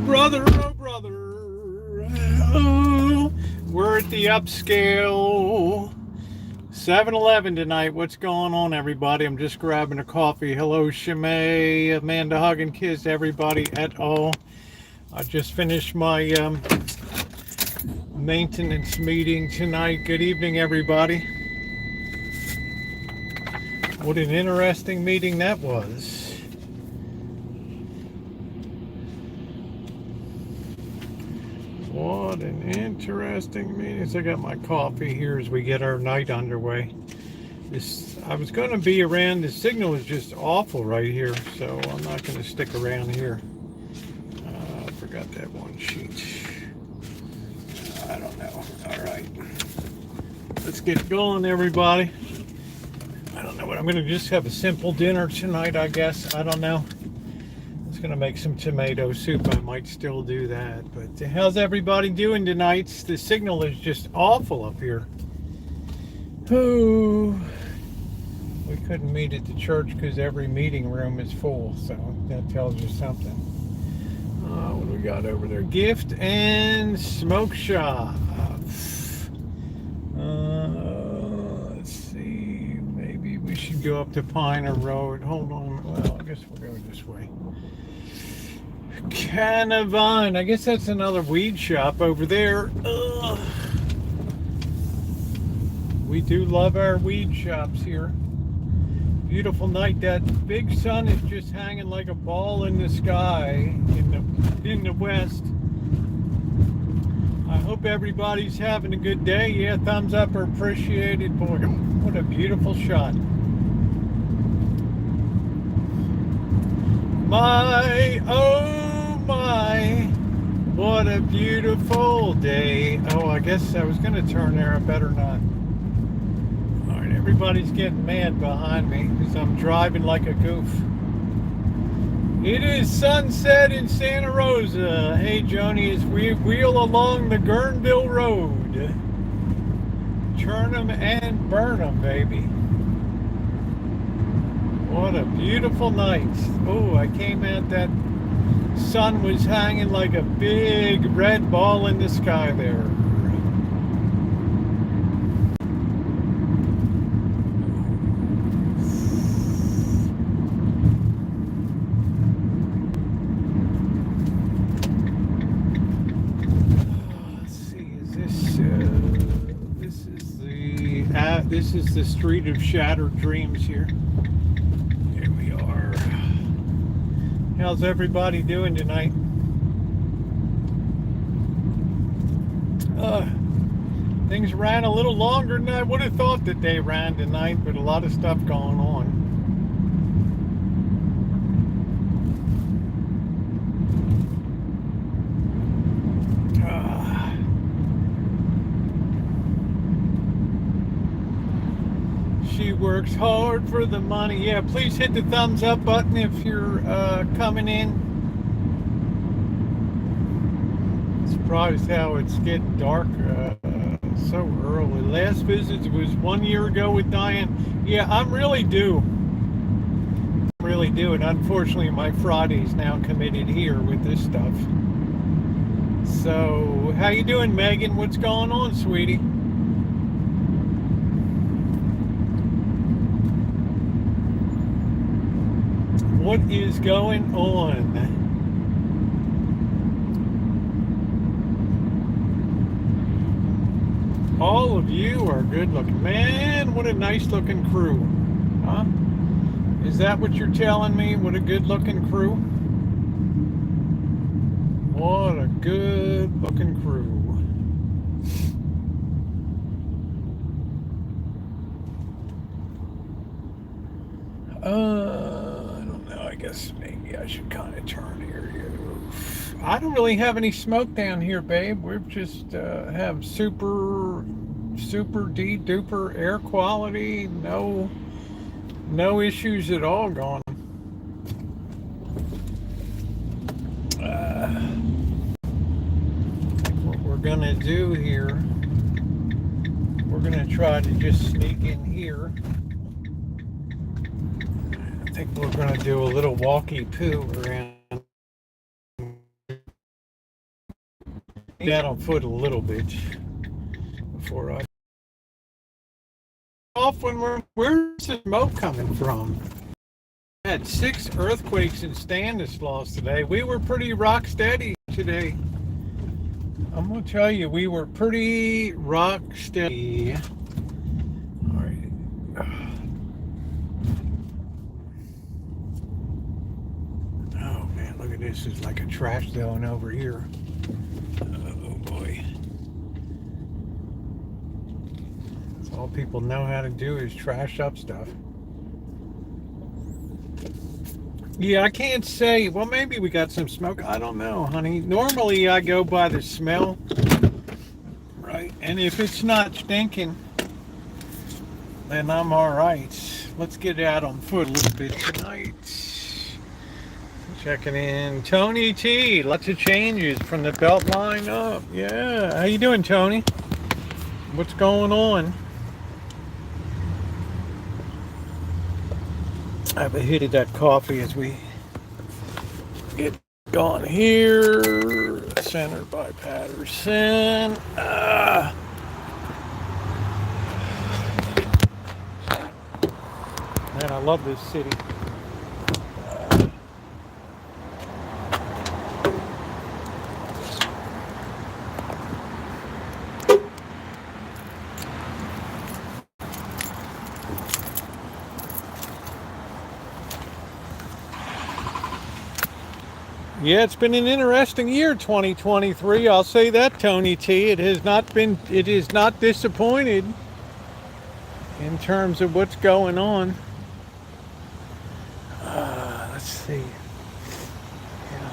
brother, oh brother. Oh, we're at the upscale 7-Eleven tonight. What's going on, everybody? I'm just grabbing a coffee. Hello, Shimei, Amanda, hug and kiss everybody at all. I just finished my maintenance meeting tonight. Good evening, everybody. What an interesting meeting that was. What an interesting meeting. So I got my coffee here as we get our night underway. I was going to be around. The signal is just awful right here, so I'm not going to stick around here. I forgot that one sheet. I don't know. All right. Let's get going, everybody. I don't know what I'm going to just have a simple dinner tonight, I guess. I don't know. Going to make some tomato soup. I might still do that, but how's everybody doing tonight? The signal is just awful up here. Oh, we couldn't meet at the church because every meeting room is full, so that tells you something. What do we got over there? Gift and smoke shop. Let's see, maybe we should go up to Piner Road. Hold on. Well, I guess we'll go this way. Canavine, I guess that's another weed shop over there. Ugh. We do love our weed shops here. Beautiful night. That big sun is just hanging like a ball in the sky in the west. I hope everybody's having a good day. Yeah, thumbs up are appreciated. Boy, what a beautiful shot. My, what a beautiful day. Oh, I guess I was going to turn there. I better not. All right, everybody's getting mad behind me because I'm driving like a goof. It is sunset in Santa Rosa. Hey, Joni, as we wheel along the Guerneville Road. Churn 'em and burn 'em, baby. What a beautiful night. Oh, I came out, that sun was hanging like a big red ball in the sky there. Let's see, this is the street of shattered dreams here. How's everybody doing tonight? Things ran a little longer than I would have thought that they ran tonight, but a lot of stuff going on. She works hard for the money. Yeah, please hit the thumbs up button if you're coming in. Surprised how it's getting dark so early. Last visit was 1 year ago with Diane. Yeah, I'm really due. And unfortunately, my Friday's now committed here with this stuff. So, how you doing, Megan? What's going on, sweetie? What is going on? All of you are good looking. Man, what a nice looking crew. Huh? Is that what you're telling me? What a good looking crew? What a good looking crew. I guess maybe I should kind of turn here. I don't really have any smoke down here, babe. We just have super duper air quality. No issues at all going on. What we're gonna do here, we're gonna try to just sneak in here. I think we're going to do a little walkie poo around get on foot a little bit before I off. Where's the smoke coming from? We had 6 earthquakes in Stanislaus today. We were pretty rock steady today. I'm gonna tell you, we were pretty rock steady. All right. Oh man, look at this. It's like a trash zone over here. Oh boy. That's all people know how to do is trash up stuff. Yeah, I can't say. Well, maybe we got some smoke. I don't know, honey. Normally, I go by the smell, right? And if it's not stinking, then I'm all right. Let's get out on foot a little bit tonight. Checking in. Tony T. Lots of changes from the belt line up. Yeah. How you doing, Tony? What's going on? I have a hit of that coffee as we get going here. Centered by Patterson. Man, I love this city. Yeah, it's been an interesting year, 2023. I'll say that, Tony T. It is not disappointed in terms of what's going on. Let's see. Yeah.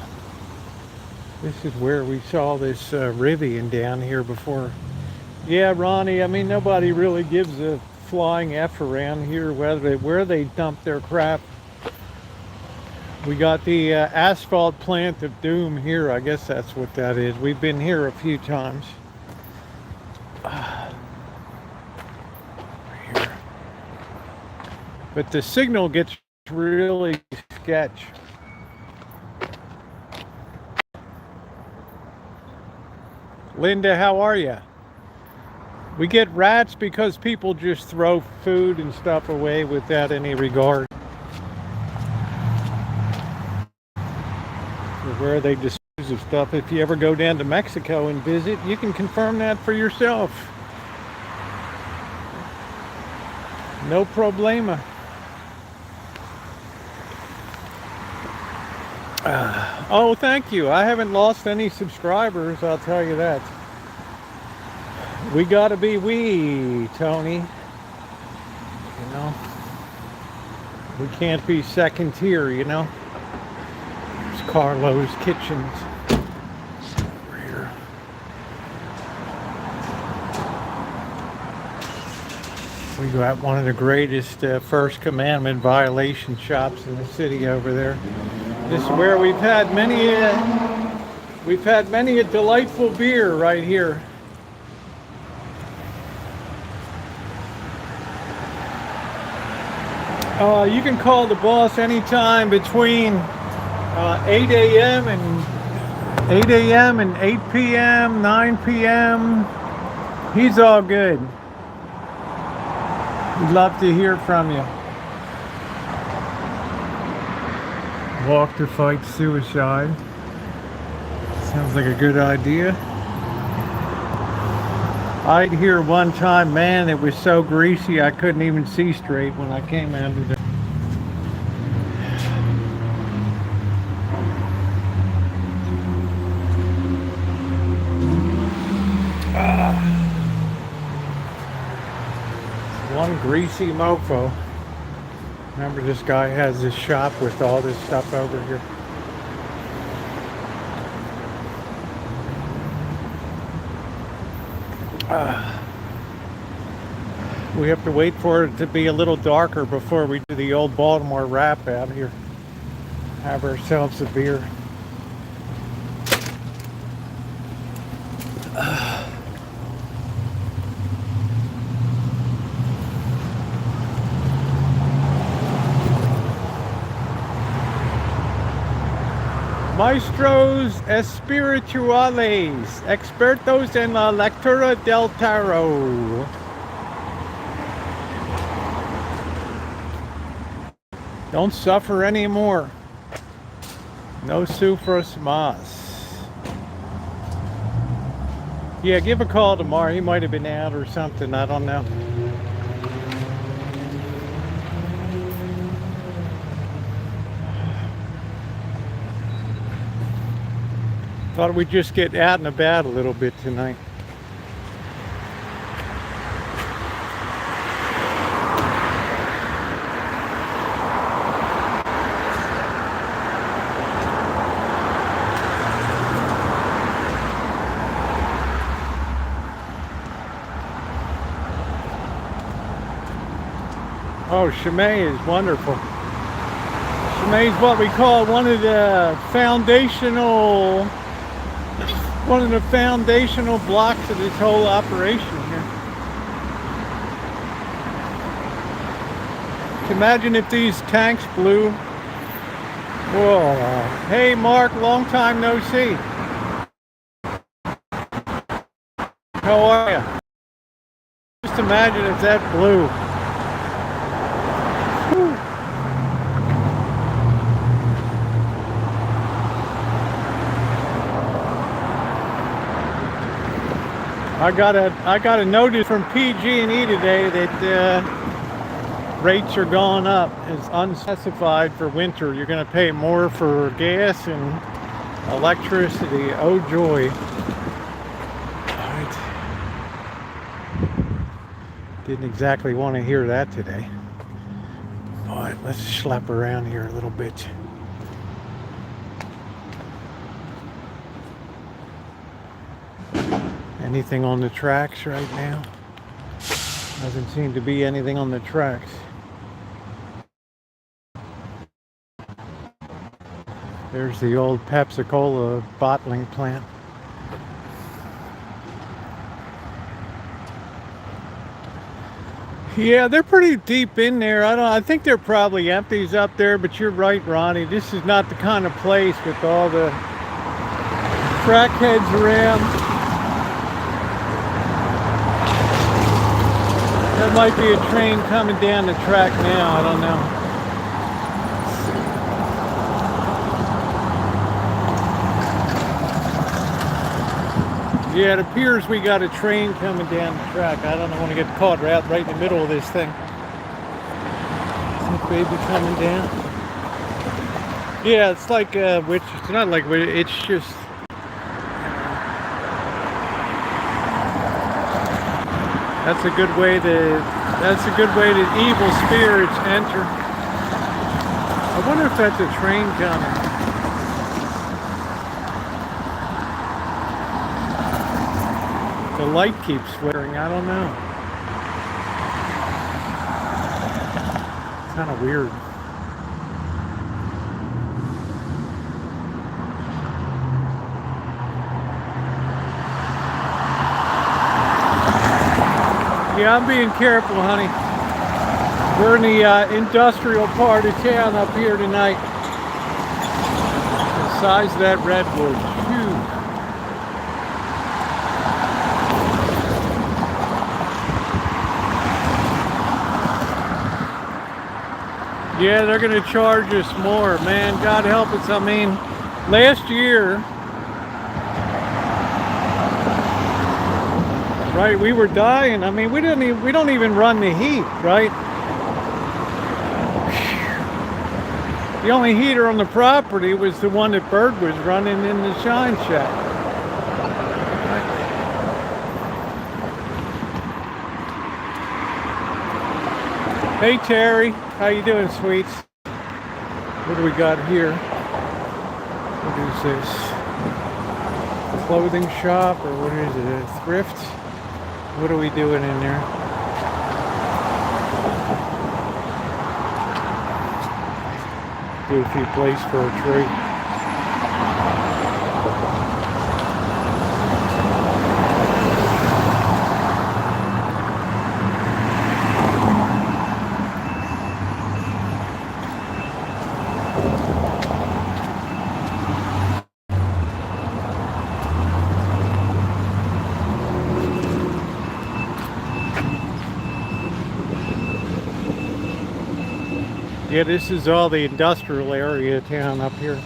This is where we saw this Rivian down here before. Yeah, Ronnie, I mean, nobody really gives a flying F around here where they dump their crap. We got the asphalt plant of doom here. I guess that's what that is. We've been here a few times. Here. But the signal gets really sketch. Linda, how are you? We get rats because people just throw food and stuff away without any regard where they dispose of stuff. If you ever go down to Mexico and visit, you can confirm that for yourself. No problema. Oh, thank you. I haven't lost any subscribers, I'll tell you that. We gotta be Tony. You know? We can't be second tier, you know? Carlo's Kitchens over here. We got one of the greatest First Commandment violation shops in the city over there. This is where we've had many a delightful beer right here. You can call the boss anytime between 8 a.m. and 8 p.m., 9 p.m. He's all good. We'd love to hear from you. Walk to fight suicide. Sounds like a good idea. I'd hear one time, man, it was so greasy I couldn't even see straight when I came out of the one greasy mofo. Remember, this guy has this shop with all this stuff over here. We have to wait for it to be a little darker before we do the old Baltimore wrap out here. Have ourselves a beer. Maestros espirituales, expertos en la lectura del tarot. Don't suffer anymore. No sufras más. Yeah, give a call tomorrow. He might have been out or something. I don't know. Thought we'd just get out and about a little bit tonight. Oh, Chimay is wonderful. Chimay is what we call one of the foundational blocks of this whole operation here. Imagine if these tanks blew. Whoa. Hey Mark, long time no see. How are you? Just imagine if that blew. I got a notice from PG&E today that rates are going up. It's unspecified for winter. You're going to pay more for gas and electricity. Oh joy! All right. Didn't exactly want to hear that today. All right, let's schlep around here a little bit. Anything on the tracks right now? Doesn't seem to be anything on the tracks. There's the old Pepsi-Cola bottling plant. Yeah, they're pretty deep in there. I think they're probably empties up there, but you're right, Ronnie. This is not the kind of place with all the crackheads around. There might be a train coming down the track now, I don't know. Yeah, it appears we got a train coming down the track. I don't want to get caught right in the middle of this thing. Is that baby coming down? Yeah, it's like, it's not like, it's just... That's a good way to evil spirits enter. I wonder if that's a train coming. The light keeps flickering, I don't know. It's kind of weird. Yeah, I'm being careful, honey. We're in the industrial part of town up here tonight. The size of that redwood, huge. Yeah, they're going to charge us more, man. God help us. I mean, last year, right, we were dying. I mean, we don't even run the heat, right? The only heater on the property was the one that Bird was running in the shine shack. Hey Terry, how you doing, sweets? What do we got here? What is this? Clothing shop, or what is it? A thrift? What are we doing in there? Goofy place for a tree. Yeah, this is all the industrial area of town up here.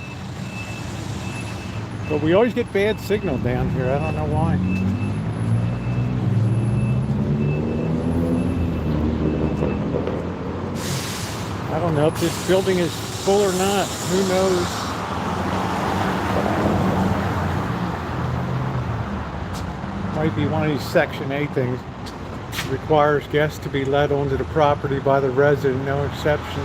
But we always get bad signal down here. I don't know why. I don't know if this building is full or not. Who knows? Might be one of these Section 8 things. Requires guests to be let onto the property by the resident, no exception.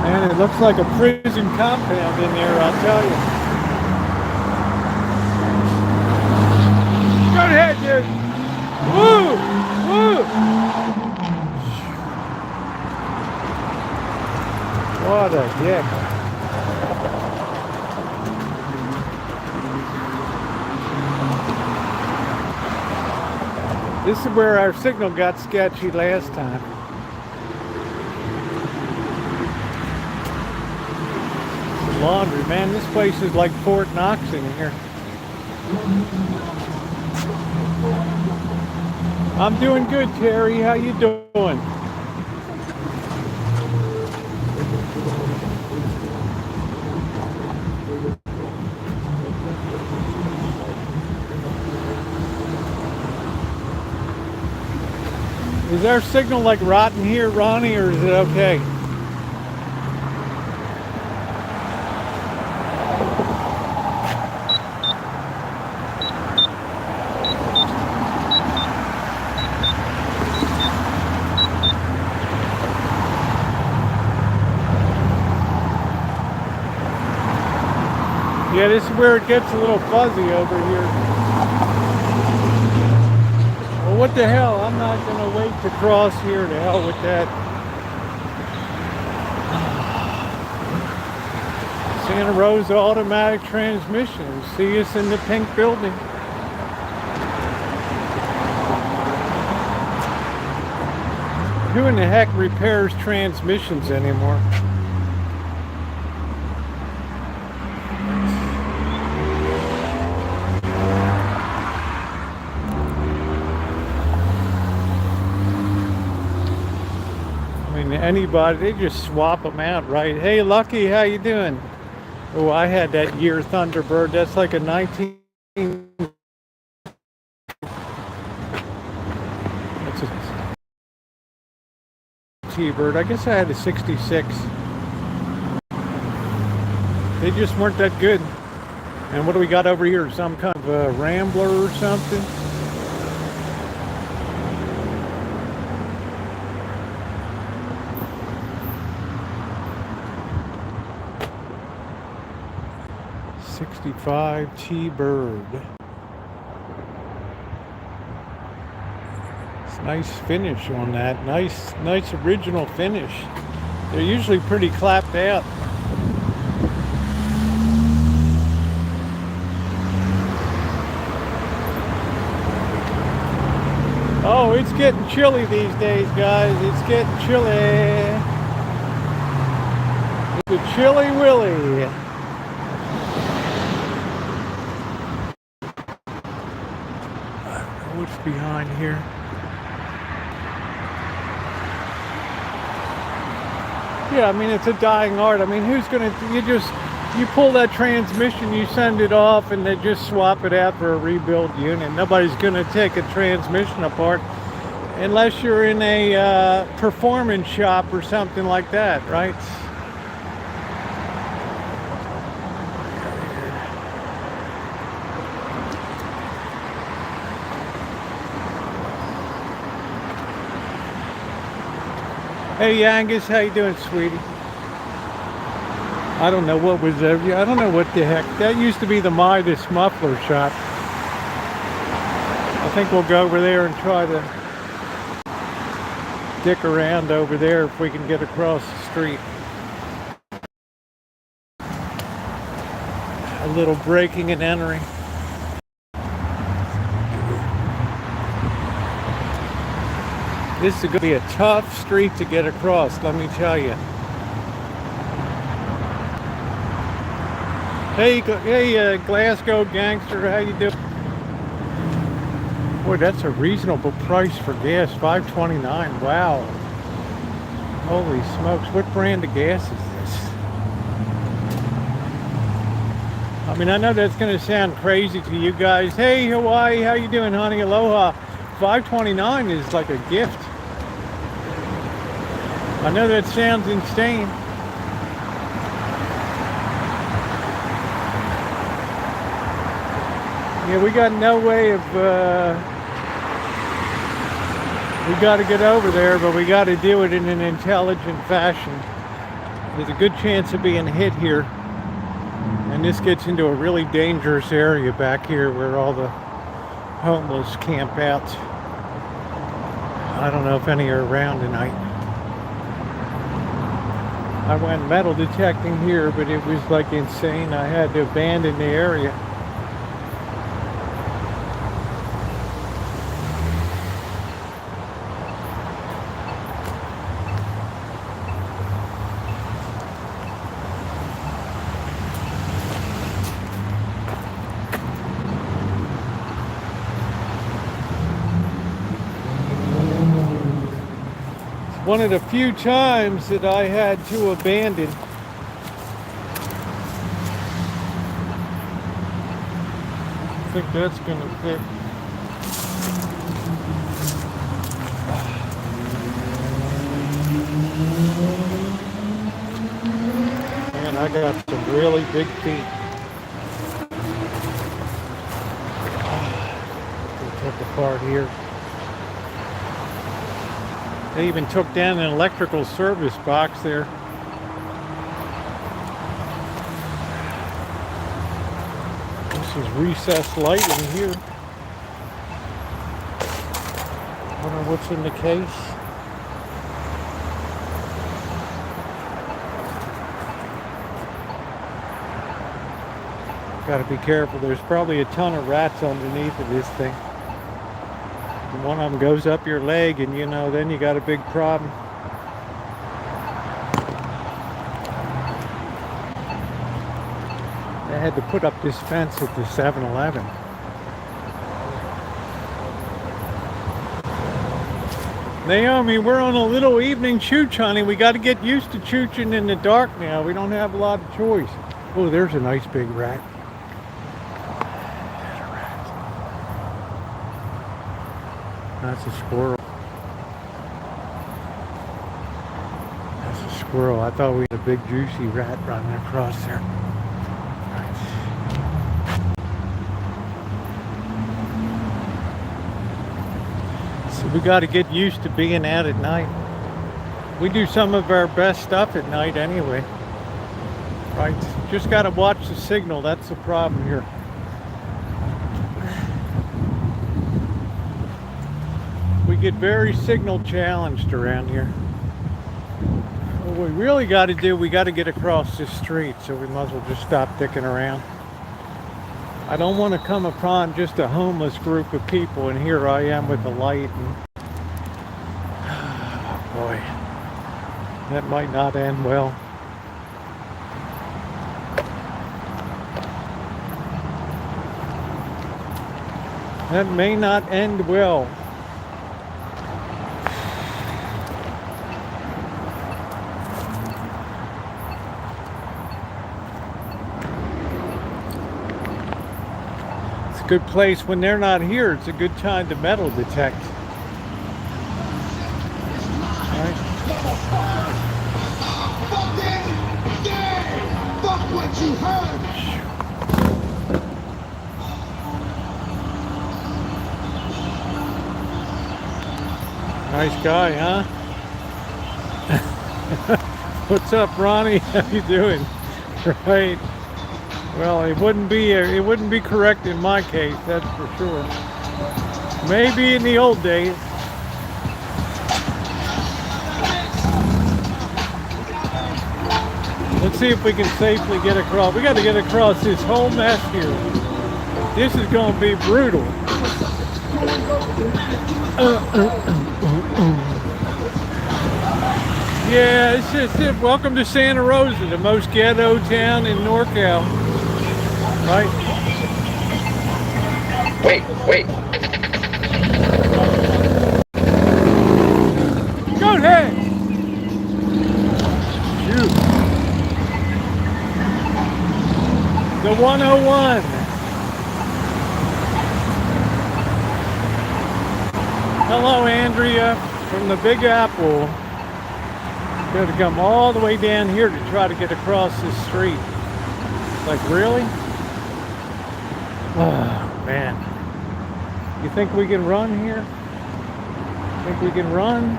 And it looks like a prison compound in there, I'll tell you. Go ahead, dude. Woo! Woo! What a dick. This is where our signal got sketchy last time. The laundry, man, this place is like Fort Knox in here. I'm doing good, Terry. How you doing? Is our signal like rotten here, Ronnie, or is it okay? Yeah, this is where it gets a little fuzzy over here. Well, what the hell? I'm not going to wait to cross here. To hell with that. Santa Rosa automatic transmission. See us in the pink building. Who in the heck repairs transmissions anymore? Anybody, they just swap them out, right? Hey, Lucky, how you doing? Oh, I had that year Thunderbird. That's like a 19... That's a T-Bird. I guess I had a 66. They just weren't that good. And what do we got over here? Some kind of a Rambler or something? '65 T-Bird. It's a nice finish on that. Nice original finish. They're usually pretty clapped out. Oh, it's getting chilly these days, guys. It's getting chilly. It's a chilly willy. What's behind here? Yeah, I mean, it's a dying art. I mean, who's gonna, you pull that transmission, you send it off, and they just swap it out for a rebuild unit. Nobody's gonna take a transmission apart unless you're in a performance shop or something like that, right? Hey Angus, how you doing, sweetie? I don't know what was there. I don't know what the heck. That used to be the Midas muffler shop. I think we'll go over there and try to dick around over there if we can get across the street. A little breaking and entering. This is going to be a tough street to get across, let me tell you. Hey, Glasgow gangster, how you doing? Boy, that's a reasonable price for gas, $5.29. Wow. Holy smokes, what brand of gas is this? I mean, I know that's going to sound crazy to you guys. Hey, Hawaii, how you doing, honey? Aloha. $5.29 is like a gift. I know that sounds insane. Yeah, we got no way of, we got to get over there, but we got to do it in an intelligent fashion. There's a good chance of being hit here. And this gets into a really dangerous area back here where all the homeless camp out. I don't know if any are around tonight. I went metal detecting here, but it was like insane. I had to abandon the area. One of the few times that I had to abandon. I think that's gonna fit. Man, I got some really big feet. They took apart here. They even took down an electrical service box there. This is recessed lighting here. Wonder what's in the case. Gotta be careful. There's probably a ton of rats underneath of this thing. One of them goes up your leg and you know, then you got a big problem. They had to put up this fence at the 7-Eleven. Naomi, we're on a little evening chooch, honey. We got to get used to chooching in the dark now. We don't have a lot of choice. Oh, there's a nice big rat. That's a squirrel. That's a squirrel. I thought we had a big juicy rat running across there. Right. So we got to get used to being out at night. We do some of our best stuff at night anyway. Right. Just got to watch the signal. That's the problem here. We get very signal challenged around here. What we really got to do, we got to get across this street, so we might as well just stop dicking around. I don't want to come upon just a homeless group of people, and here I am with a light. And boy, that might not end well. That may not end well. Good place when they're not here. It's a good time to metal detect. Right. Fuck what you heard. Nice guy, huh? What's up, Ronnie? How you doing? Right. Well, it wouldn't be correct in my case, that's for sure. Maybe in the old days. Let's see if we can safely get across. We got to get across this whole mess here. This is going to be brutal. Yeah, it's just it. Welcome to Santa Rosa, the most ghetto town in NorCal. Right? Wait. Go ahead. Shoot. The 101. Hello, Andrea from the Big Apple. Got to come all the way down here to try to get across this street. Like, really? Oh, man. You think we can run here? Think we can run?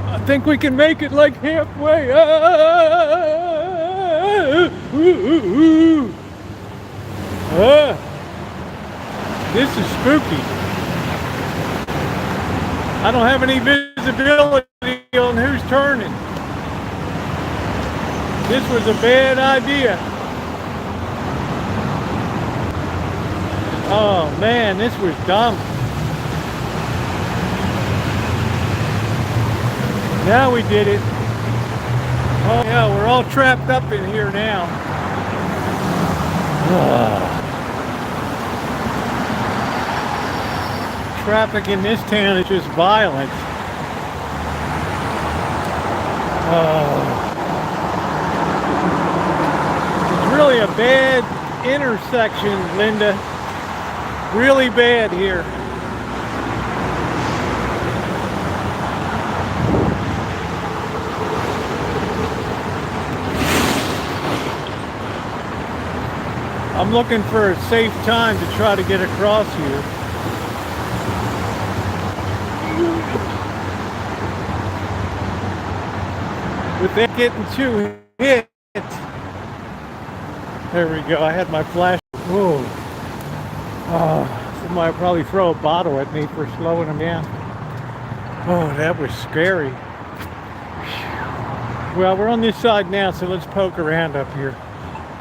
I think we can make it like halfway. This is spooky. I don't have any visibility on who's turning. This was a bad idea. Oh man, this was dumb. Now we did it. Oh yeah, we're all trapped up in here now. Traffic in this town is just violent. It's really a bad intersection, Linda. Really bad here. I'm looking for a safe time to try to get across here. Without getting too hit. There we go. I had my flash. Whoa. Somebody will probably throw a bottle at me for slowing them down. Oh, that was scary. Well, we're on this side now, so let's poke around up here.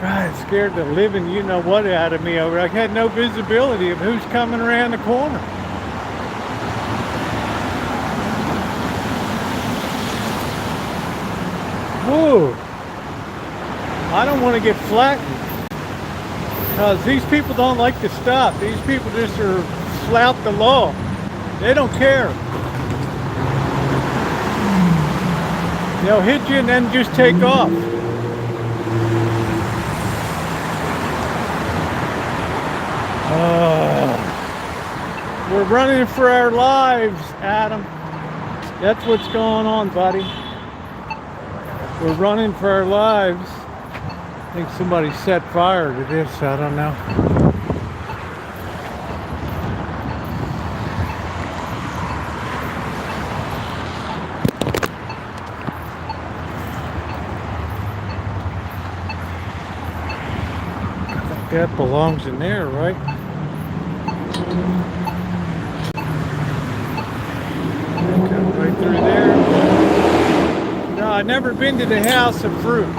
God, it scared the living you know what out of me over. I had no visibility of who's coming around the corner. Whoa. I don't want to get flattened. Because these people don't like to stop. These people just flout the law. They don't care. They'll hit you and then just take off. We're running for our lives, Adam. That's what's going on, buddy. We're running for our lives. I think somebody set fire to this, I don't know. I think that belongs in there, right? Come right through there. No, I've never been to the House of Fruit.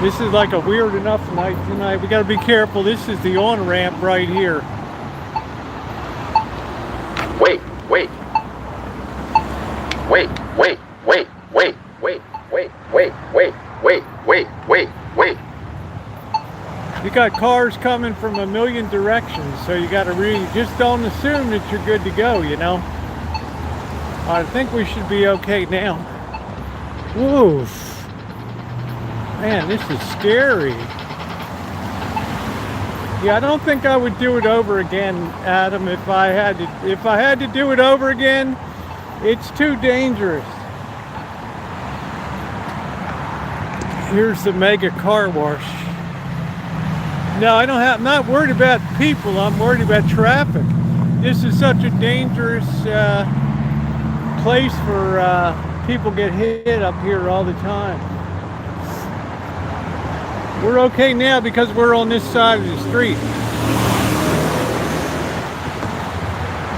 This is like a weird enough night tonight. We gotta be careful. This is the on-ramp right here. Wait. You got cars coming from a million directions, so you gotta really just don't assume that you're good to go, you know? I think we should be okay now. Woof. Man, this is scary. Yeah, I don't think I would do it over again, Adam. If I had to do it over again, it's too dangerous. Here's the mega car wash. No, I'm not worried about people. I'm worried about traffic. This is such a dangerous place for people get hit up here all the time. We're okay now because we're on this side of the street.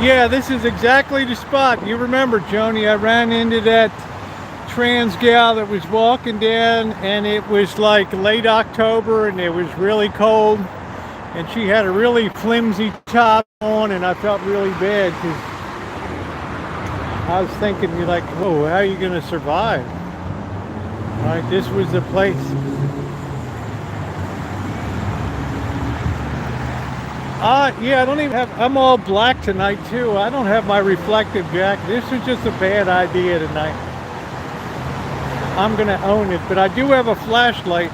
Yeah, this is exactly the spot. You remember, Joni, I ran into that trans gal that was walking down, and it was like late October and it was really cold, and she had a really flimsy top on, and I felt really bad because I was thinking, like, oh, how are you going to survive? Right, this was the place. Yeah, I don't even have, I'm all black tonight too. I don't have my reflective jacket. This is just a bad idea tonight. I'm gonna own it, but I do have a flashlight.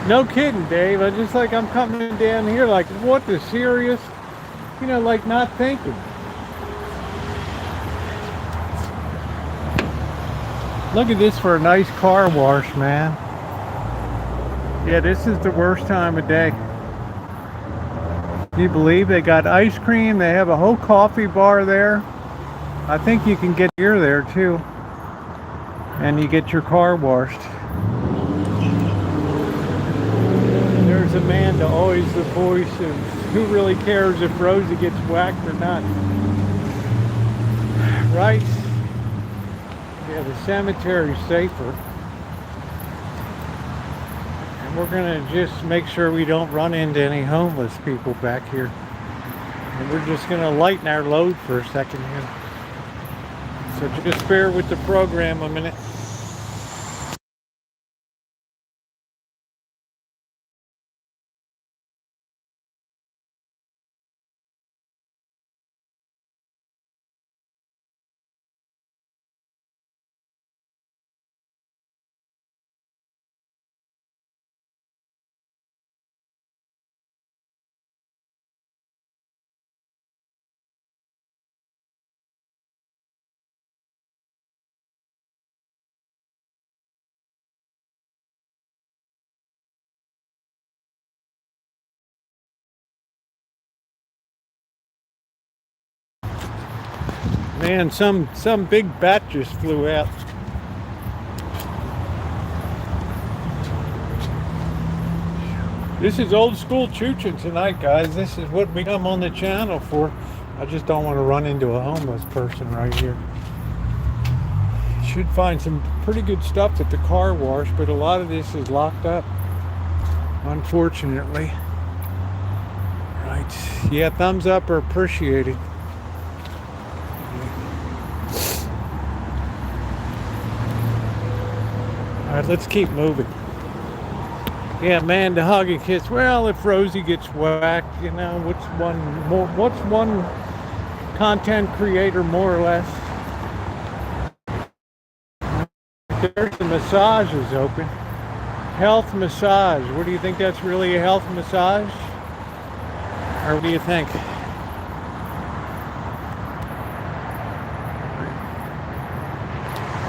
No kidding, Dave. I just like, I'm coming down here like, what the serious? You know, like not thinking. Look at this for a nice car wash, man. Yeah, this is the worst time of day. Do you believe they got ice cream? They have a whole coffee bar there. I think you can get beer there too. And you get your car washed. And there's Amanda, always the voice of who really cares if Rosie gets whacked or not. Right? Yeah, the cemetery's safer. And we're gonna just make sure we don't run into any homeless people back here. And we're just gonna lighten our load for a second here. So just bear with the program a minute. Man, some big bat just flew out. This is old school chooching tonight, guys. This is what we come on the channel for. I just don't want to run into a homeless person right here. Should find some pretty good stuff at the car wash, but a lot of this is locked up, unfortunately. Right. Yeah, thumbs up are appreciated. All right, let's keep moving. Yeah, man, to hug and kiss. Well, if Rosie gets whacked, you know, what's one content creator more or less? There's the massage is open. Health massage. What do you think, that's really a health massage? Or what do you think?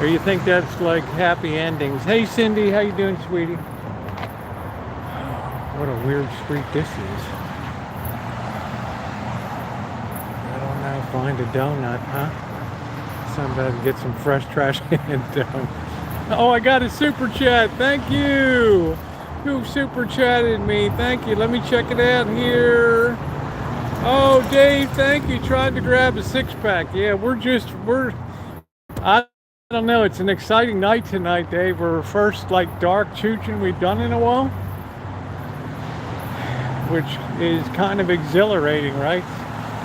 Or you think that's like happy endings? Hey Cindy, how you doing, sweetie? What a weird street this is. I don't know, find a donut, huh? Somebody get some fresh trash and donut. Oh, I got a super chat, thank you! Who super chatted me, thank you. Let me check it out here. Oh, Dave, thank you. Tried to grab a six-pack. Yeah, I don't know, it's an exciting night tonight, Dave. We're first like dark chooching we've done in a while, which is kind of exhilarating, right?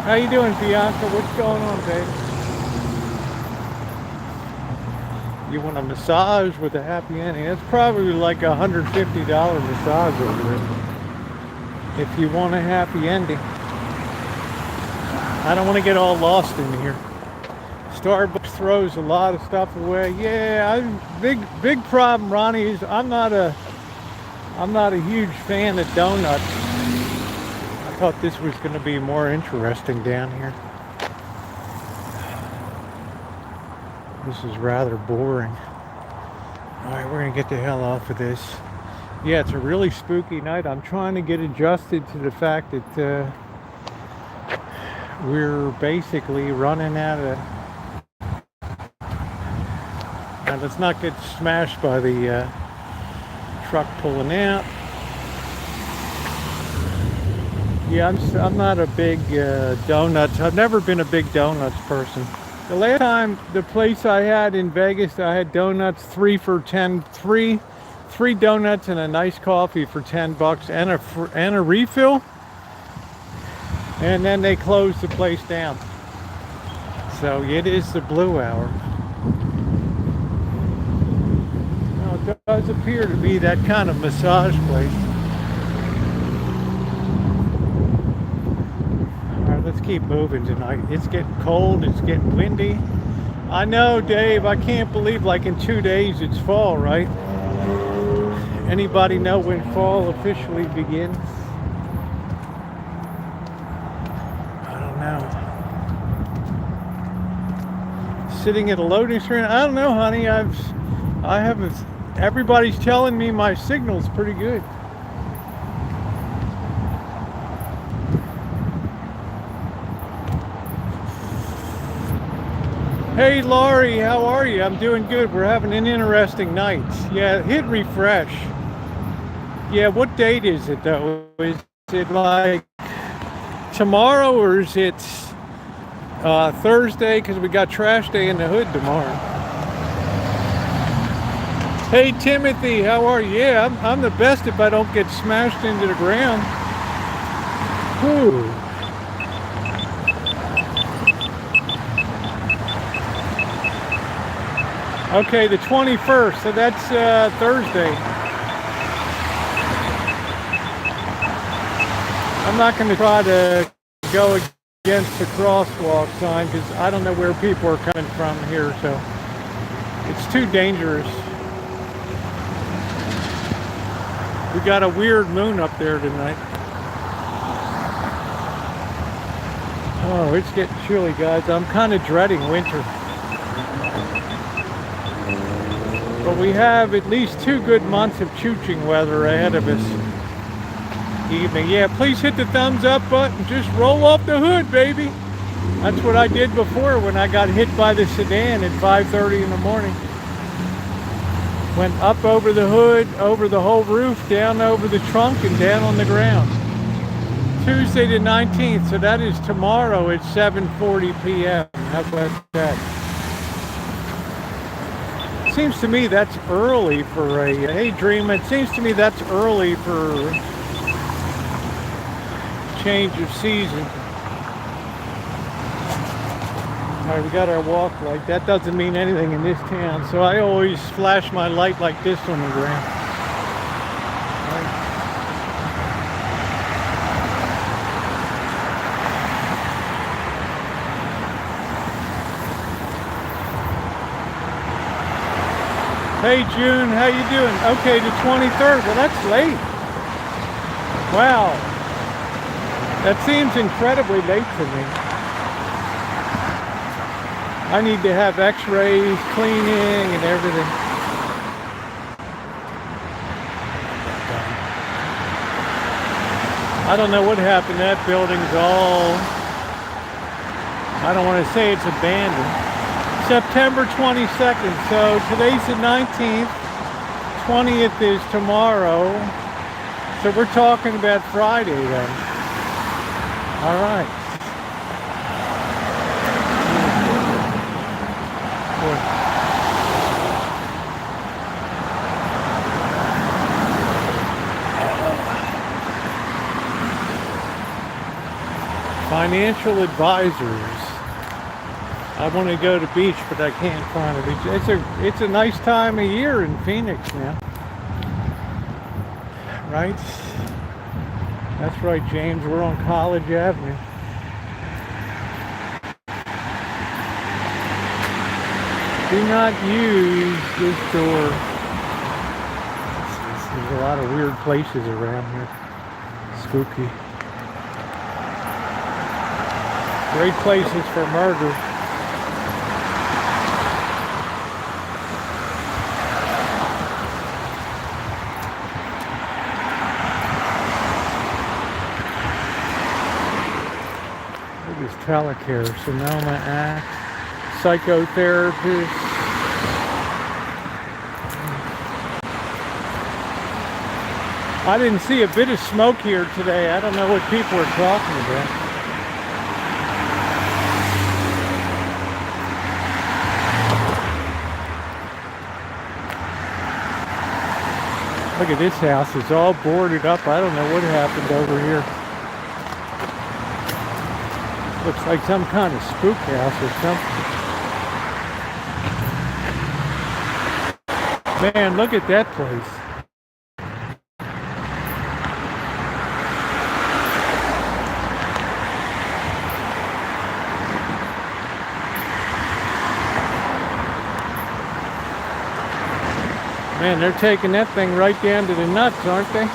How you doing, Bianca? What's going on, Dave? You want a massage with a happy ending? That's probably like $150 massage over there. If you want a happy ending. I don't want to get all lost in here. Starbucks throws a lot of stuff away. Yeah, big problem, Ronnie, is I'm not a huge fan of donuts. I thought this was going to be more interesting down here. This is rather boring. All right, we're going to get the hell off of this. Yeah, it's a really spooky night. I'm trying to get adjusted to the fact that we're basically running out of... Now, let's not get smashed by the truck pulling out. Yeah, I'm not a big donuts. I've never been a big donuts person. The last time, the place I had in Vegas, I had donuts, three donuts and a nice coffee for $10 and a refill. And then they closed the place down. So it is the blue hour. Now, it does appear to be that kind of massage place. keep moving tonight. It's getting cold, it's getting windy. I know, Dave, I can't believe like in 2 days it's fall, right? Anybody know when fall officially begins? I don't know. Sitting at a loading screen? I don't know, honey. I haven't, everybody's telling me my signal's pretty good. Hey Laurie, how are you? I'm doing good. We're having an interesting night. Yeah, hit refresh. Yeah, what date is it though? Is it like tomorrow or is it Thursday? Because we got trash day in the hood tomorrow. Hey Timothy, how are you? Yeah, I'm the best if I don't get smashed into the ground. Whew. Okay, the 21st, so that's Thursday. I'm not going to try to go against the crosswalk sign because I don't know where people are coming from here, so it's too dangerous. We got a weird moon up there tonight. Oh, it's getting chilly, guys. I'm kind of dreading winter. But we have at least 2 good months of chooching weather ahead of us. Evening. Yeah, please hit the thumbs up button. Just roll off the hood, baby. That's what I did before when I got hit by the sedan at 5:30 in the morning. Went up over the hood, over the whole roof, down over the trunk, and down on the ground. Tuesday the 19th, so that is tomorrow at 7:40 p.m. How about that? Seems to me that's early for a, hey Dream, it seems to me that's early for change of season. Alright, we got our walk light. That doesn't mean anything in this town, so I always flash my light like this on the ground. Right. Hey June, how you doing? Okay, the 23rd. Well, that's late. Wow. That seems incredibly late to me. I need to have x-rays, cleaning, and everything. I don't know what happened. That building's all, I don't want to say it's abandoned. September 22nd, so today's the 19th, 20th is tomorrow, so we're talking about Friday then. All right. Financial advisors. I want to go to the beach, but I can't find a beach. It's a nice time of year in Phoenix now. Right? That's right, James. We're on College Avenue. Do not use this door. There's a lot of weird places around here. Spooky. Great places for murder. Telecare, Sonoma Act, psychotherapist. I didn't see a bit of smoke here today. I don't know what people are talking about. Look at this house. It's all boarded up. I don't know what happened over here. Looks like some kind of spook house or something. Man, look at that place. Man, they're taking that thing right down to the nuts, aren't they?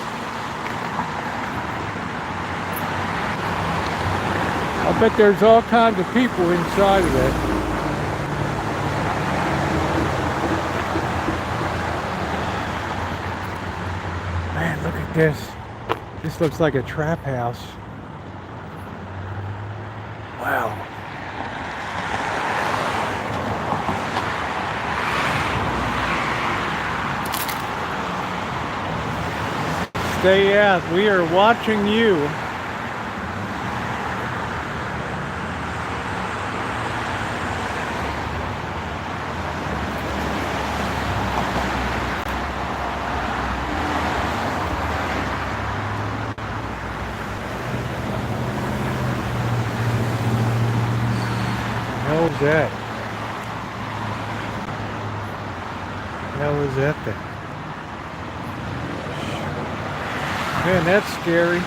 I bet there's all kinds of people inside of it. Man, look at this. This looks like a trap house. Wow. Stay out. We are watching you. What was that? What was that thing? Man, that's scary.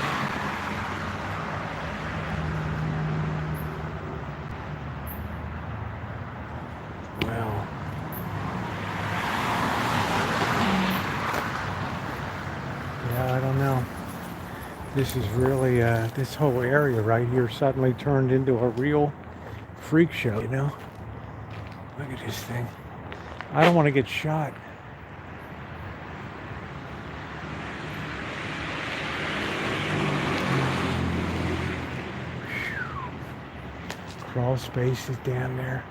Wow. Yeah, I don't know. This is really, this whole area right here suddenly turned into a real freak show, you know? Look at this thing. I don't want to get shot. Crawl spaces down there.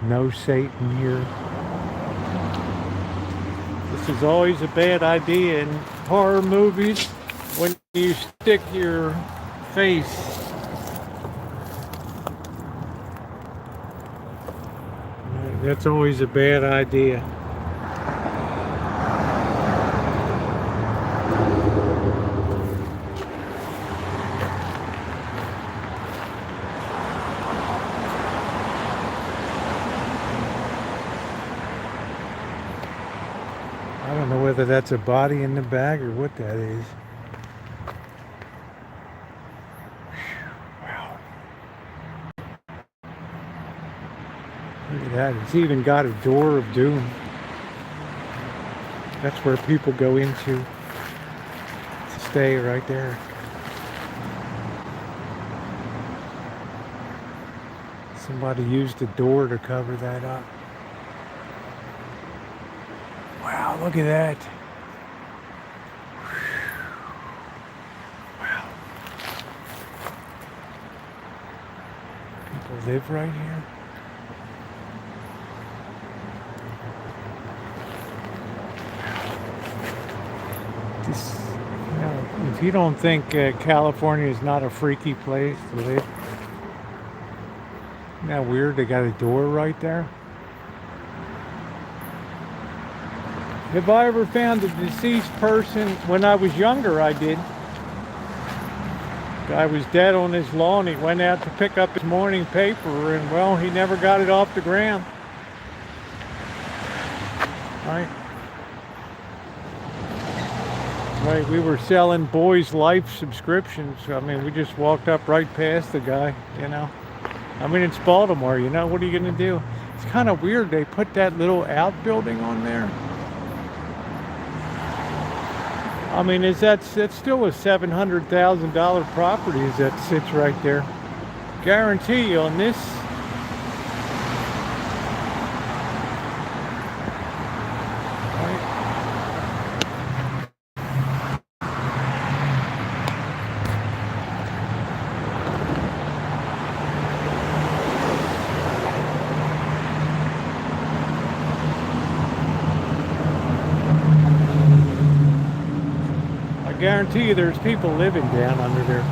No Satan here. This is always a bad idea in horror movies when you stick your face. That's always a bad idea. I don't know whether that's a body in the bag or what that is. Wow. Look at that. It's even got a door of doom. That's where people go into to stay right there. Somebody used a door to cover that up. Wow, look at that. Wow. People live right here. This, you know, if you don't think California is not a freaky place to live, isn't that weird? They got a door right there. Have I ever found a deceased person? When I was younger, I did. Guy was dead on his lawn. He went out to pick up his morning paper, and well, he never got it off the ground. Right? Right, we were selling boys' life subscriptions. I mean, we just walked up right past the guy, you know. I mean, it's Baltimore, you know, what are you going to do? It's kind of weird they put that little outbuilding on there. I mean, that's still a $700,000 property that sits right there. Guarantee you on this. I guarantee you there's people living down under there.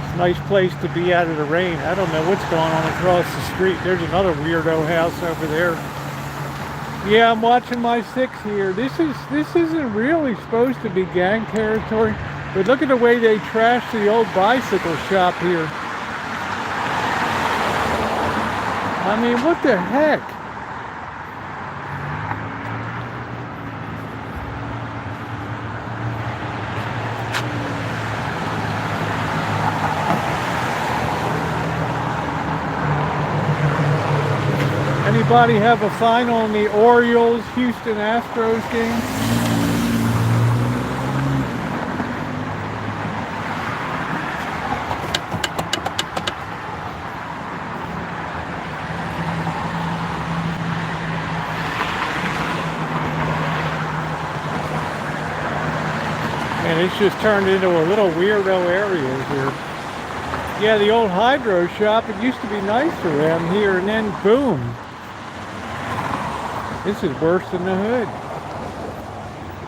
It's a nice place to be out of the rain. I don't know what's going on across the street. There's another weirdo house over there. Yeah, I'm watching my 6 here. This isn't really supposed to be gang territory, but look at the way they trashed the old bicycle shop here. I mean, what the heck? Anybody have a final in the Orioles Houston Astros game? And it's just turned into a little weirdo area here. Yeah, the old hydro shop, it used to be nice around here, and then boom. This is worse than the hood.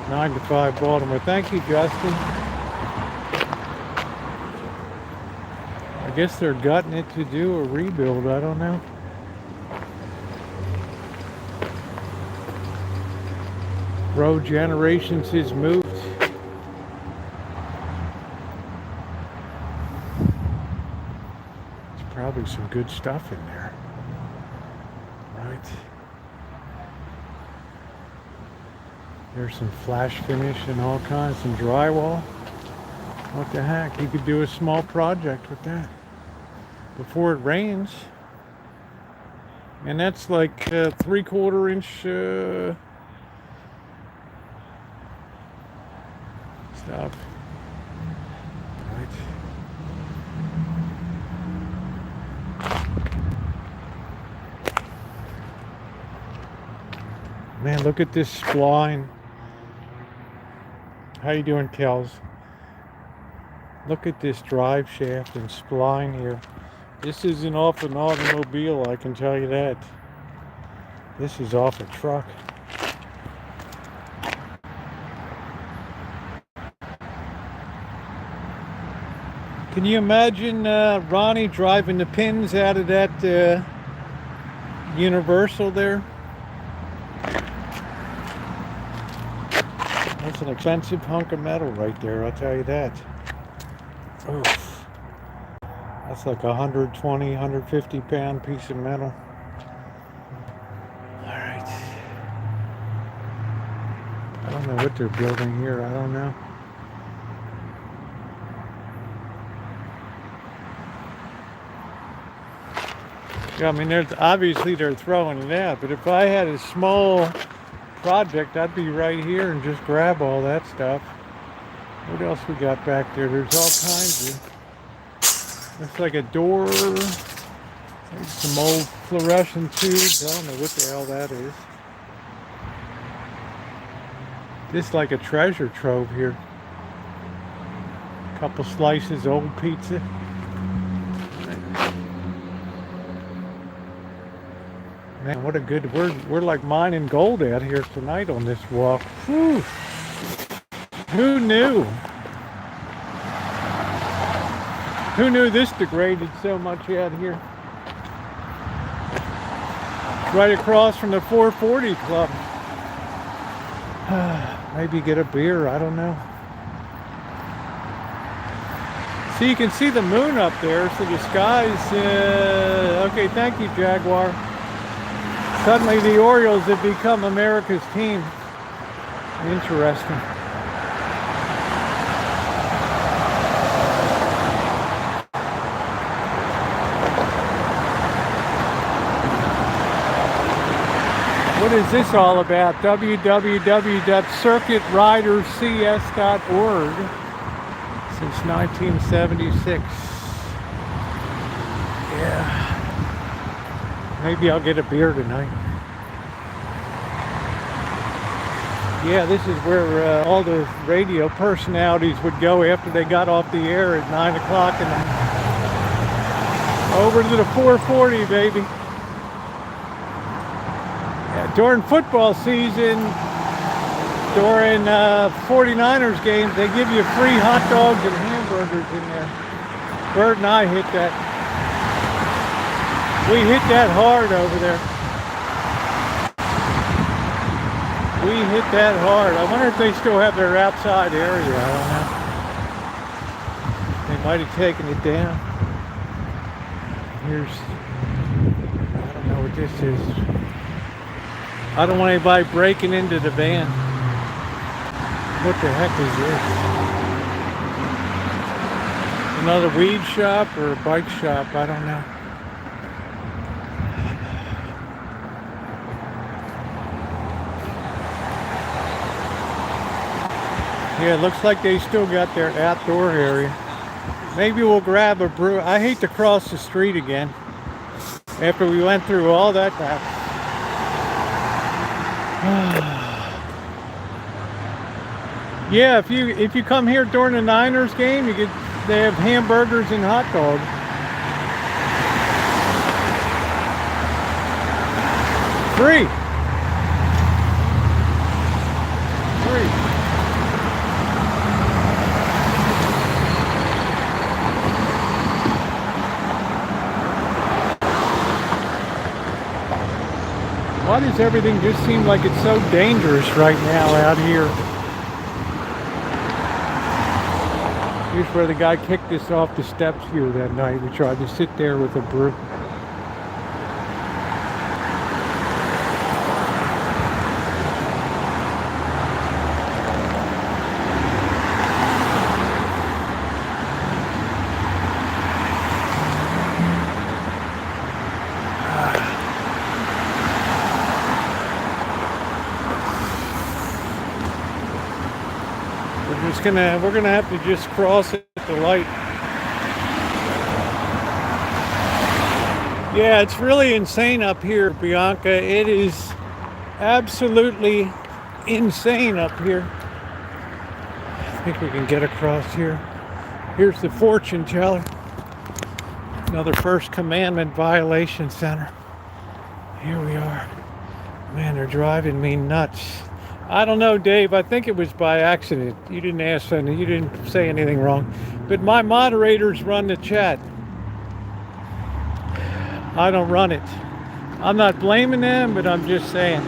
9 to 5 Baltimore. Thank you, Justin. I guess they're gutting it to do a rebuild. I don't know. Road Generations has moved. There's probably some good stuff in there. Right. There's some flash finish and all kinds, some drywall. What the heck? You could do a small project with that before it rains. And that's like 3/4 inch stuff. Right. Man, look at this spline. How you doing, Kels? Look at this drive shaft and spline here. This isn't off an automobile, I can tell you that. This is off a truck. Can you imagine Ronnie driving the pins out of that Universal there? That's an expensive hunk of metal right there, I'll tell you that. Oof. That's like 120, 150 pound piece of metal. Alright. I don't know what they're building here, I don't know. Yeah, I mean, obviously they're throwing it out, but if I had a small project, I'd be right here and just grab all that stuff. What else we got back there? There's all kinds of, looks like a door, some old fluorescent tubes. I don't know what the hell that is. This is like a treasure trove here. A couple slices of old pizza. Man, what a good, we're like mining gold out here tonight on this walk. Whew. Who knew? Who knew this degraded so much out here? Right across from the 440 Club. Maybe get a beer, I don't know. See, you can see the moon up there, so the sky's, okay, thank you, Jaguar. Suddenly the Orioles have become America's team. Interesting. What is this all about? www.circuitriderscs.org since 1976. Yeah. Maybe I'll get a beer tonight. Yeah, this is where all the radio personalities would go after they got off the air at 9 o'clock in the... Over to the 440, baby. Yeah, during football season, during 49ers games, they give you free hot dogs and hamburgers in there. Bert and I hit that. We hit that hard over there. We hit that hard. I wonder if they still have their outside area. I don't know. They might have taken it down. Here's, I don't know what this is. I don't want anybody breaking into the van. What the heck is this? Another weed shop or a bike shop? I don't know. Yeah, it looks like they still got their outdoor area. Maybe we'll grab a brew. I hate to cross the street again after we went through all that crap. Yeah, if you come here during the Niners game, they have hamburgers and hot dogs. Free. Why does everything just seem like it's so dangerous right now out here? Here's where the guy kicked us off the steps here that night. We tried to sit there with a brew. We're gonna have to just cross at the light. Yeah, it's really insane up here, Bianca. It is absolutely insane up here. I think we can get across here. Here's the fortune teller. Another First Commandment violation center. Here we are. Man, they're driving me nuts. I don't know, Dave. I think it was by accident. You didn't ask anything. You didn't say anything wrong. But my moderators run the chat. I don't run it. I'm not blaming them, but I'm just saying.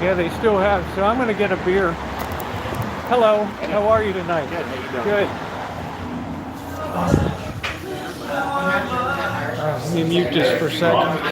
Yeah, they still have. So I'm going to get a beer. Hello. How are you tonight? Good. How you doing? Good. Let me mute this for a second.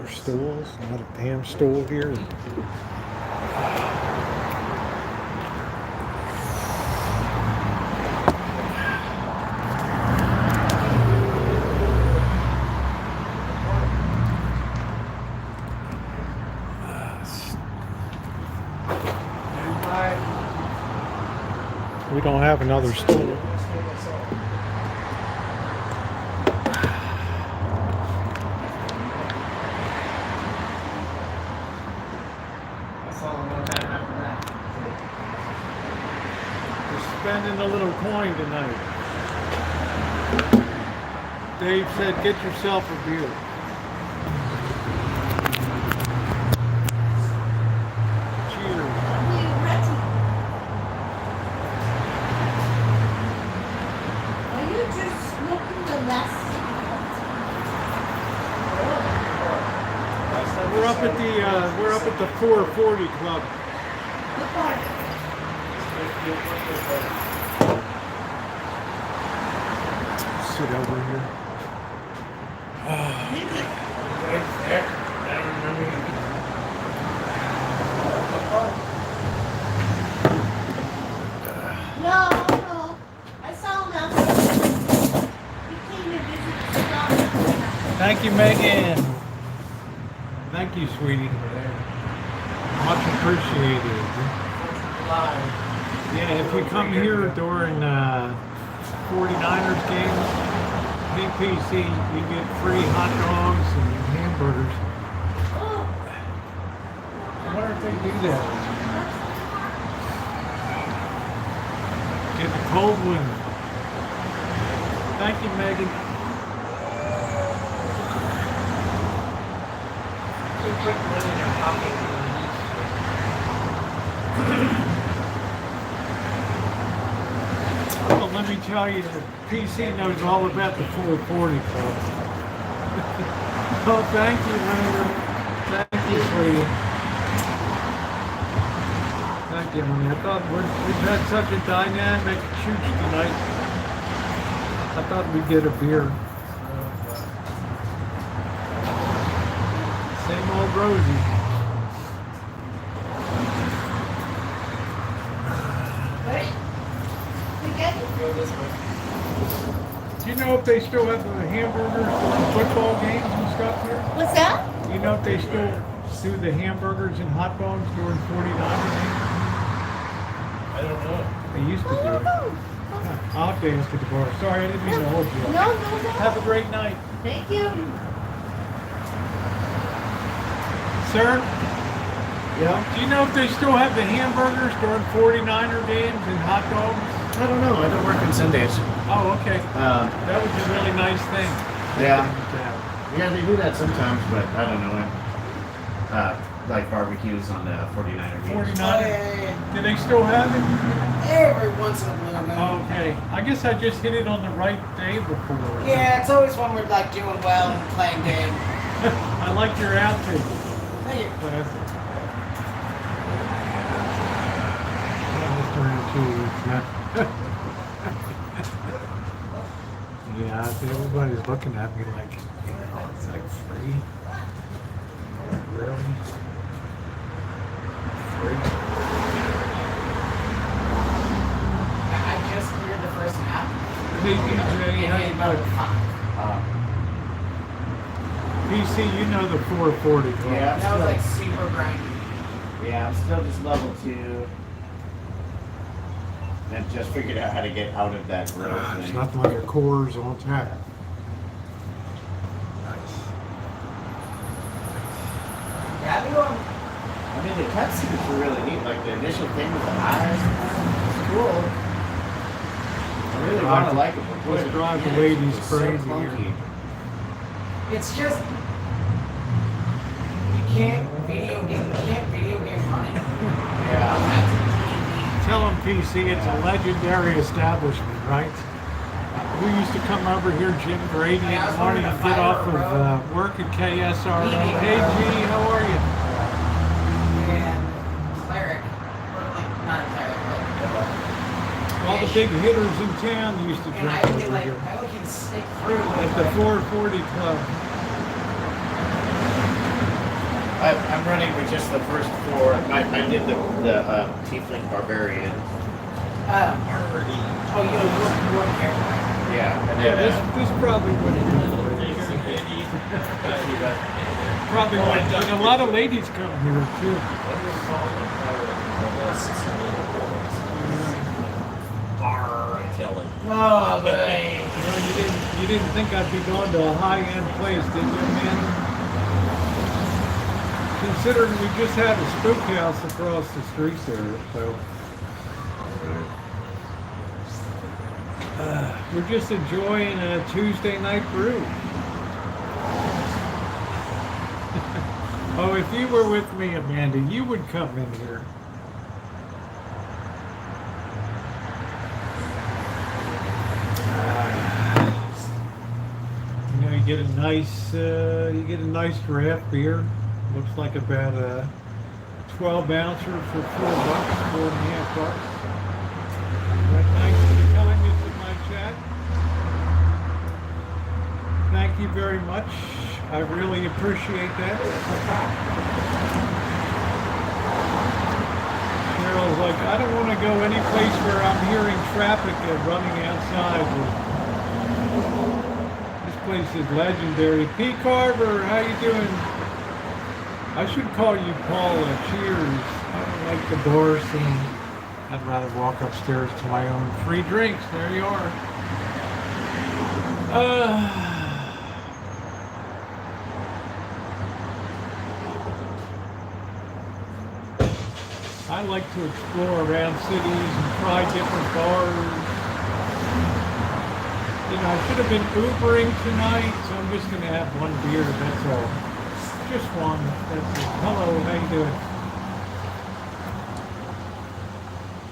Stools, not a damn stool here. we don't have another stool. We're spending a little coin tonight. Dave said, get yourself a beer. Cheers. Are you just smoking the last? We're up at the 440 Club. What part? Sit over here. No. I saw him outside. He came to visit the doctor. Thank you, Megan. Thank you, sweetie. Much appreciated. Yeah, if you come here during 49ers games, PPC, you get free hot dogs and hamburgers. I wonder if they do that. Get the cold one. Thank you, Megan. Well, let me tell you, the PC knows all about the 440 Club. Oh, thank you, Linda. Thank you, sweetie. Thank you, honey. I thought we've had such a dynamic Chooch tonight. I thought we'd get a beer. Same old Rosie. Do you know if they still have the hamburgers during football games and stuff here? What's that? Do you know if they still do the hamburgers and hot dogs during 49ers games? I don't know. They used to do it. Huh, I'll dance to the bar. Sorry, I didn't mean to hold you up. No. Have a great night. Thank you. Sir, Yeah? do you know if they still have the hamburgers during 49er games and hot dogs? I don't know. I don't work on Sundays. Oh, okay. That was a really nice thing. Yeah. Yeah, they do that sometimes, but I don't know. Like barbecues on the 49er games. 49er. Do they still have it? Every once in a blue moon. Oh, okay. I guess I just hit it on the right day before. Yeah, it's always when we're like doing well and playing game. I like your outfit. Thank you. Classic. Yeah, everybody's looking at me like, it's like free. Really? Free? I just cleared the first half. Hey, DJ, how you doing? PC, you know the 440 Club. Yeah. That was like super grindy. Yeah, I'm still just level 2. And just figured out how to get out of that growth There's thing. nothing like a Coors on tap. Yeah, I going. I mean, the cutscenes were really neat. Like the initial thing with the eyes. It's cool. I really want to like it. But Let's boy, drive the yeah, ladies it's so crazy clunky. here. It's just you can't video game running. Yeah. Tell them, PC, it's a legendary establishment, right? We used to come over here, Jim Grady, in the morning and get off of work at KSRO. Hey, G, how are you? And cleric, or like not a cleric, All the big hitters in town used to but drink and I would over like here. I would can stick through At the 440 Club. I'm running with just the first 4. I did the Tiefling Barbarian. Oh, you weren't character. Yeah. And Yeah, then, this probably wouldn't be. Probably wouldn't. And a lot of ladies come here too. what do you call it? rosieokelly. Oh, man. Well, you didn't think I'd be going to a high-end place, did you, man? Considering we just had a spook house across the street there, so. We're just enjoying a Tuesday night brew. Oh, if you were with me, Amanda, you would come in here. You know, you get a nice draft beer. Looks like about a 12 ouncer for $4, $4.50. Right, thanks for telling us in my chat. Thank you very much. I really appreciate that. Cheryl's like, I don't want to go any place where I'm hearing traffic running outside. This place is legendary. P. Carver, how you doing? I should call you Paula. Cheers. I don't like the bar scene. I'd rather walk upstairs to my own free drinks. There you are. I like to explore around cities and try different bars. You know, I should have been Ubering tonight, so I'm just going to have one beer, that's all. Just one, that's it. Hello, how you doing?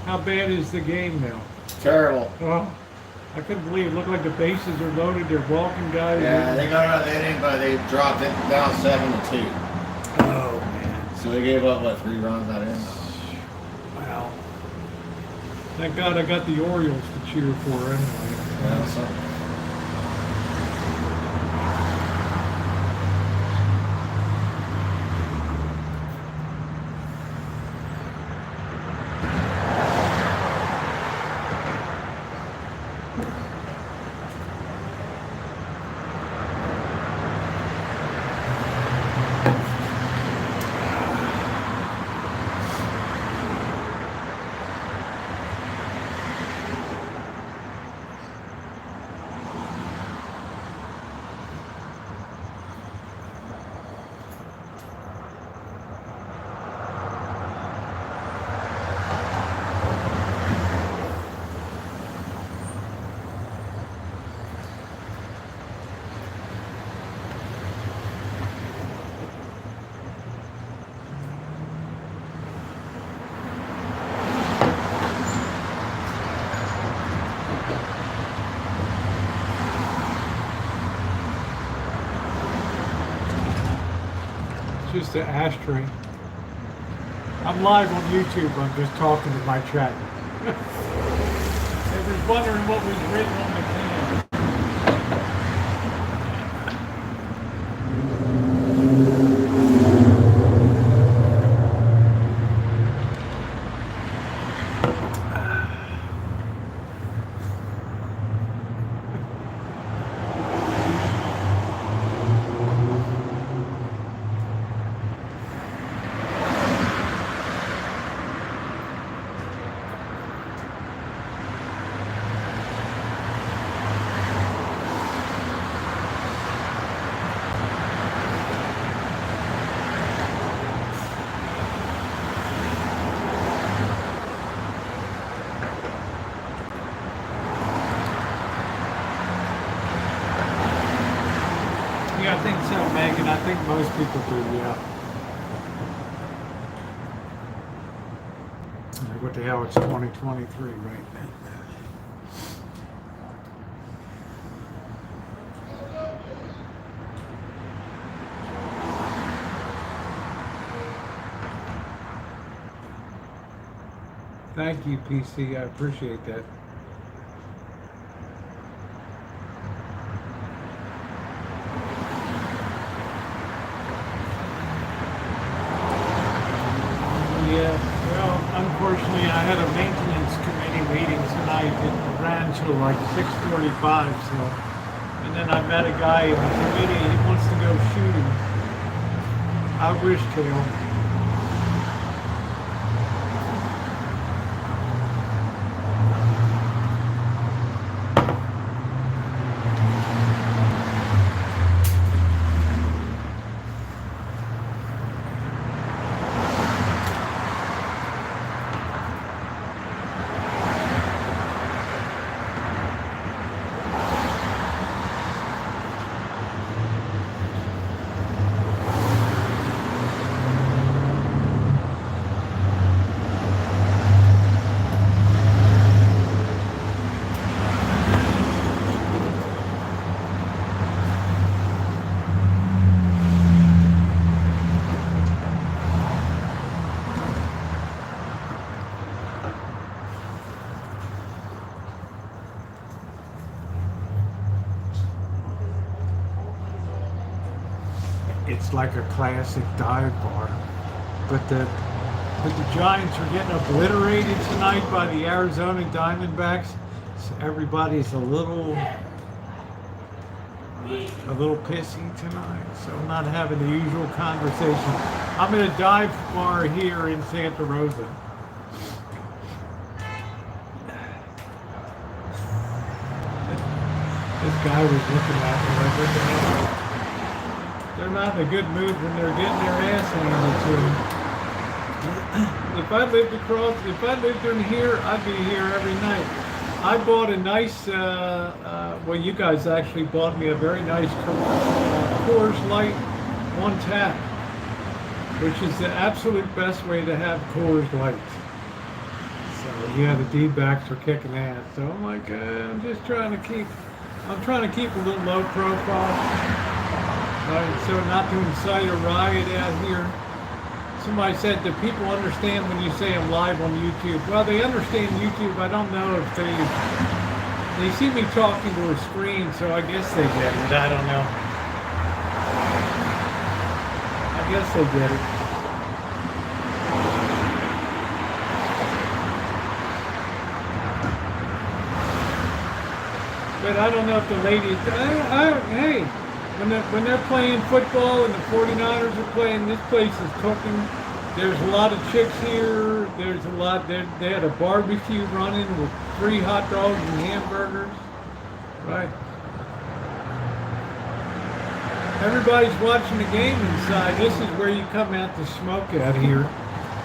How bad is the game now? Terrible. Oh, I couldn't believe it. Looked like the bases are loaded, they're walking guys. Yeah, they got out of that inning, but they dropped it down 7-2. Oh, man. So they gave up, what, 3 runs that inning? Wow. Thank God I got the Orioles to cheer for anyway. Yeah, something. Just an ashtray. I'm live on YouTube. I'm just talking to my chat. They were wondering what was written on the can. Yeah, I think so, Megan. I think most people do, yeah. What the hell, it's 2023 right now. Thank you, PC. I appreciate that. Yeah, well, unfortunately, I had a maintenance committee meeting tonight at Rancho like 6:45, so, and then I met a guy in the committee, he wants to go shooting. I wish to. it's like a classic dive bar. But the Giants are getting obliterated tonight by the Arizona Diamondbacks. So everybody's a little pissy tonight. So I'm not having the usual conversation. I'm in a dive bar here in Santa Rosa. This guy was looking at me like, what the hell? They're not in a good mood when they're getting their ass handed to them. If I lived in here, I'd be here every night. I bought a nice, well, you guys actually bought me a very nice Coors Light on tap, which is the absolute best way to have Coors Light. So yeah, the D-backs are kicking ass. So I'm like, I'm trying to keep a little low profile, right? So not to incite a riot out here. Somebody said, do people understand when you say I'm live on YouTube? Well, they understand YouTube. I don't know if they see me talking to a screen, so I guess they get it. I don't know. I guess they get it. But I don't know if the ladies, hey, when they're playing football and the 49ers are playing, this place is cooking. There's a lot of chicks here. There's a lot, they had a barbecue running with 3 hot dogs and hamburgers, right? Everybody's watching the game inside. This is where you come out to smoke out here.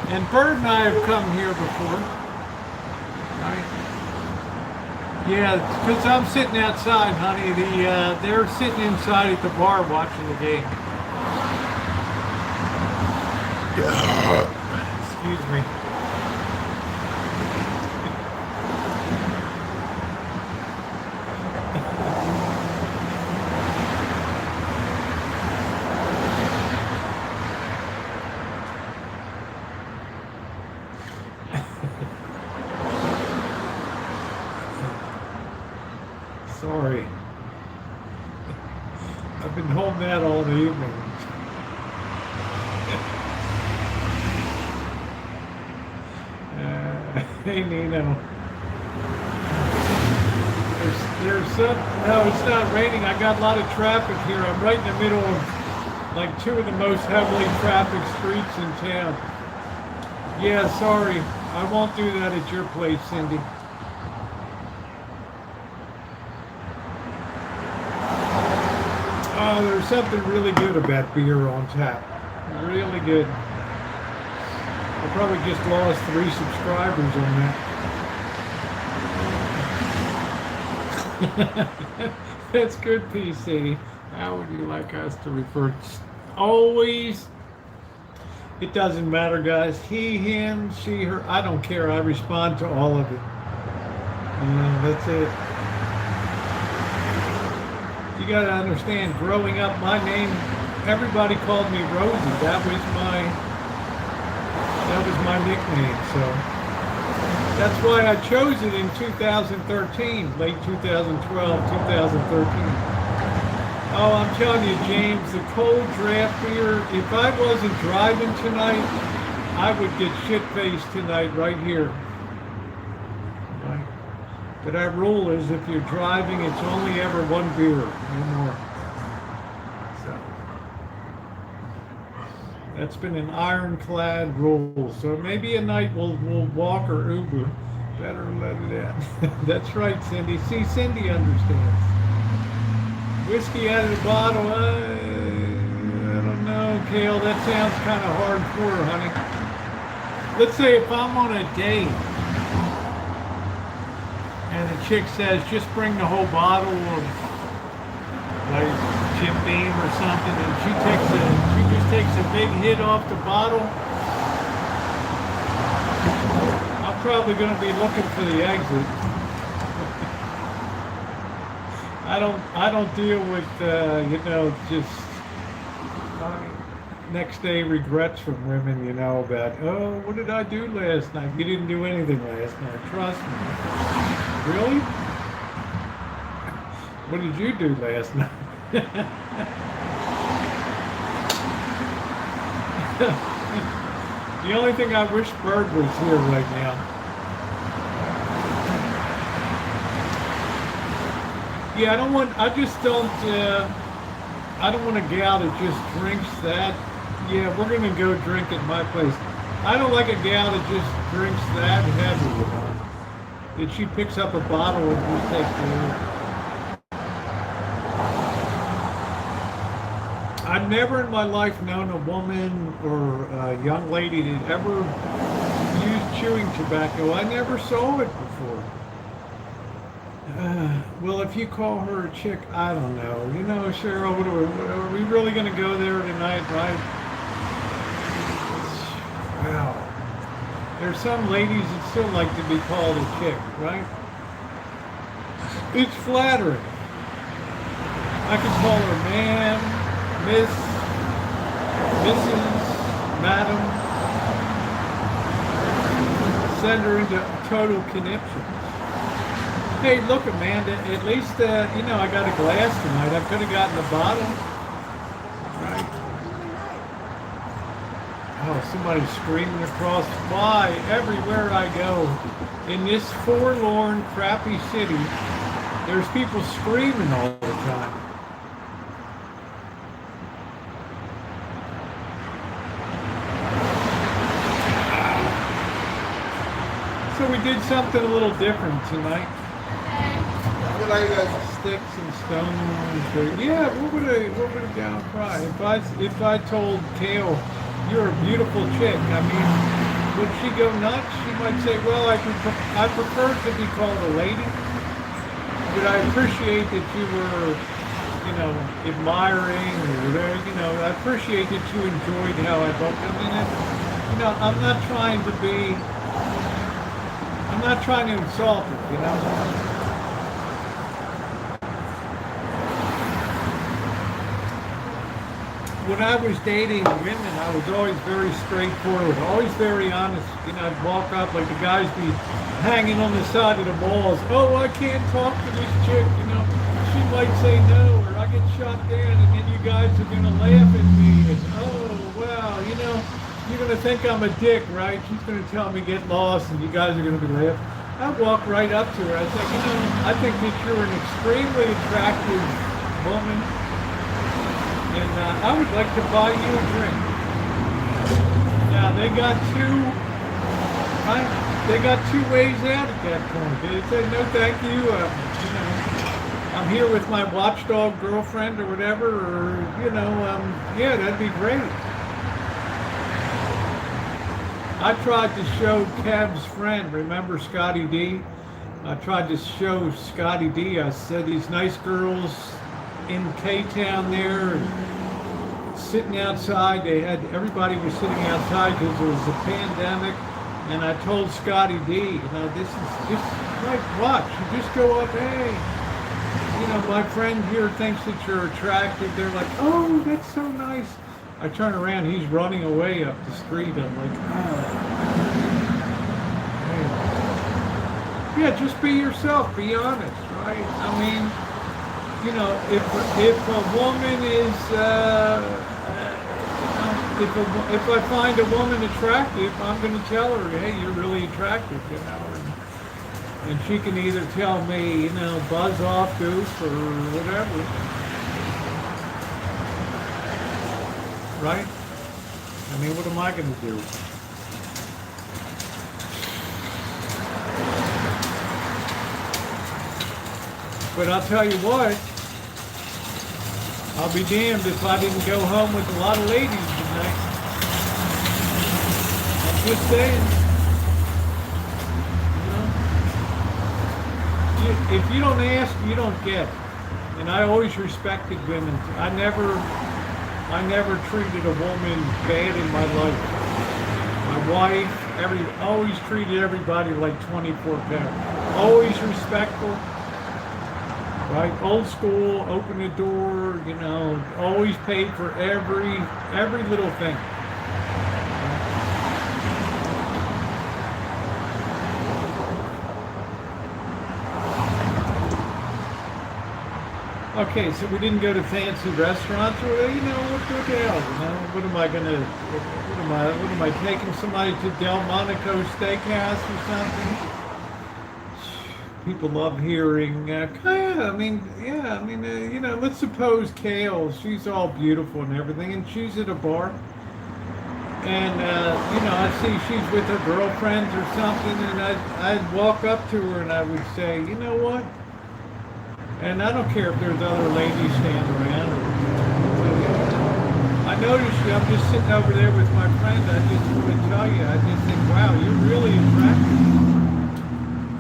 And Bird and I have come here before, right? Yeah, because I'm sitting outside, honey. They're sitting inside at the bar watching the game. Excuse me. Sorry. I've been holding that all the evening. Hey, Nino. There's some, no, it's not raining. I got a lot of traffic here. I'm right in the middle of like 2 of the most heavily trafficked streets in town. Yeah, sorry. I won't do that at your place, Cindy. Oh, there's something really good about beer on tap. Really good. I probably just lost 3 subscribers on that. That's good, PC. How would you like us to refer? Always. It doesn't matter, guys. He, him, she, her. I don't care. I respond to all of it. That's it. You gotta understand, growing up, my name, everybody called me Rosie. That was my nickname. So that's why I chose it in 2013, late 2012, 2013. Oh, I'm telling you, James, the cold draft beer, if I wasn't driving tonight, I would get shit-faced tonight right here. Right? But our rule is if you're driving, it's only ever 1 beer, no more. So that's been an ironclad rule. So maybe a night we'll walk or Uber. Better let it out. That's right, Cindy. See, Cindy understands. Whiskey out of the bottle, I don't know, Kale. That sounds kind of hardcore, honey. Let's say if I'm on a date and the chick says, just bring the whole bottle of like Jim Beam or something, and she just takes a big hit off the bottle, I'm probably going to be looking for the exit. I don't deal with just next day regrets from women, about, oh, what did I do last night? You didn't do anything last night, trust me. Really? What did you do last night? The only thing I wish Bird was here right now. Yeah, I don't want a gal that just drinks that. Yeah, we're gonna go drink at my place. I don't like a gal that just drinks that heavy. That she picks up a bottle and just takes it. I've never in my life known a woman or a young lady that ever used chewing tobacco. I never saw it before. Well, if you call her a chick, I don't know. You know, Cheryl, are we really going to go there tonight, right? Wow. There's some ladies that still like to be called a chick, right? It's flattering. I could call her ma'am, miss, mrs, madam. Send her into total conniption. Hey, look, Amanda, at least, you know, I got a glass tonight. I could have gotten a bottle. Right? Oh, somebody's screaming across. Why? Everywhere I go, in this forlorn, crappy city, there's people screaming all the time. So we did something a little different tonight. Sticks and stones. Yeah, what would a gal cry? If I told Kale, you're a beautiful chick, I mean, would she go nuts? She might say, well, I prefer to be called a lady, but I appreciate that you were, you know, admiring or whatever, you know, I appreciate that you enjoyed how I looked. I mean, you know, I'm not trying to insult her, you know. When I was dating women, I was always very straightforward, always very honest. You know, I'd walk up like the guys be hanging on the side of the walls. Oh, I can't talk to this chick, you know. She might say no, or I get shot down, and then you guys are going to laugh at me. And, oh, wow, you know, you're going to think I'm a dick, right? She's going to tell me get lost, and you guys are going to be laughing. I walk right up to her. I say, you know, I think that you're an extremely attractive woman. And I would like to buy you a drink. Now they got two ways out at that point. They said no, thank you. You know, I'm here with my watchdog girlfriend or whatever, or you know, yeah, that'd be great. I tried to show Kev's friend. Remember Scotty D? I tried to show Scotty D. I said these nice girls in K-Town there, sitting outside. Everybody was sitting outside because there was a pandemic. And I told Scotty D, you know, this is just like watch. You just go up, hey, you know, my friend here thinks that you're attractive. They're like, oh, that's so nice. I turn around, he's running away up the street. I'm like, oh. Yeah, just be yourself. Be honest, right? I mean, you know, if a woman is, if I find a woman attractive, I'm going to tell her, hey, you're really attractive, you know, and she can either tell me, you know, buzz off, goof, or whatever, right? I mean, what am I going to do? But I'll tell you what, I'll be damned if I didn't go home with a lot of ladies tonight. I'm just saying. You know? If you don't ask, you don't get. And I always respected women. I never treated a woman bad in my life. My wife, always treated everybody like 24 pounds. Always respectful. Right, old school, open the door, you know, always paid for every little thing. Okay, so we didn't go to fancy restaurants, or you know, what the hell? You know, what am I gonna? What am I taking somebody to Delmonico Steakhouse or something? People love hearing. You know, let's suppose Kale, she's all beautiful and everything, and she's at a bar, and you know, I see she's with her girlfriends or something, and I'd walk up to her and I would say, you know what? And I don't care if there's other ladies standing around. I noticed you. I'm just sitting over there with my friend. I just want to tell you. I just think, wow, you're really attractive.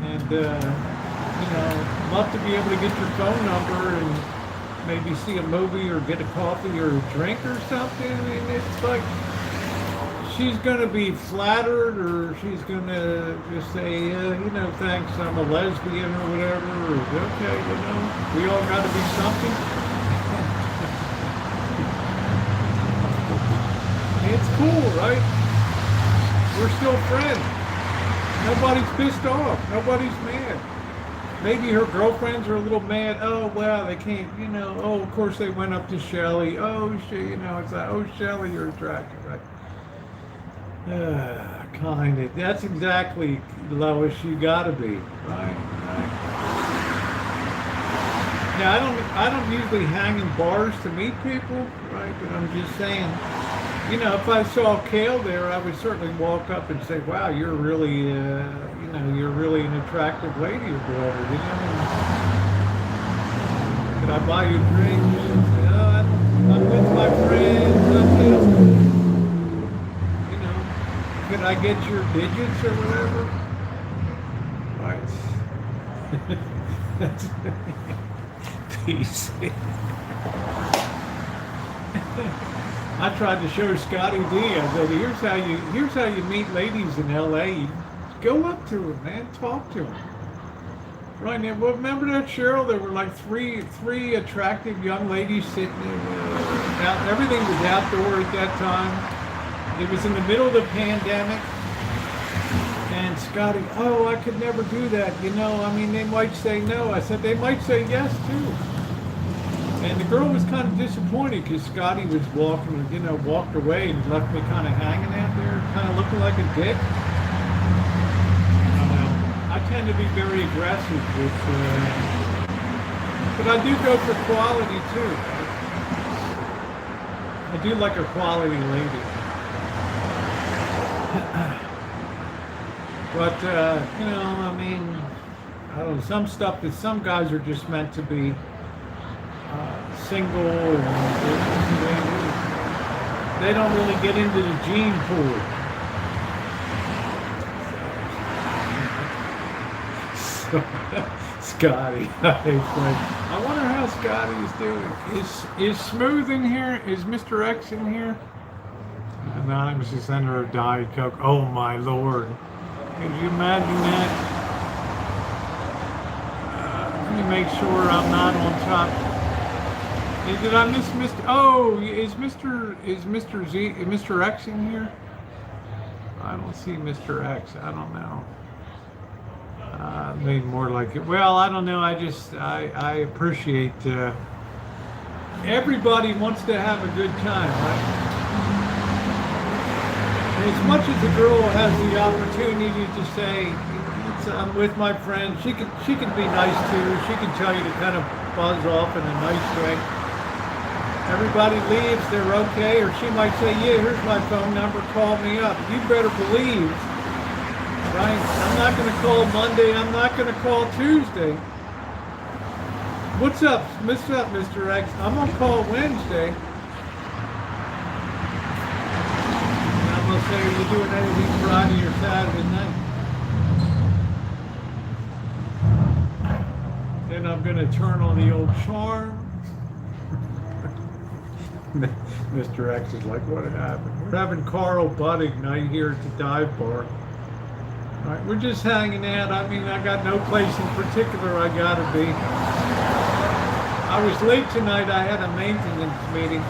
And you know, love to be able to get your phone number and maybe see a movie or get a coffee or a drink or something. I mean, it's like she's gonna be flattered, or she's gonna just say, you know, thanks, I'm a lesbian or whatever, or okay, you know, we all gotta be something. It's cool, right? We're still friends. Nobody's pissed off. Nobody's mad. Maybe her girlfriends are a little mad. Oh, well, they can't, you know, oh, of course they went up to Shelly. Oh, you know, it's like, oh, Shelly, you're attractive, right? Kind of. That's exactly, Lois, you gotta be, right? Now, I don't usually hang in bars to meet people, right? But I'm just saying, you know, if I saw Kale there, I would certainly walk up and say, wow, you're really, you know, you're really an attractive lady or whatever, you know? Could I buy you a drink? Say, oh, I'm with my friends, you know, could I get your digits or whatever? Right. That's PC. I tried to show Scotty D. I said, here's how you meet ladies in LA. You go up to them, man, talk to them. Right now, well, remember that, Cheryl? There were like three attractive young ladies sitting out. Everything was outdoor at that time. It was in the middle of the pandemic. And Scotty, oh, I could never do that. You know, I mean, they might say no. I said, they might say yes, too. And the girl was kind of disappointed because Scotty was walking, you know, walked away and left me kind of hanging out there, kind of looking like a dick. I tend to be very aggressive with, but I do go for quality too. I do like a quality lady. But, you know, I mean, I don't know, some stuff that some guys are just meant to be single, and they don't really get into the gene pool. So, Scotty, I wonder how Scotty is doing. Is Smooth in here? Is Mr. X in here? Anonymous is under a Diet Coke. Oh my Lord. Could you imagine that? Let me make sure I'm not on top. Did I miss Mr. Oh, is Mr. X in here? I don't see Mr. X. I don't know. Maybe more like it. Well, I don't know. I appreciate. Everybody wants to have a good time, right? And as much as the girl has the opportunity to say, I'm with my friend, she can be nice too. She can tell you to kind of buzz off in a nice way. Everybody leaves, they're okay, or she might say, yeah, here's my phone number, call me up. You better believe, right? I'm not going to call Monday, I'm not going to call Tuesday. What's up, Mr. X? I'm going to call Wednesday. And I'm going to say, are you doing anything Friday or Saturday night? Then I'm going to turn on the old charm. Mr. X is like, what happened? We're having Carl Budding night here at the dive bar. All right, we're just hanging out. I mean, I got no place in particular I gotta be. I was late tonight. I had a maintenance meeting.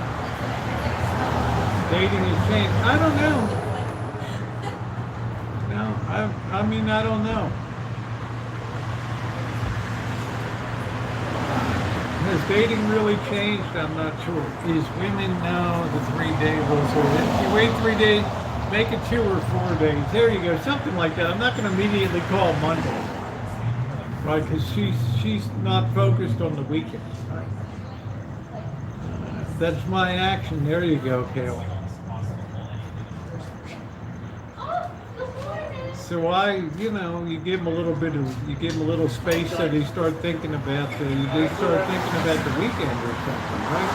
Dating has changed. I don't know. No, I mean, I don't know. Has dating really changed? I'm not sure. Is women now the 3-day rule? So if you wait 3 days, make it 2 or 4 days. There you go, something like that. I'm not going to immediately call Monday, right? Because she's not focused on the weekend. Right? That's my action. There you go, Kayla. So you give them a little bit of, you give them a little space so they start thinking about they start thinking about the weekend or something, right?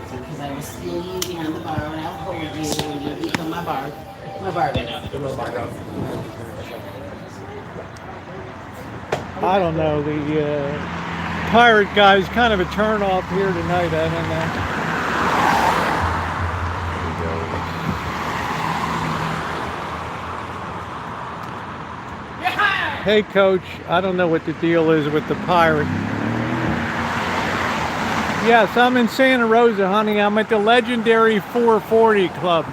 Because I was still you behind the bar and I was holding you and you become my bar. I don't know. The pirate guy's kind of a turn off here tonight. I don't know. Hey, Coach. I don't know what the deal is with the pirate. Yes, I'm in Santa Rosa, honey. I'm at the legendary 440 Club.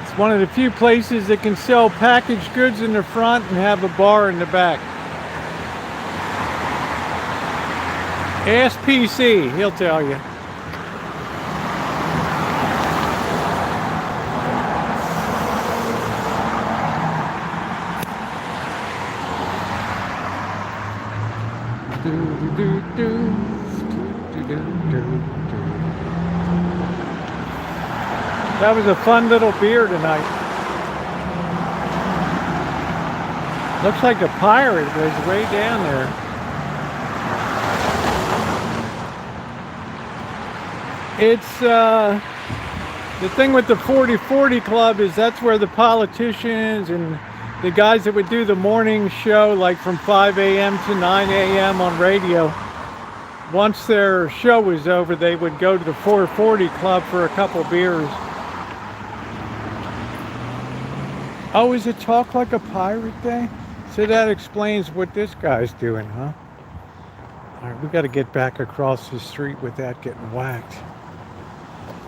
It's one of the few places that can sell packaged goods in the front and have a bar in the back. Ask PC, he'll tell you. That was a fun little beer tonight. Looks like a pirate was way down there. It's the thing with the 4040 Club is that's where the politicians and the guys that would do the morning show, like from 5 a.m. to 9 a.m. on radio, once their show was over, they would go to the 440 Club for a couple beers. Oh, is it Talk Like a Pirate Day? So that explains what this guy's doing, huh? All right, we got to get back across the street without getting whacked.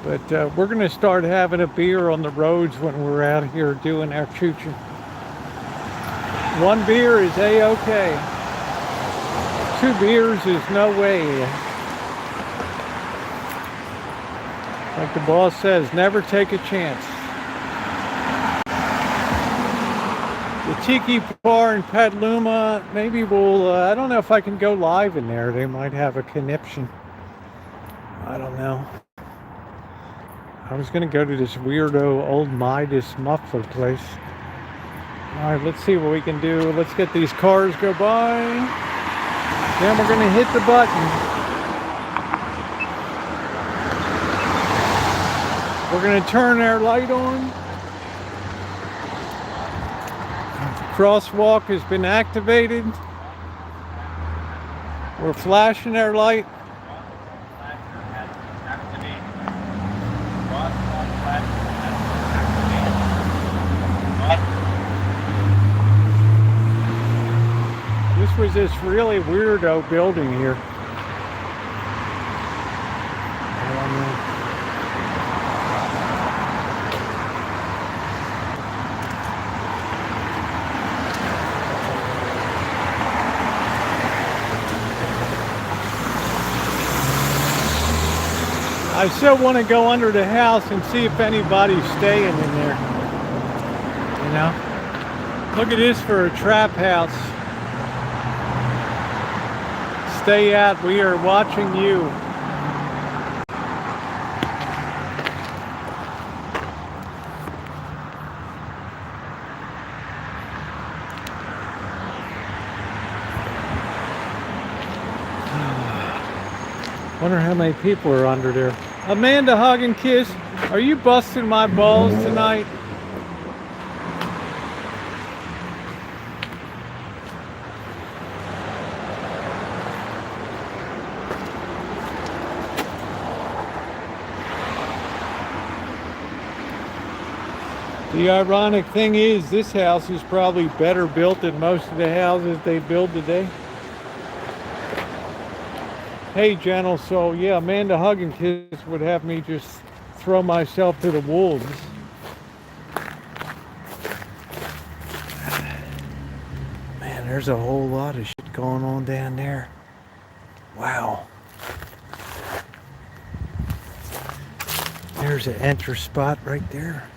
But we're going to start having a beer on the roads when we're out here doing our chooching. One beer is A-okay. 2 beers is no way. Like the boss says, never take a chance. The Tiki Bar in Petaluma, maybe we'll, I don't know if I can go live in there. They might have a conniption. I don't know. I was going to go to this weirdo old Midas muffler place. All right, let's see what we can do. Let's get these cars go by. Then we're going to hit the button. We're going to turn our light on. Crosswalk has been activated. We're flashing our light. This was this really weirdo building here. I still want to go under the house and see if anybody's staying in there. You know? Look at this for a trap house. Stay out, we are watching you. Wonder how many people are under there. Amanda Hug and Kiss, are you busting my balls tonight? The ironic thing is, this house is probably better built than most of the houses they build today. Hey, gentle soul. Yeah, Amanda Hug and Kiss would have me just throw myself to the wolves. Man, there's a whole lot of shit going on down there. Wow. There's an enter spot right there.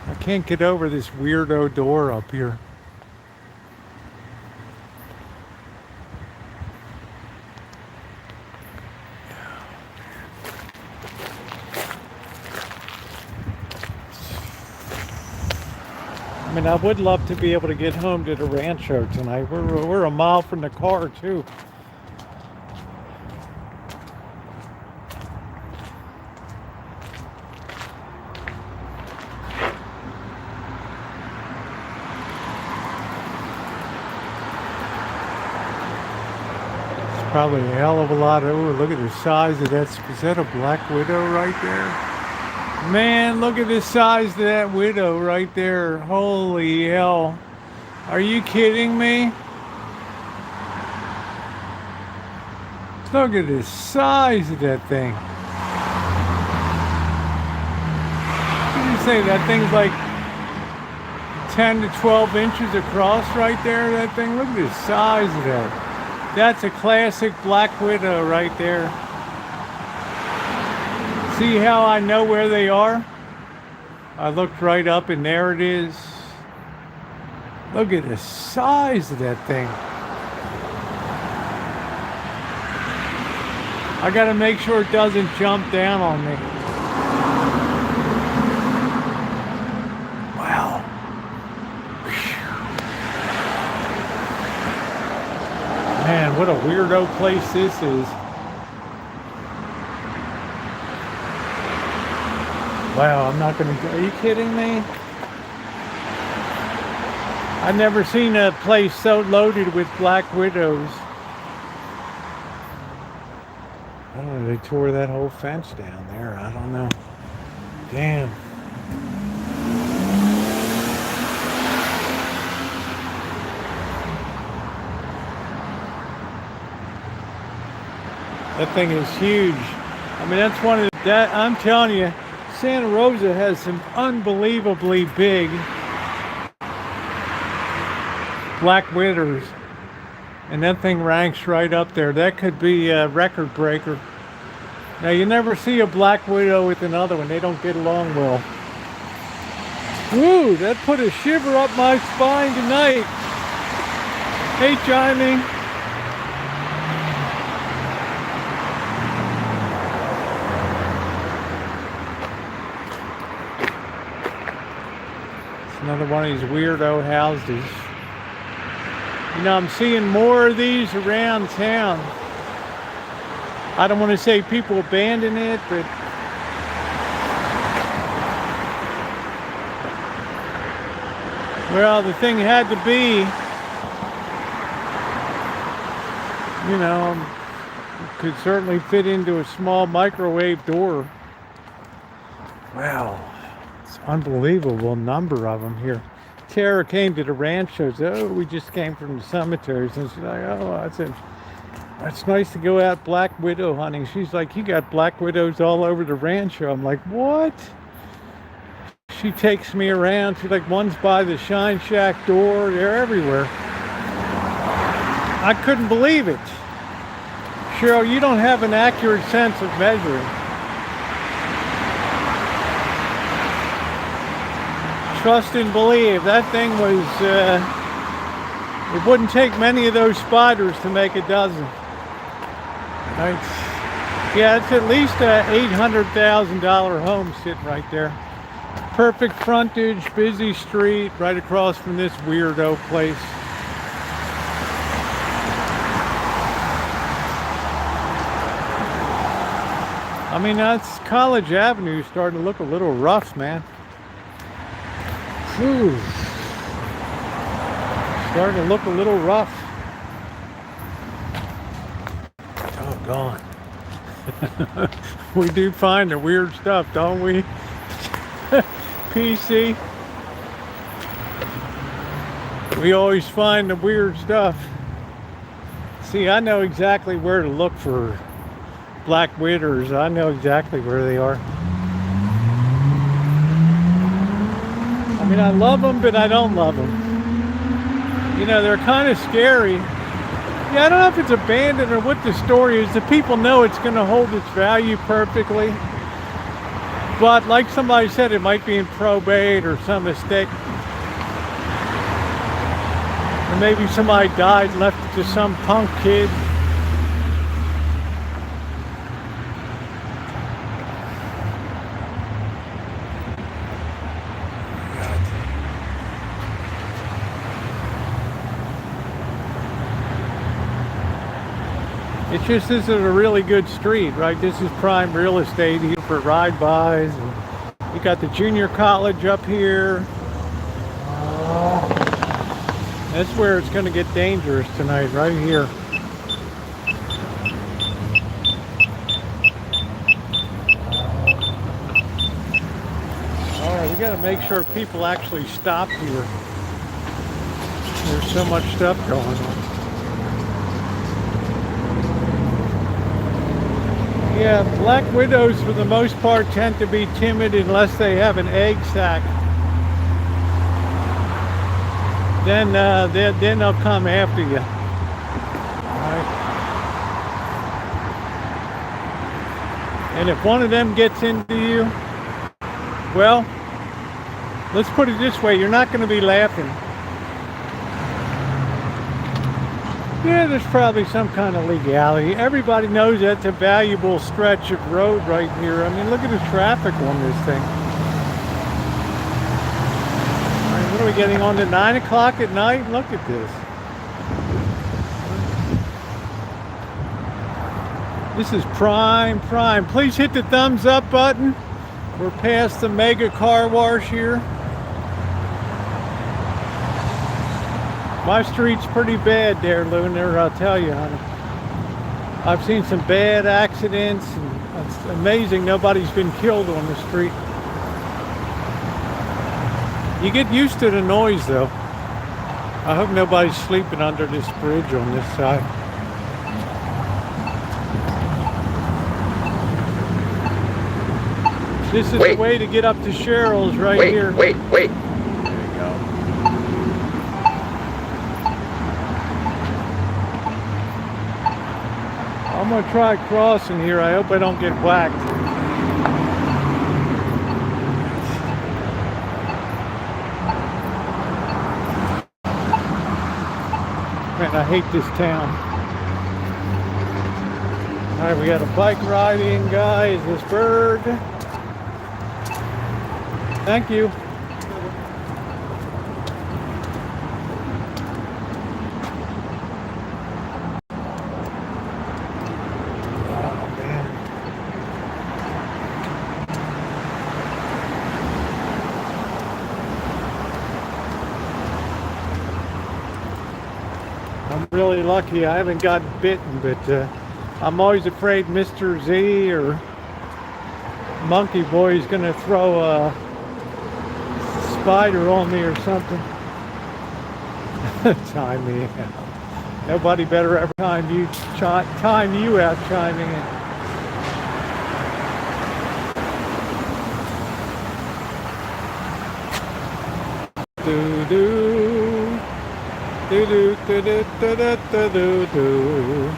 I can't get over this weirdo door up here. I mean, I would love to be able to get home to the Rancho tonight. We're a mile from the car, too. It's probably a hell of a lot of... Oh, look at the size of that. Is that a black widow right there? Man, look at the size of that widow right there. Holy hell. Are you kidding me? Look at the size of that thing. What did you say? That thing's like 10 to 12 inches across right there, that thing. Look at the size of that. That's a classic black widow right there. See how I know where they are? I looked right up and there it is. Look at the size of that thing. I gotta make sure it doesn't jump down on me. Wow. Man, what a weirdo place this is. Wow, I'm not gonna, are you kidding me? I've never seen a place so loaded with black widows. I don't know, they tore that whole fence down there. I don't know. Damn. That thing is huge. I mean, that's one of the, I'm telling you, Santa Rosa has some unbelievably big black widows, and that thing ranks right up there. That could be a record breaker. Now, you never see a black widow with another one. They don't get along well. Woo, that put a shiver up my spine tonight. Hey, Jimmy. Another one of these weirdo houses. You know, I'm seeing more of these around town. I don't want to say people abandon it, but well, the thing had to be, you know, it could certainly fit into a small microwave door. Wow. Unbelievable number of them here. Tara came to the Rancho. Oh, we just came from the cemeteries, and she's like, oh, that's nice to go out black widow hunting. She's like, you got black widows all over the Rancho. I'm like, what? She takes me around. She's like, one's by the Shine Shack door. They're everywhere. I couldn't believe it. Cheryl, you don't have an accurate sense of measuring. Trust and believe. That thing was, it wouldn't take many of those spiders to make a dozen. Yeah, it's at least a $800,000 home sitting right there. Perfect frontage, busy street, right across from this weirdo place. I mean, that's College Avenue starting to look a little rough, man. Ooh. Starting to look a little rough. Doggone. We do find the weird stuff, don't we? PC. We always find the weird stuff. See, I know exactly where to look for black widows. I know exactly where they are. I mean, I love them, but I don't love them. You know, they're kind of scary. Yeah, I don't know if it's abandoned or what the story is. The people know it's going to hold its value perfectly. But like somebody said, it might be in probate or some mistake. Or maybe somebody died and left it to some punk kid. It just isn't a really good street, right? This is prime real estate here for ride-bys. You got the junior college up here. That's where it's going to get dangerous tonight, right here. All right, we got to make sure people actually stop here. There's so much stuff going on. Yeah, black widows for the most part tend to be timid unless they have an egg sac. Then they'll come after you. Right. And if one of them gets into you, well, let's put it this way, you're not going to be laughing. Yeah, there's probably some kind of legality. Everybody knows that's a valuable stretch of road right here. I mean, look at the traffic on this thing. All right, what are we getting on to 9 o'clock at night? Look at this. This is prime. Please hit the thumbs up button. We're past the mega car wash here. My street's pretty bad there, Lunar, I'll tell you, honey. I've seen some bad accidents, and it's amazing nobody's been killed on the street. You get used to the noise, though. I hope nobody's sleeping under this bridge on this side. This is the way to get up to Cheryl's right here. Wait. I'm gonna try crossing here. I hope I don't get whacked. Man, I hate this town. All right, we got a bike riding guy. Is this bird? Thank you. I'm really lucky. I haven't gotten bitten, but I'm always afraid Mr. Z or Monkey Boy is going to throw a spider on me or something. Time me out. Nobody better ever time you out chiming in. Do-do. Do-do-do-do-do-do-do-do.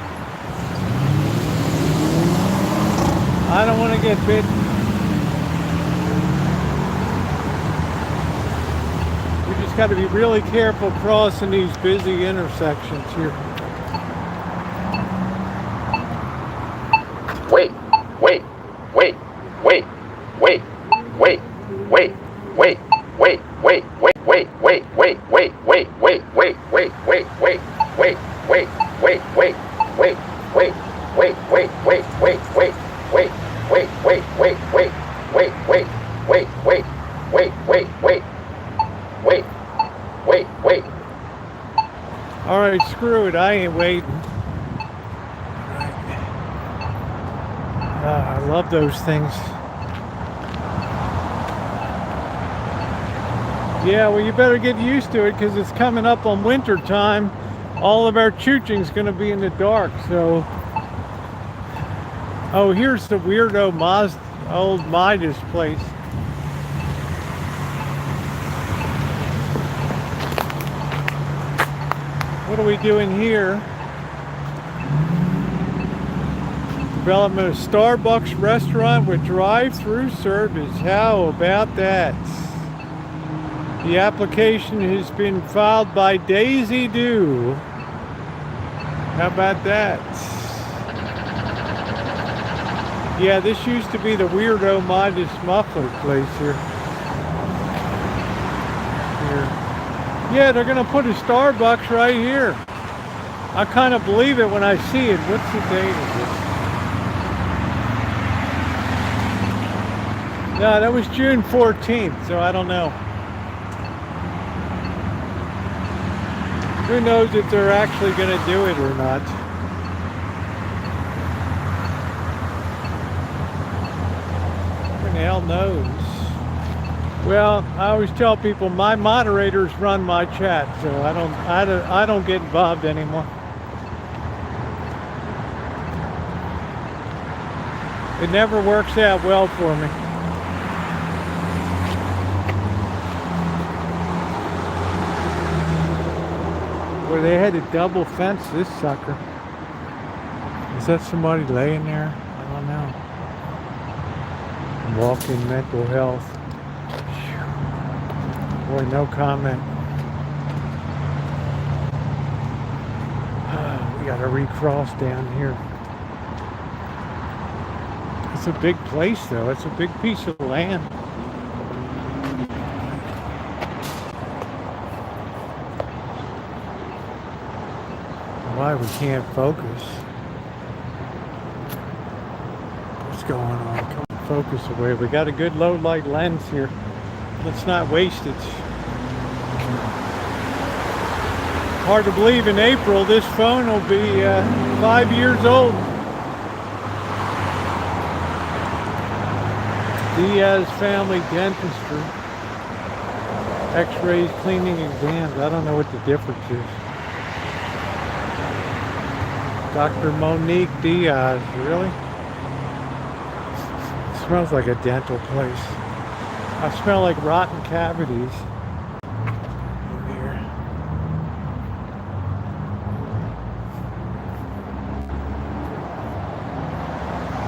I don't want to get bitten. We just got to be really careful crossing these busy intersections here. Wait. wait, wait. All right, screw it. I ain't waiting. I love those things. Yeah, well, you better get used to it because it's coming up on winter time. All of our chooching's going to be in the dark. So, oh, here's the Weirdo old Midas place. What are we doing here? Development of Starbucks restaurant with drive-through service. How about that? The application has been filed by Daisy Doo. How about that? Yeah, this used to be the Weirdo Midas muffler place here. Yeah, they're gonna put a Starbucks right here. I kind of believe it when I see it. What's the date of this? No, that was June 14th, so I don't know. Who knows if they're actually going to do it or not. Who the hell knows? Well, I always tell people my moderators run my chat, so I don't get involved anymore. It never works out well for me. Where they had to double fence this sucker. Is that somebody laying there? I don't know. Walking mental health. Boy, no comment. We gotta recross down here. It's a big place though. It's a big piece of land. Why we can't focus? What's going on? Come on, focus away. We got a good low light lens here. Let's not waste it. Hard to believe in April this phone will be 5 years old. Diaz Family Dentistry. X-rays, cleaning, exams. I don't know what the difference is. Dr. Monique Diaz, really? It smells like a dental place. I smell like rotten cavities in here.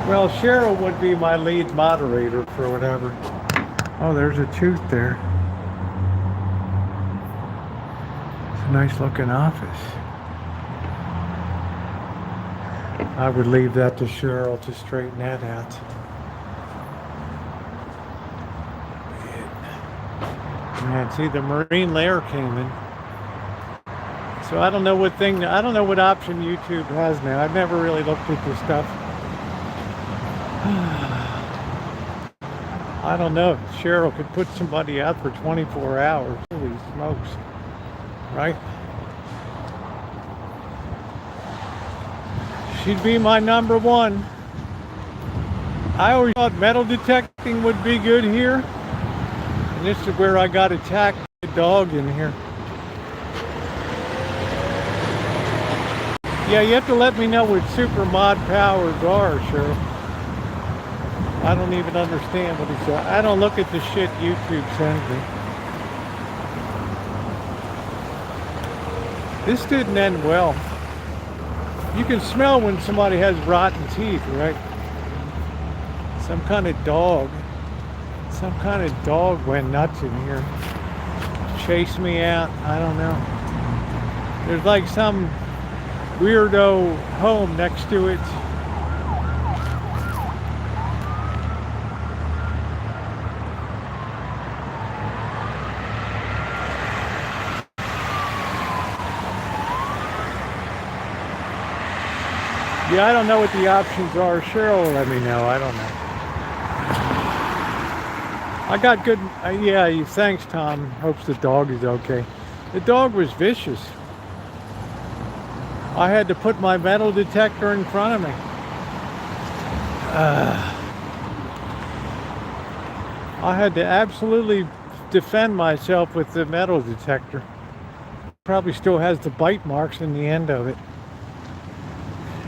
Well, Cheryl would be my lead moderator for whatever. Oh, there's a tooth there. It's a nice looking office. I would leave that to Cheryl to straighten that out. Man, see, the marine layer came in. So I don't know what option YouTube has now. I've never really looked at this stuff. I don't know. Cheryl could put somebody out for 24 hours. Holy smokes. Right? She'd be my number one. I always thought metal detecting would be good here. And this is where I got attacked by a dog in here. Yeah, you have to let me know what super mod powers are, Cheryl. I don't even understand what he said. I don't look at the shit YouTube sends me. This didn't end well. You can smell when somebody has rotten teeth, right? Some kind of dog went nuts in here. Chased me out. I don't know. There's like some weirdo home next to it. Yeah, I don't know what the options are. Cheryl will let me know. I don't know. I got good, yeah, thanks, Tom. Hopes the dog is okay. The dog was vicious. I had to put my metal detector in front of me. I had to absolutely defend myself with the metal detector. Probably still has the bite marks in the end of it.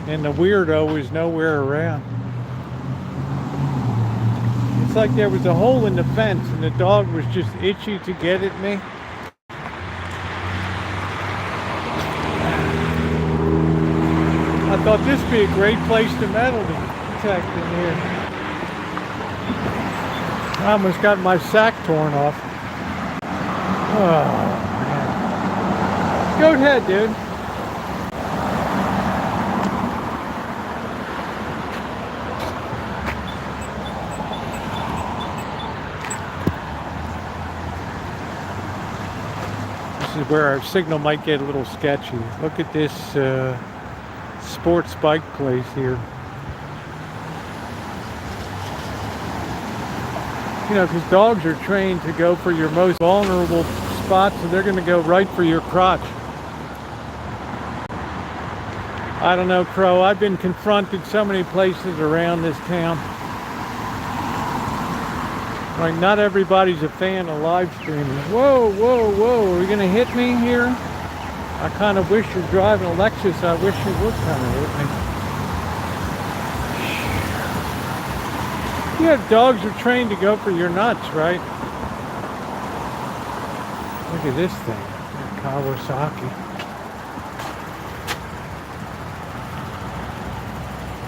And the weirdo was nowhere around. It's like there was a hole in the fence and the dog was just itchy to get at me. I thought this would be a great place to metal detect in here. I almost got my sack torn off. Oh, man. Go ahead, dude. This is where our signal might get a little sketchy. Look at this sports bike place here. You know, because dogs are trained to go for your most vulnerable spots, so they're going to go right for your crotch. I don't know, Crow. I've been confronted so many places around this town. Like, not everybody's a fan of live streaming. Whoa, whoa, whoa. Are you going to hit me here? I kind of wish you're driving a Lexus. I wish you would kind of hit me. Yeah, dogs are trained to go for your nuts, right? Look at this thing. Kawasaki.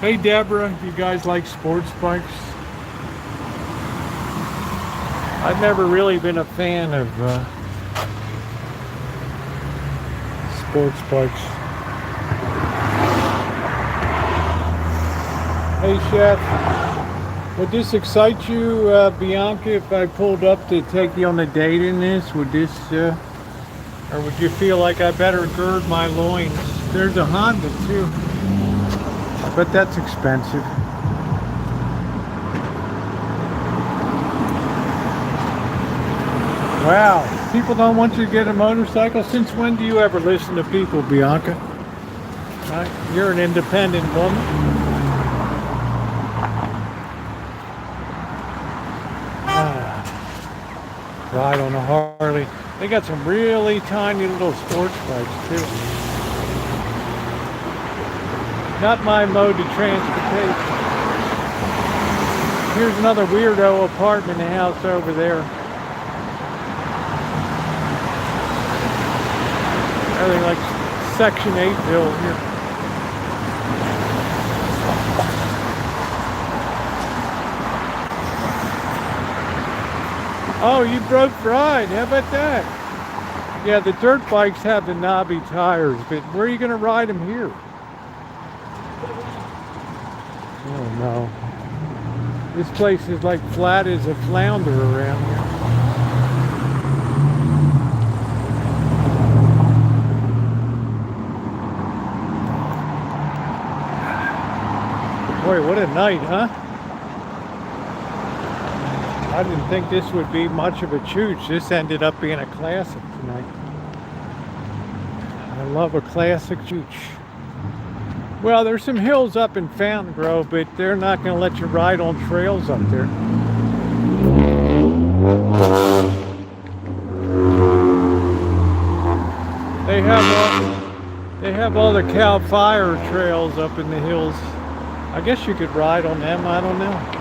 Hey, Deborah. You guys like sports bikes? I've never really been a fan of sports bikes. Hey, Chef. Would this excite you, Bianca, if I pulled up to take you on a date in this? Would this, or would you feel like I better gird my loins? There's a Honda, too. But that's expensive. Wow, people don't want you to get a motorcycle? Since when do you ever listen to people, Bianca? Right? You're an independent woman. Ride on a Harley. They got some really tiny little sports bikes too. Not my mode of transportation. Here's another weirdo apartment house over there. Everything like Section 8ville here. Oh, you broke ride. How about that? Yeah, the dirt bikes have the knobby tires, but where are you going to ride them here? Oh, no. This place is like flat as a flounder around here. Boy, what a night, huh? I didn't think this would be much of a chooch. This ended up being a classic tonight. I love a classic chooch. Well, there's some hills up in Fountain Grove, but they're not going to let you ride on trails up there. They have all the Cal Fire trails up in the hills. I guess you could ride on them, I don't know.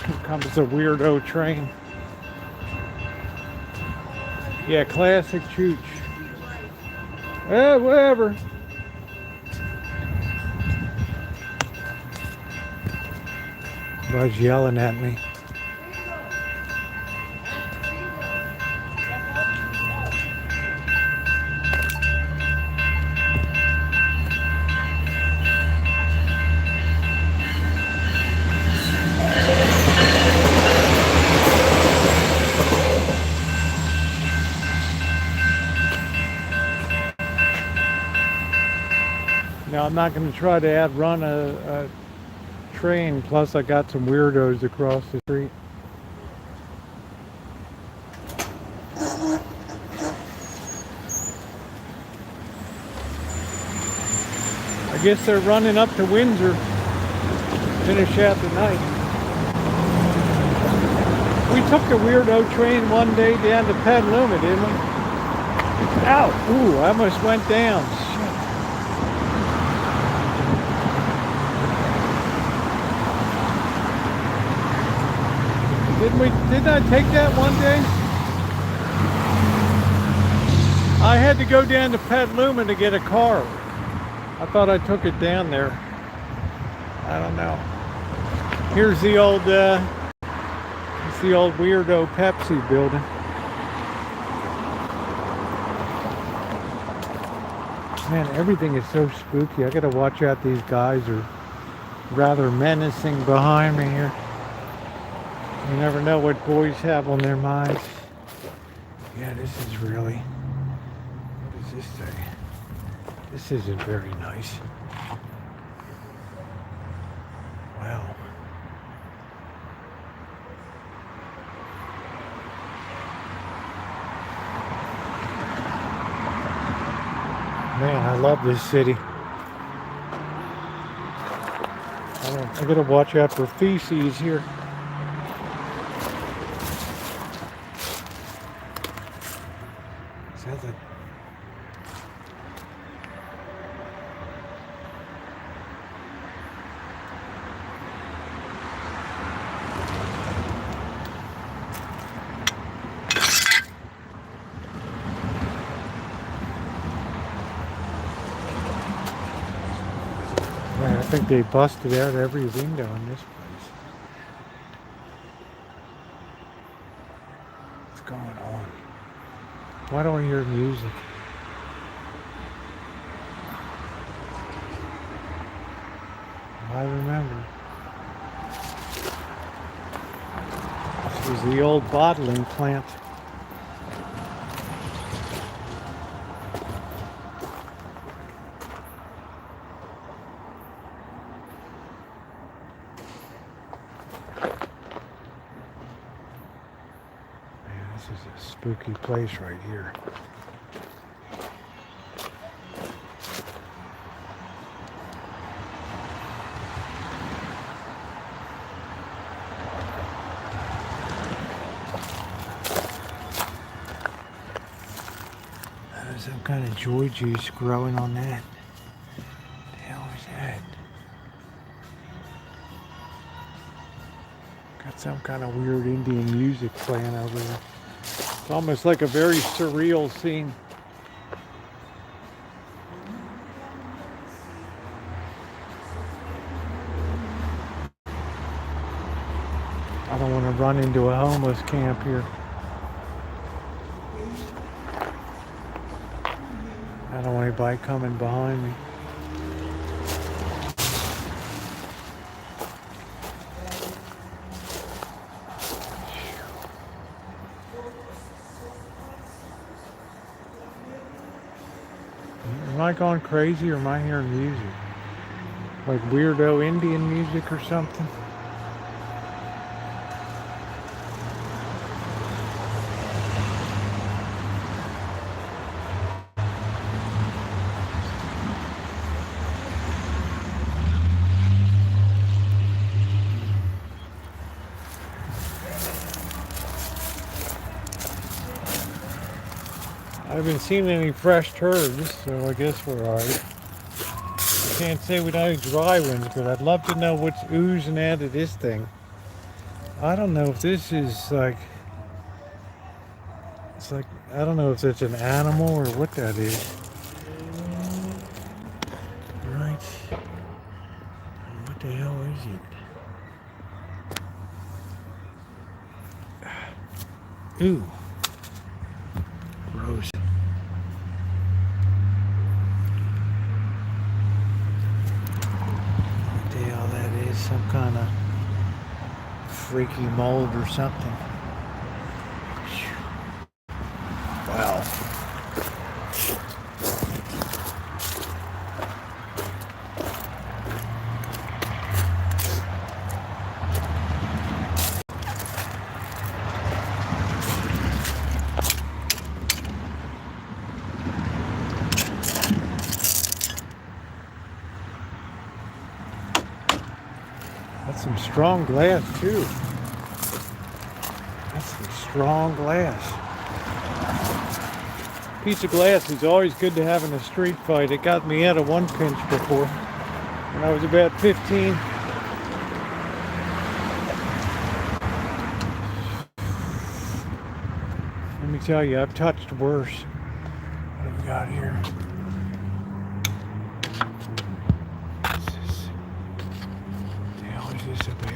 Here comes the weirdo train. Yeah, classic chooch. Whatever. Everybody's yelling at me. I'm not going to try to run a train. Plus, I got some weirdos across the street. I guess they're running up to Windsor. Finish out the night. We took the Weirdo train one day down to Petaluma, didn't we? Ow! Ooh, I almost went down. Shit. Didn't I take that one day? I had to go down to Petaluma to get a car. I thought I took it down there. I don't know. Here's the old, it's the old Weirdo Pepsi building. Man, everything is so spooky. I gotta watch out. These guys are rather menacing behind me here. You never know what boys have on their minds. Yeah, this is really, what is this thing? This isn't very nice. Wow. Man, I love this city. I gotta watch out for feces here. Sounds like I think they busted out every window in this place. What's going on? Why don't I hear music? I remember. This was the old bottling plant. This is a spooky place right here. There's some kind of joy juice growing on that. What the hell is that? Got some kind of weird Indian music playing over there. It's almost like a very surreal scene. I don't want to run into a homeless camp here. I don't want anybody coming behind me. Am I going crazy or am I hearing music? Like weirdo Indian music or something? I haven't seen any fresh turds, so I guess we're alright. I can't say we don't have dry ones, but I'd love to know what's oozing out of this thing. I don't know if this is like, it's like, I don't know if it's an animal or what that is. Right. What the hell is it? Ooh. Rosie. What the hell that is? Some kind of freaky mold or something. Wow. strong glass too. That's some strong glass. Piece of glass is always good to have in a street fight. It got me out of one pinch before when I was about 15. Let me tell you, I've touched worse. What do we got here? What the hell is this about?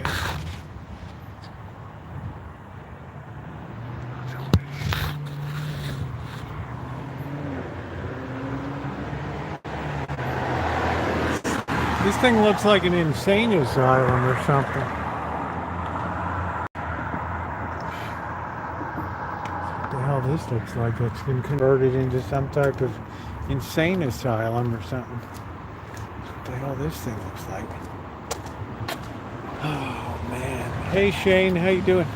This thing looks like an insane asylum or something. What the hell this looks like? It's been converted into some type of insane asylum or something. What the hell this thing looks like? Oh man. Hey Shane, how you doing?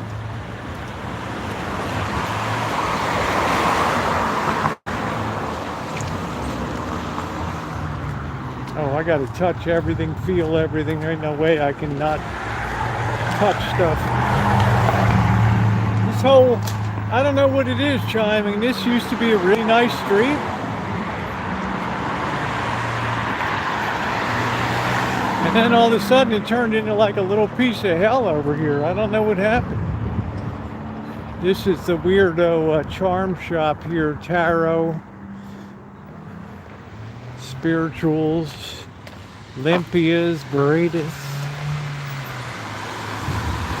Oh, I gotta touch everything, feel everything. There ain't no way I can not touch stuff. This whole, I don't know what it is, Chime. I mean, this used to be a really nice street. And then all of a sudden it turned into like a little piece of hell over here. I don't know what happened. This is the Weirdo charm shop here, tarot. Spirituals, limpias, burritas,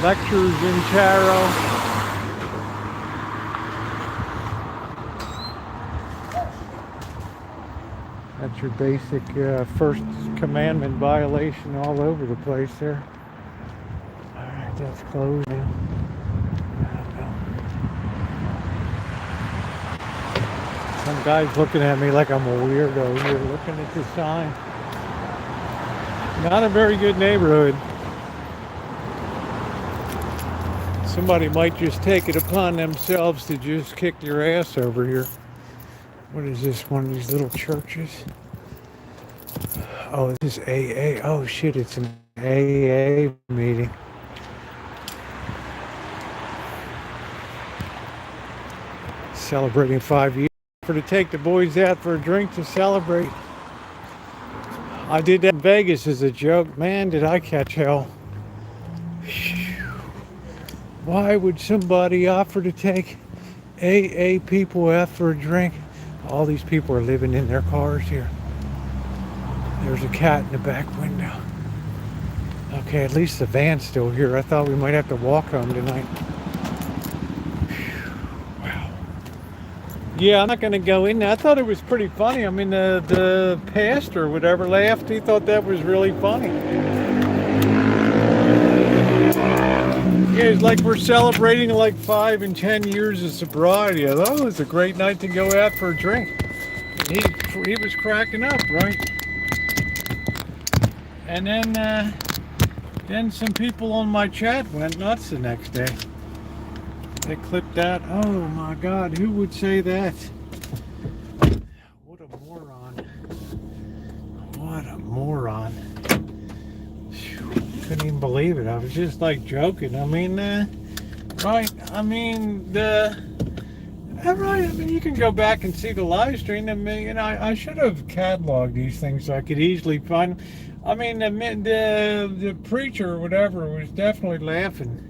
lectures in tarot. That's your basic first commandment violation all over the place there. Alright, that's closed now. Some guy's looking at me like I'm a weirdo here, looking at the sign. Not a very good neighborhood. Somebody might just take it upon themselves to just kick your ass over here. What is this, one of these little churches? Oh, this is AA. Oh shit, it's an AA meeting. Celebrating 5 years. To take the boys out for a drink to celebrate. I did that in Vegas as a joke. Man, did I catch hell. Why would somebody offer to take AA people out for a drink? All these people are living in their cars here. There's a cat in the back window. Okay, at least the van's still here. I thought we might have to walk home tonight. Yeah, I'm not going to go in there. I thought it was pretty funny. I mean, the pastor or whatever laughed. He thought that was really funny. Yeah, it's like we're celebrating like 5 and 10 years of sobriety. I thought it was a great night to go out for a drink. He was cracking up, right? And then some people on my chat went nuts the next day. They clipped that. Oh my God, who would say that? What a moron. What a moron. Couldn't even believe it. I was just like joking. I mean, right? I mean, right. I mean, you can go back and see the live stream. I mean, you know, I should have cataloged these things so I could easily find them. I mean, the preacher or whatever was definitely laughing.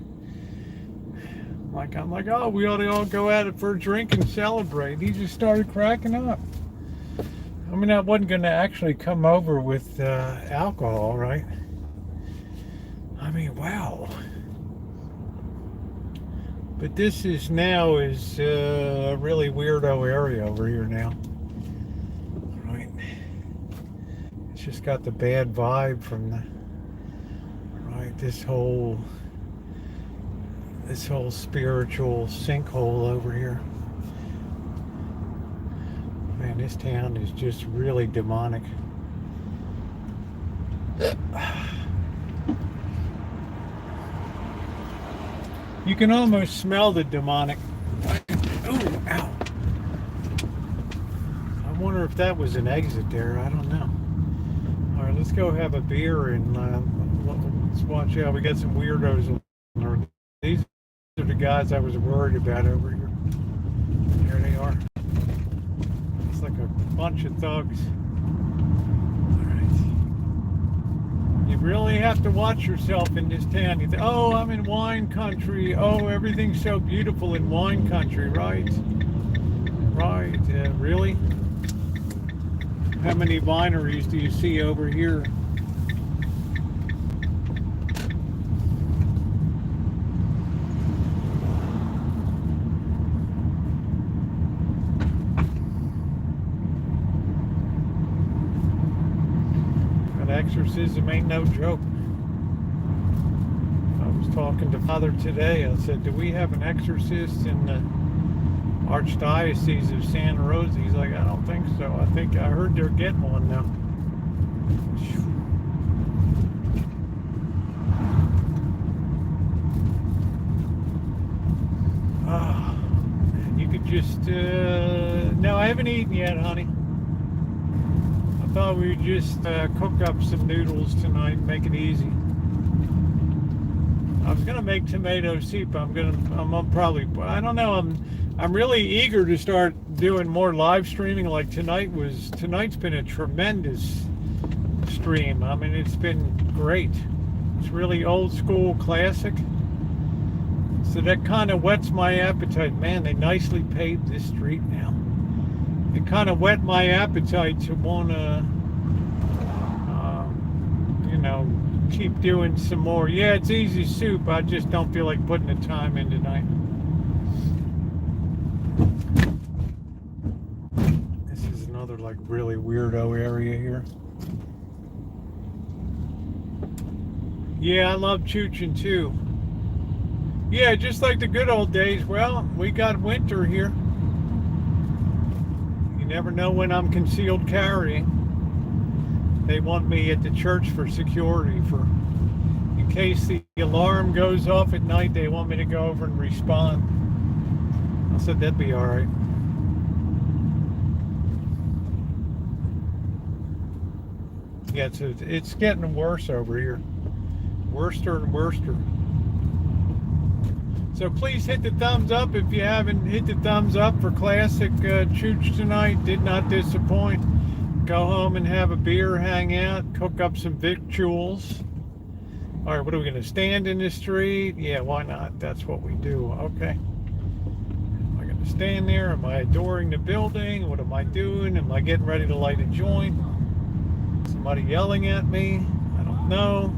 I'm like, oh, we ought to all go at it for a drink and celebrate. He just started cracking up. I mean, I wasn't going to actually come over with alcohol, right? I mean, wow. But this is now a really weirdo area over here now. Right? It's just got the bad vibe from the, right, this whole spiritual sinkhole over here. Man, this town is just really demonic. You can almost smell the demonic. Ooh, ow. I wonder if that was an exit there. I don't know. All right, let's go have a beer and Let's watch out. We got some weirdos. These are the guys I was worried about over here. There they are. It's like a bunch of thugs. Alright. You really have to watch yourself in this town. You think, oh, I'm in wine country. Oh, everything's so beautiful in wine country, right? Right. Really? How many wineries do you see over here? Exorcism ain't no joke. I was talking to Father today. I said, do we have an exorcist in the Archdiocese of Santa Rosa? He's like, I don't think so. I heard they're getting one now. And you could just no, I haven't eaten yet, honey. I thought we would just cook up some noodles tonight and make it easy. I was gonna make tomato soup. I'm gonna probably, I don't know, I'm really eager to start doing more live streaming. Like tonight's been a tremendous stream. I mean, it's been great. It's really old school classic. So that kind of whets my appetite. Man, they nicely paved this street now. It kind of whet my appetite to want to, keep doing some more. Yeah, it's easy soup. I just don't feel like putting the time in tonight. This is another like really weirdo area here. Yeah, I love Chooching too. Yeah, just like the good old days. Well, we got winter here. You never know when I'm concealed carrying. They want me at the church for security, in case the alarm goes off at night. They want me to go over and respond. I said that'd be all right. Yeah, it's getting worse over here. Worster and worster. So please hit the thumbs up if you haven't hit the thumbs up for classic Chooch tonight. Did not disappoint. Go home and have a beer, hang out, cook up some victuals. All right, what are we going to stand in the street? Yeah, why not? That's what we do. Okay. Am I going to stand there? Am I adoring the building? What am I doing? Am I getting ready to light a joint? Somebody yelling at me? I don't know.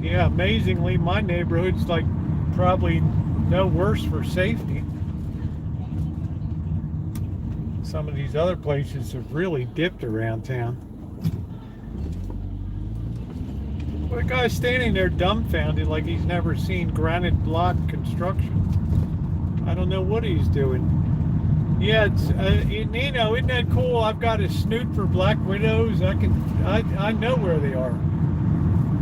Yeah, amazingly, my neighborhood's like probably no worse for safety. Some of these other places have really dipped around town. Well, the guy's standing there dumbfounded like he's never seen granite block construction. I don't know what he's doing. Yeah, it's isn't that cool? I've got a snoot for black widows. I know where they are.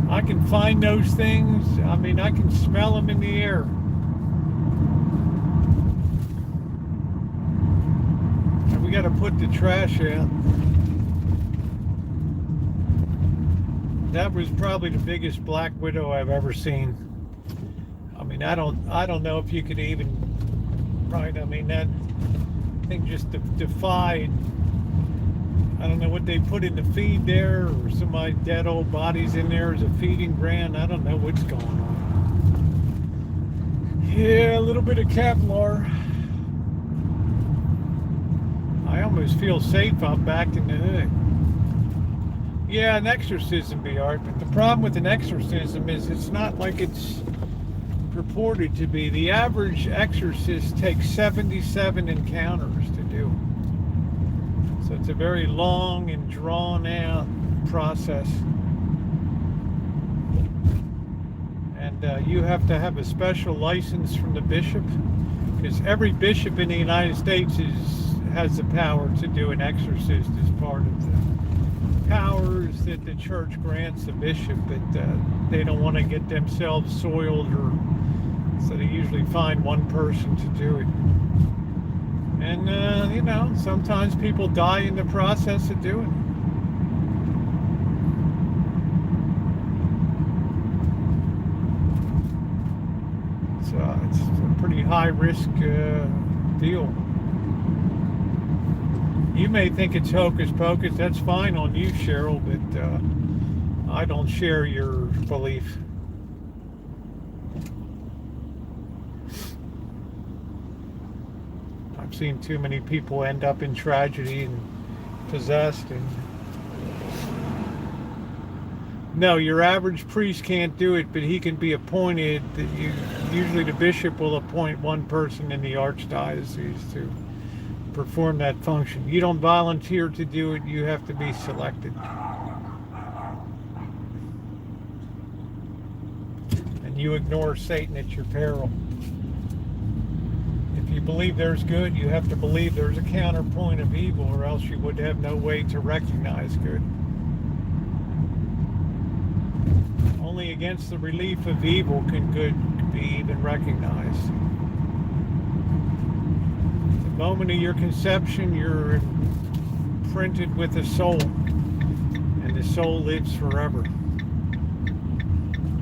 I can find those things. I mean, I can smell them in the air. And we got to put the trash out. That was probably the biggest black widow I've ever seen. I mean, I don't know if you could even, right? I mean, that thing just defied. I don't know what they put in the feed there, or some of my dead old bodies in there as a feeding ground. I don't know what's going on. Yeah, a little bit of Kevlar. I almost feel safe out back in the hood. Yeah, an exorcism be art, but the problem with an exorcism is it's not like it's purported to be. The average exorcist takes 77 encounters to do. So it's a very long and drawn out process. And you have to have a special license from the bishop, because every bishop in the United States has the power to do an exorcist as part of the powers that the church grants the bishop, but they don't want to get themselves soiled or So they usually find one person to do it. And, you know, sometimes people die in the process of doing it. So it's a pretty high risk deal. You may think it's hocus pocus. That's fine on you, Cheryl, but I don't share your belief. I've seen too many people end up in tragedy and possessed. And no, your average priest can't do it, but he can be appointed. Usually the bishop will appoint one person in the archdiocese to perform that function. You don't volunteer to do it, you have to be selected. And you ignore Satan at your peril. If you believe there's good, you have to believe there's a counterpoint of evil, or else you would have no way to recognize good. Only against the relief of evil can good be even recognized. The moment of your conception, you're imprinted with a soul, and the soul lives forever.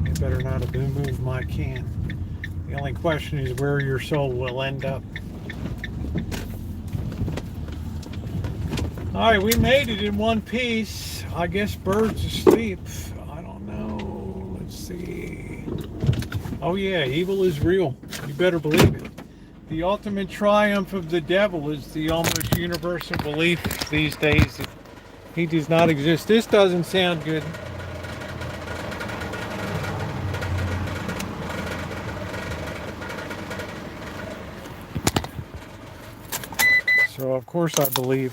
You better not have moved my can. The only question is where your soul will end up. All right, we made it in one piece. I guess Bird's asleep. I don't know. Let's see. Oh yeah, evil is real. You better believe it. The ultimate triumph of the devil is the almost universal belief these days that he does not exist. This doesn't sound good. So of course I believe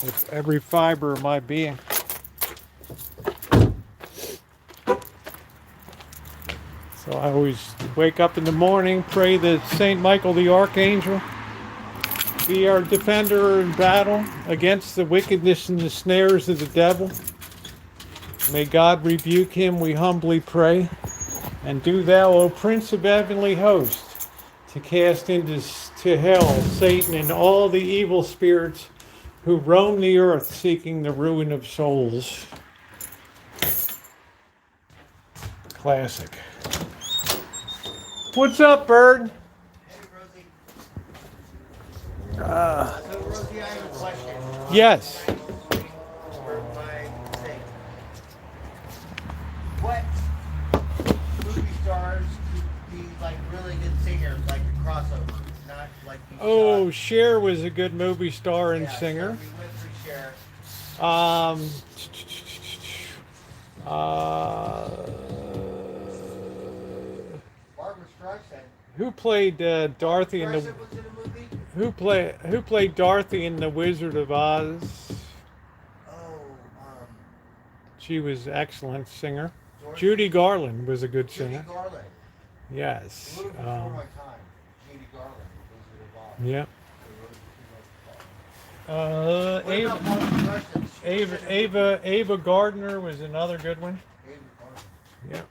with every fiber of my being. So I always wake up in the morning, pray that Saint Michael the Archangel be our defender in battle against the wickedness and the snares of the devil. May God rebuke him, we humbly pray. And do thou, O Prince of heavenly hosts, to cast into hell Satan and all the evil spirits who roam the earth seeking the ruin of souls. Classic. What's up, Bird? Hey, Rosie. Uh, So, Rosie, I have a question. yes. For my sake. What movie stars could be like really good singers, like a crossover, not like you Oh, shot? Cher was a good movie star and singer. So we went through Cher. Uh, Barbara Streisand. who played Dorothy in the Streisand was in a movie? who played Dorothy in The Wizard of Oz? Oh, She was an excellent singer. Dorothy- Judy Garland was a good Judy singer. Garland. Yes. A little before my time. Judy Garland. Wizard of Oz. Yeah. What Ava, about Barbara Streisand? She was in a movie. Ava Gardner was another good one. Ava Gardner. Yeah.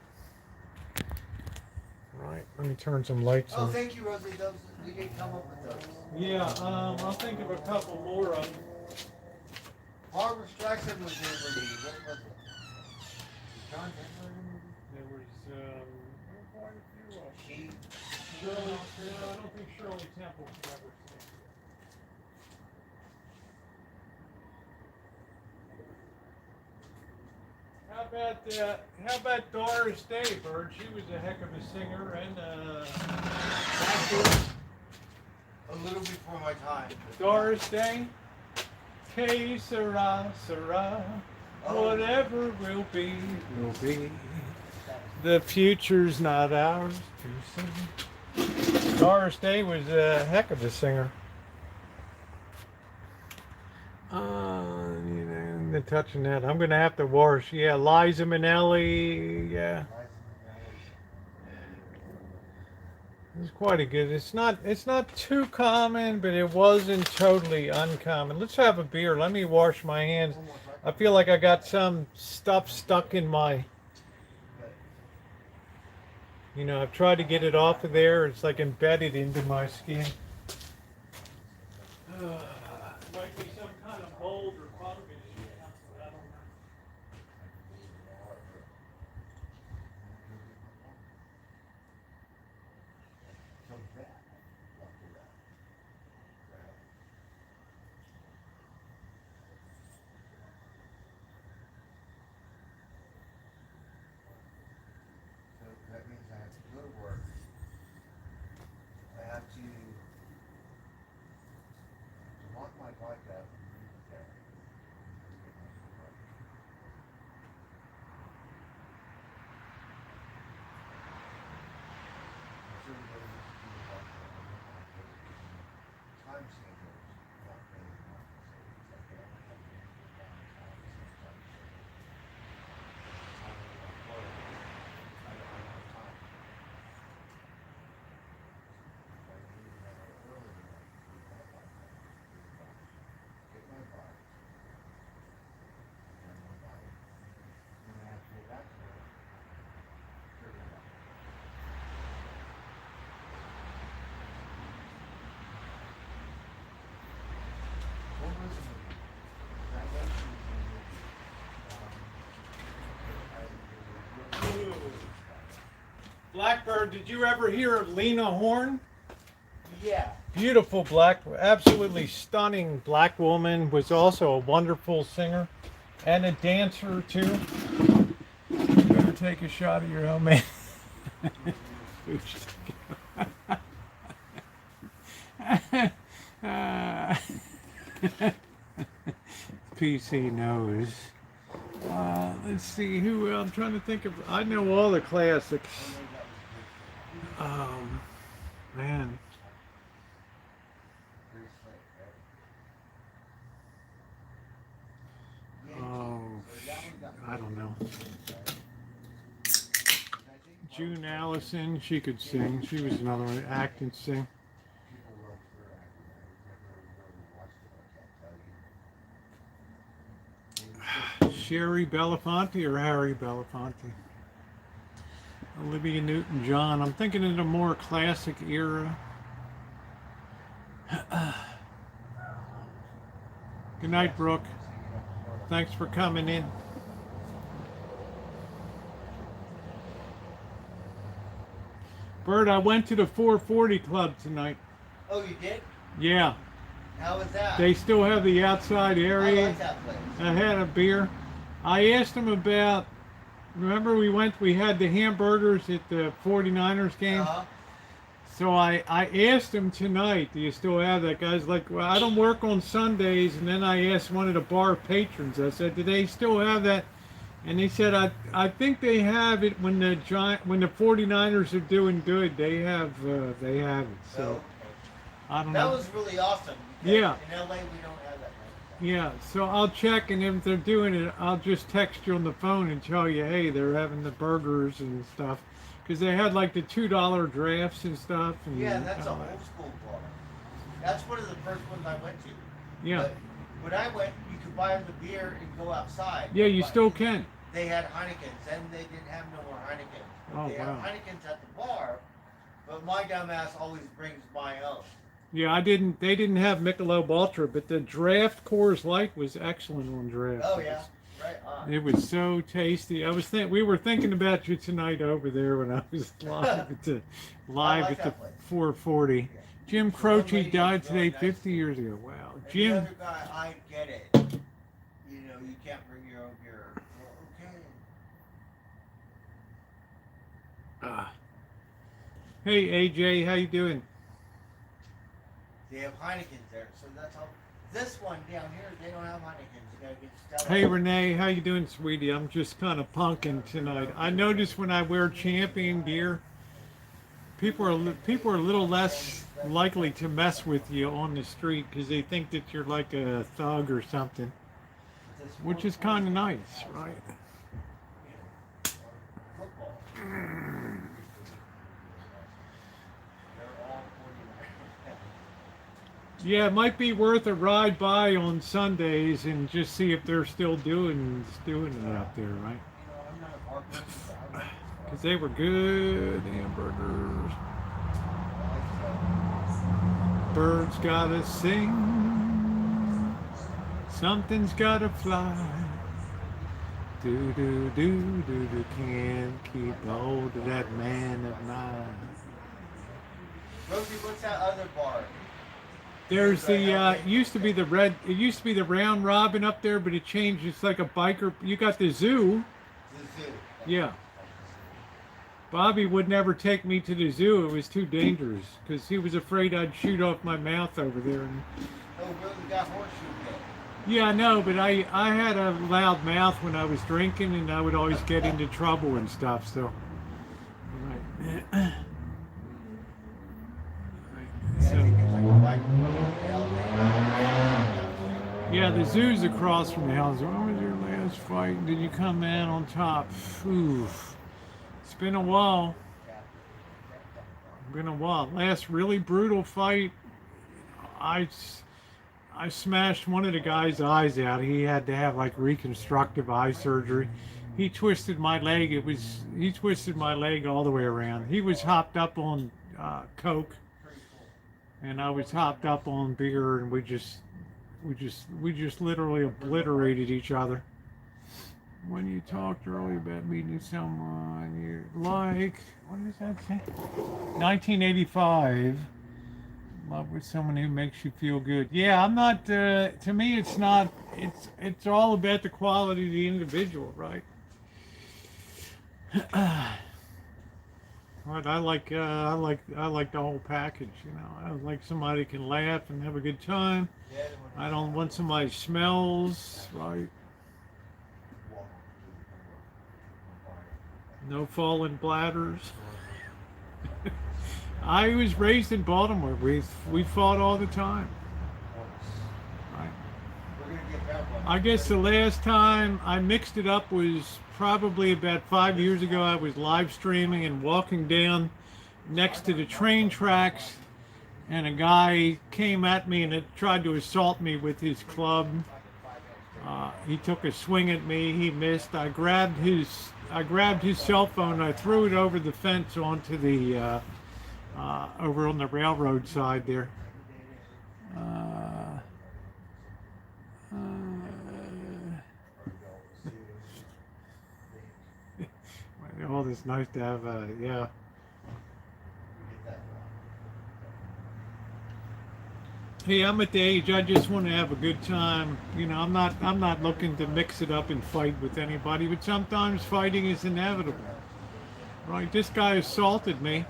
Right. Let me turn some lights Oh, on. thank you, Rosie. Those, we didn't come up with those. Yeah. I'll think of a couple more of them. Barbara Streisand was in a movie. What was it? John Denver in a movie? There was quite a few of them. She. Shirley, no, I don't think Shirley Temple could ever sing. How about Doris Day, Bird? She was a heck of a singer and actor. A little before my time. Doris Day. Que sera, sera. Oh. Whatever will be, will be. The future's not ours to sing. Doris Day was a heck of a singer. The touching that, I'm gonna have to wash. Yeah, Liza Minnelli. Yeah, it's quite a good. It's not too common, but it wasn't totally uncommon. Let's have a beer. Let me wash my hands. I feel like I got some stuff stuck in my. You know, I've tried to get it off of there. It's like embedded into my skin. Might be some kind of mold or fungus. I don't know. That means I have to go to work. I have to lock my bike up and leave it there. Time savers, not really enough. It's like I only have to get downtown sometimes. I don't have time. I need an hour early enough to do my bike, get my bike, and my bike, and I have to go back to work, figure it out. What was the movie? That was the movie. Blackbird, did you ever hear of Lena Horne? Yeah. Beautiful black, absolutely stunning black woman, was also a wonderful singer and a dancer too. You better take a shot of your own man. PC knows. Let's see who I'm trying to think of. I know all the classics. Man. Oh, I don't know. June Allison, she could sing. She was another one, act and sing. Sherry Belafonte or Harry Belafonte? Olivia Newton-John. I'm thinking in a more classic era. Good night, Brooke. Thanks for coming in. Bert, I went to the 440 Club tonight. Oh, you did? Yeah. How was that? They still have the outside I area. like that place. I had a beer. I asked them about, remember we had the hamburgers at the 49ers game? Uh-huh. So I asked him tonight, do you still have that? Guy's like, well, I don't work on Sundays. And then I asked one of the bar patrons, I said, do they still have that? And he said, I think they have it when the 49ers are doing good. They have it. So I don't know. That was really awesome. Yeah. In LA, we don't have that. Yeah, so I'll check, and if they're doing it, I'll just text you on the phone and tell you, hey, they're having the burgers and stuff. Because they had like the $2 drafts and stuff. And Yeah, that's an all that. old school bar. That's one of the first ones I went to. Yeah. But when I went, you could buy the beer and go outside. Yeah, you But still can. They had Heinekens, and they didn't have no more Heinekens. Oh, They wow. had Heinekens at the bar, but my dumbass always brings my own. Yeah, they didn't have Michelob Ultra, but the draft Coors Light was excellent on draft. Oh, yeah. Right on. It was so tasty. We were thinking about you tonight over there when I was live at the like at the that place. 440. Yeah. Jim The one Croce lady died was really today, nice 50 years ago. Wow, And Jim. the other guy, I get it. You know, you can't bring your own beer. Well, okay. Hey AJ, how you doing? They have Heinekens there, so that's all. This one down here, they don't have Heinekens. You gotta get Stella. Hey Renee, how you doing, sweetie? I'm just kind of punking tonight. I notice when I wear Champion gear, people are a little less likely to mess with you on the street because they think that you're like a thug or something, which is kind of nice, right? Football. They're all 49. Yeah, it might be worth a ride by on Sundays and just see if they're still doing it out there, right? You know, I'm not a bar person, but I like this bar. because they were good hamburgers. Birds gotta sing, something's gotta fly. Do do do do do, can't keep hold of that man of mine. Rosie, what's that other bar? There's the used to be the red. It used to be the round robin up there, but it changed. It's like a biker. You got the zoo. The zoo. Yeah. Bobby would never take me to the zoo. It was too dangerous because he was afraid I'd shoot off my mouth over there. And, Oh, Rosie got horseshoe pit. yeah, no, but I had a loud mouth when I was drinking, and I would always get into trouble and stuff. So, right. Yeah, the zoo's across from the house. When was your last fight? Did you come in on top? Oof. It's been a while. Last really brutal fight, I smashed one of the guy's eyes out. He had to have like reconstructive eye surgery. He twisted my leg. He twisted my leg all the way around. He was hopped up on coke, and I was hopped up on beer, and we just literally obliterated each other. When you talked earlier about meeting someone you like, what does that say? 1985. Love with someone who makes you feel good. Yeah, I'm not. To me, it's not. It's all about the quality of the individual, right? Right. I like the whole package. You know, I like somebody who can laugh and have a good time. I don't want somebody who smells right. No fallen bladders. I was raised in Baltimore. We fought all the time. Right. I guess the last time I mixed it up was probably about 5 years ago. I was live streaming and walking down next to the train tracks, and a guy came at me and tried to assault me with his club. He took a swing at me. He missed. I grabbed his cell phone. I threw it over the fence onto the over on the railroad side there. Oh, it's nice to have yeah. Hey, I'm at the age I just want to have a good time. You know, I'm not looking to mix it up and fight with anybody, but sometimes fighting is inevitable. Right? This guy assaulted me,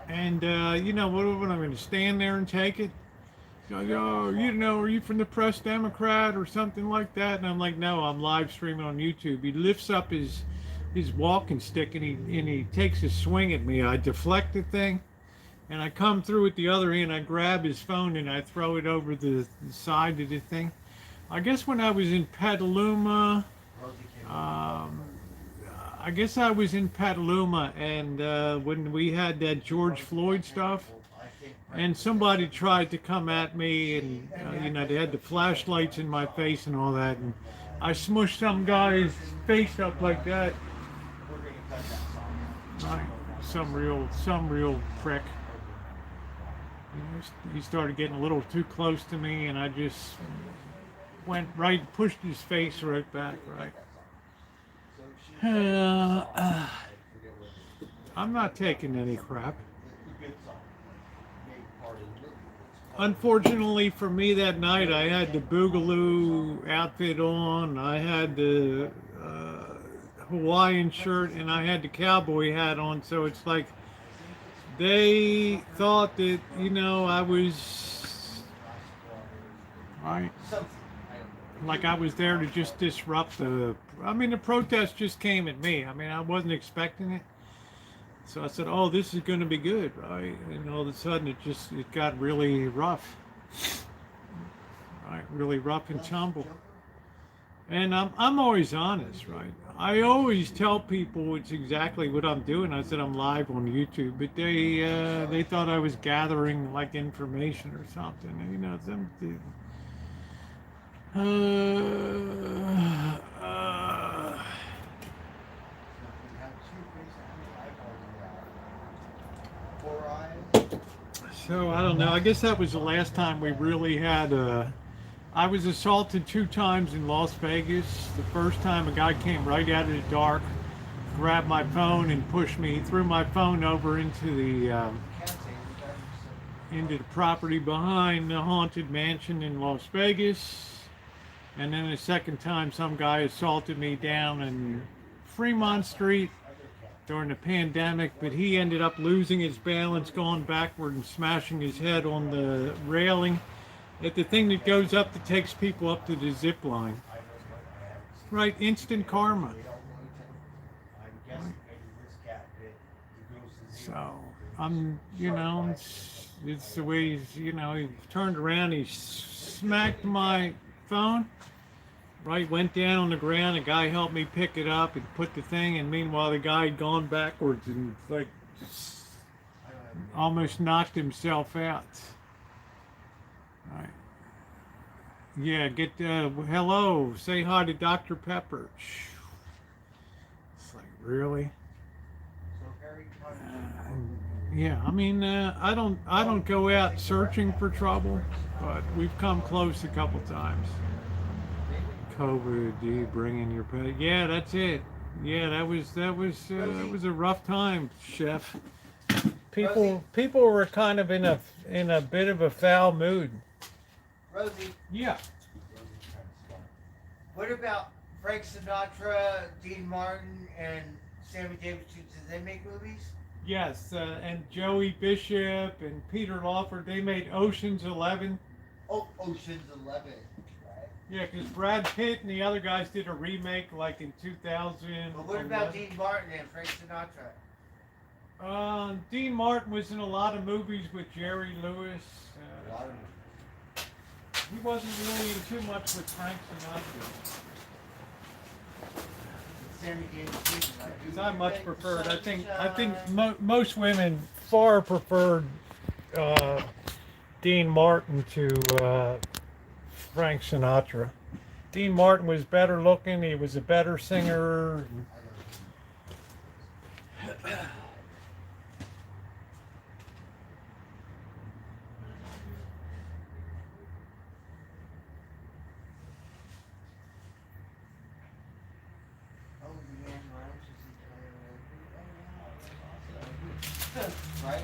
and you know what? I'm going to stand there and take it. He goes, oh, you know, are you from the Press Democrat or something like that? And I'm like, no, I'm live streaming on YouTube. He lifts up his walking stick and he takes a swing at me. I deflect the thing. And I come through at the other end, I grab his phone and I throw it over the side of the thing. I guess when I was in Petaluma, and when we had that George Floyd stuff, and somebody tried to come at me, and you know, they had the flashlights in my face and all that, and I smushed some guy's face up like that. Right. Some real prick. He started getting a little too close to me, and I just went right, pushed his face right back, right. I'm not taking any crap. Unfortunately for me that night, I had the Boogaloo outfit on, I had the Hawaiian shirt, and I had the cowboy hat on, so it's like they thought that, you know, I was, right, like I was there to just disrupt the protest just came at me. I mean, I wasn't expecting it. So I said, oh, this is going to be good, right? And all of a sudden it got really rough, right? Really rough and tumble. And I'm always honest, right? I always tell people it's exactly what I'm doing. I said I'm live on YouTube, but they thought I was gathering like information or something. And, you know, don't know. I guess that was the last time we really had I was assaulted 2 times in Las Vegas. The first time a guy came right out of the dark, grabbed my phone and pushed me, threw my phone over into the property behind the haunted mansion in Las Vegas. And then the second time some guy assaulted me down in Fremont Street during the pandemic, but he ended up losing his balance, going backward and smashing his head on the railing at the thing that goes up that takes people up to the zip line. Right, instant karma. So, it's the way he turned around, he smacked my phone, right, went down on the ground, a guy helped me pick it up and put the thing, and meanwhile the guy had gone backwards and like almost knocked himself out. Right. Yeah, hello, say hi to Dr. Pepper. It's like, really? Yeah, I mean, I don't go out searching for trouble, but we've come close a couple times. COVID, you bringing your pet? Yeah, that's it. Yeah, that was a rough time, Chef. People were kind of in a bit of a foul mood. Rosie, Yeah. what about Frank Sinatra, Dean Martin, and Sammy Davis? Did they make movies? Yes, and Joey Bishop and Peter Lawford, they made Ocean's 11. Oh, Ocean's 11. Right. Yeah, because Brad Pitt and the other guys did a remake like in 2000. But what about Dean Martin and Frank Sinatra? Dean Martin was in a lot of movies with Jerry Lewis. A lot of them. He wasn't really in too much with Frank Sinatra. Sammy Davis. Because I much preferred. I think most women far preferred Dean Martin to Frank Sinatra. Dean Martin was better looking. He was a better singer. Right?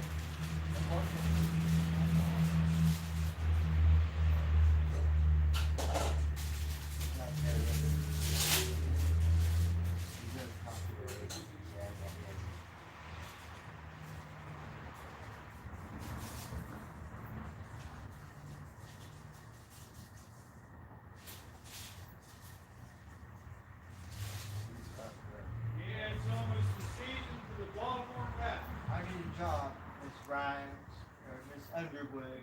Yeah, it's almost the season for the Baltimore Rat. I need a job, Miss Rhymes, or Miss Underwood.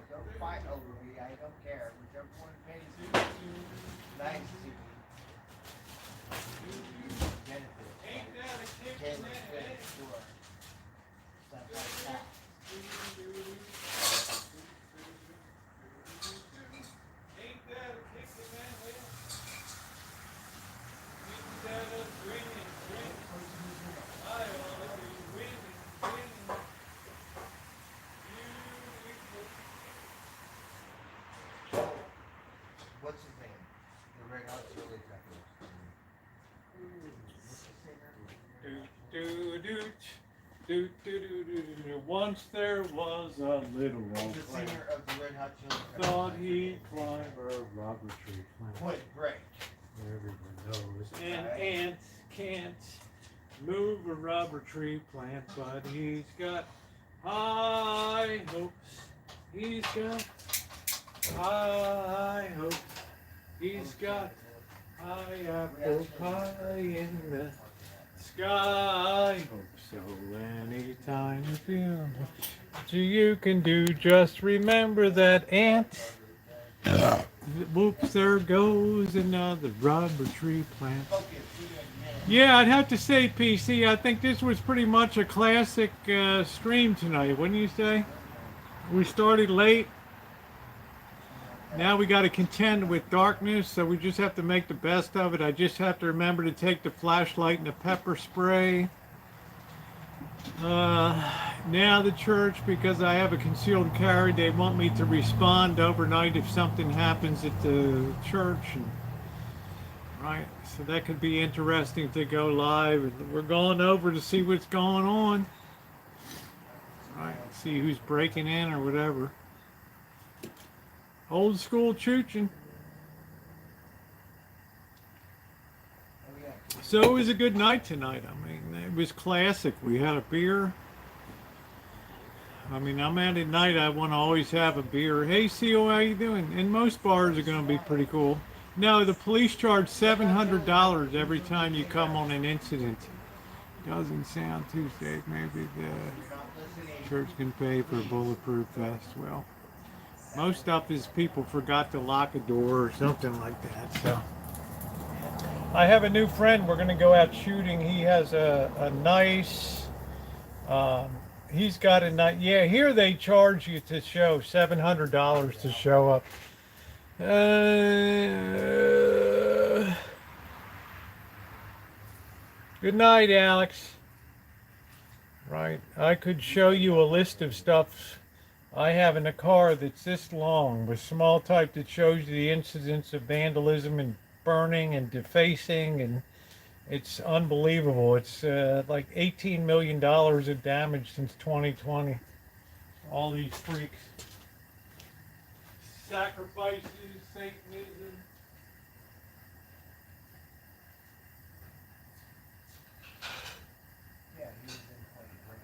Don't fight over me, I don't care. Whichever one pays nice to me. Benefit. Ain't that a kick Can in the head? sure. Stuff like that. Ain't that a kick in the head? Ain't that a grinning, I ought to be winning. What's his name? The Red Hot Chili Peppers. What's the singer? Once there was a little old The fella, singer of the Red Hot Chili Peppers. thought he'd climb a rubber tree plant. Point Break. Everyone knows an ant can't move a rubber tree plant, but he's got high hopes. He's got high hopes. He's got high apple pie in the sky. Hope so anytime you feel what you can do, just remember that ant. Whoops, there goes another rubber tree plant. Yeah, I'd have to say, PC, I think this was pretty much a classic stream tonight, wouldn't you say? We started late. Now we got to contend with darkness, so we just have to make the best of it. I just have to remember to take the flashlight and the pepper spray. Now the church, because I have a concealed carry, they want me to respond overnight if something happens at the church. And, right, so that could be interesting to go live. We're going over to see what's going on. Right, see who's breaking in or whatever. Old school chooching. So it was a good night tonight. I mean, it was classic. We had a beer. I mean, I'm at night. I want to always have a beer. Hey, CO, how you doing? And most bars are going to be pretty cool. No, the police charge $700 every time you come on an incident. Doesn't sound too safe. Maybe the church can pay for a bulletproof vest. Well, most stuff is people forgot to lock a door or something like that. So I have a new friend. We're going to go out shooting. He has a nice... he's got a nice... Yeah, here they charge you to show $700 to show up. Good night, Alex. Right, I could show you a list of stuff I have in a car that's this long with small type that shows you the incidents of vandalism and burning and defacing, and it's unbelievable. It's like $18 million of damage since 2020. All these freaks. Sacrifices, Satanism. Yeah, he was in 2020.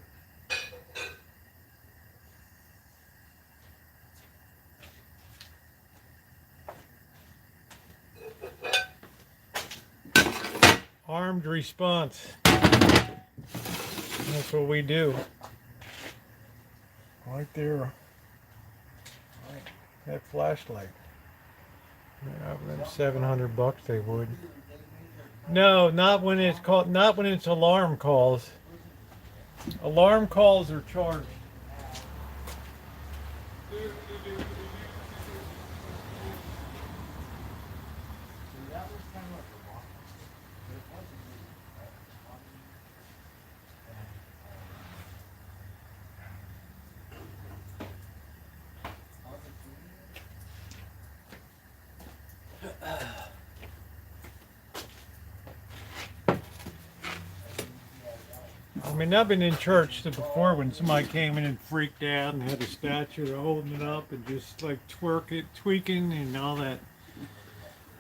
Armed response. That's what we do. Right there. Right. That flashlight. Yeah, for them $700 they would. No, not when it's called. Not when it's alarm calls. Alarm calls are charged. I mean, I've been in church before when somebody came in and freaked out and had a statue holding it up and just like tweaking and all that.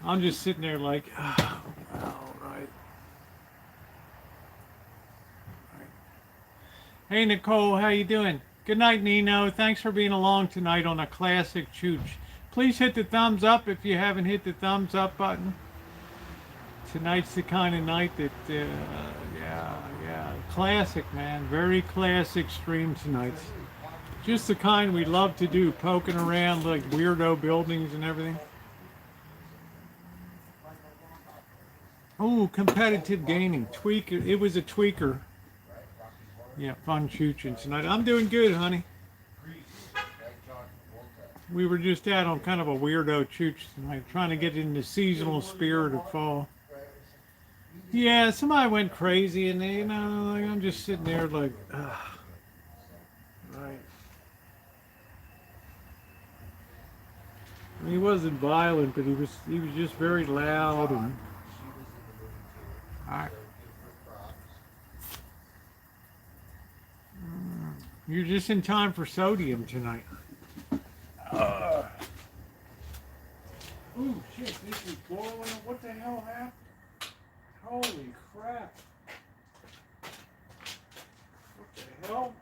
I'm just sitting there like, oh, all right. Hey, Nicole, how you doing? Good night, Nino. Thanks for being along tonight on a classic Chooch. Please hit the thumbs up if you haven't hit the thumbs up button. Tonight's the kind of night that, yeah, classic, man. Very classic stream tonight. Just the kind we love to do, poking around like weirdo buildings and everything. Oh, competitive gaming. Tweaker. It was a tweaker. Yeah, fun chooching tonight. I'm doing good, honey. We were just out on kind of a weirdo chooch tonight, trying to get in the seasonal spirit of fall. Yeah, somebody went crazy, and they, like, I'm just sitting there like, right. I mean, he wasn't violent, but he was just very loud and. You're just in time for sodium tonight. Ooh, shit, this is boiling. What the hell happened? Holy crap. What the hell?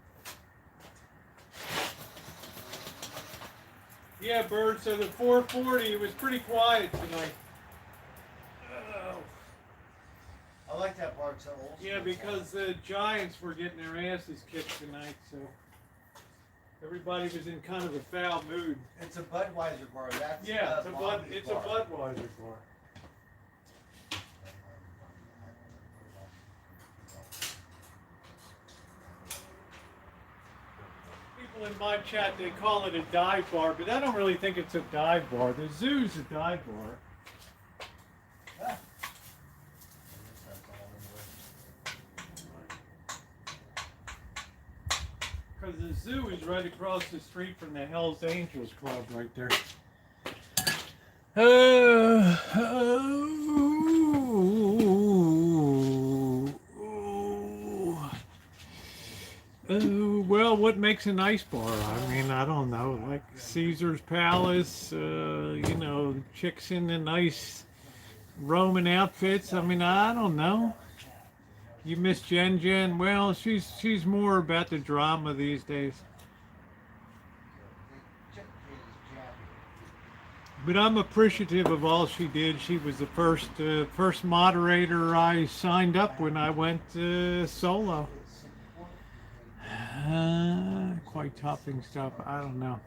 Yeah, Bird, so the 440 was pretty quiet tonight. I like that part so old. Yeah, because the Giants were getting their asses kicked tonight, so everybody was in kind of a foul mood. It's a Budweiser bar. That's yeah, it's a Budweiser bar. People in my chat, they call it a dive bar, but I don't really think it's a dive bar. The zoo's a dive bar. Yeah. because the zoo is right across the street from the Hells Angels Club right there. Well, what makes a nice bar? I mean, I don't know. Like Caesar's Palace, you know, chicks in the nice Roman outfits. I mean, I don't know. You miss Jen Jen? Well, she's more about the drama these days. But I'm appreciative of all she did. She was the first moderator I signed up when I went solo. Quite topping stuff. I don't know.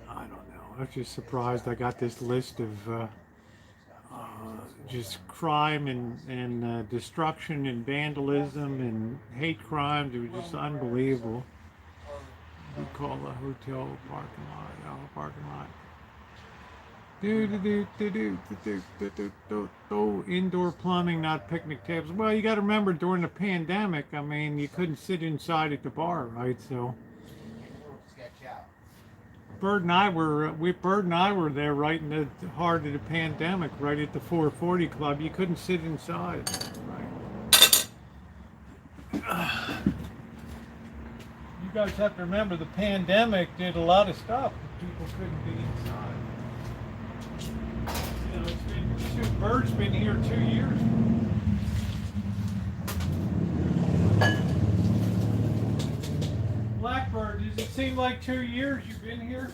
I don't know. I was just surprised I got this list of just crime and destruction and vandalism and hate crimes. It was just unbelievable. We call a hotel parking lot, parking lot. Indoor plumbing, not picnic tables. Well, you got to remember during the pandemic, I mean, you couldn't sit inside at the bar, right? So Bird and I were there right in the heart of the pandemic, right at the 440 Club. You couldn't sit inside, right? You guys have to remember the pandemic did a lot of stuff. People couldn't be inside. You know, Bird's been here 2 years. Blackbird, does it seem like 2 years you've been here?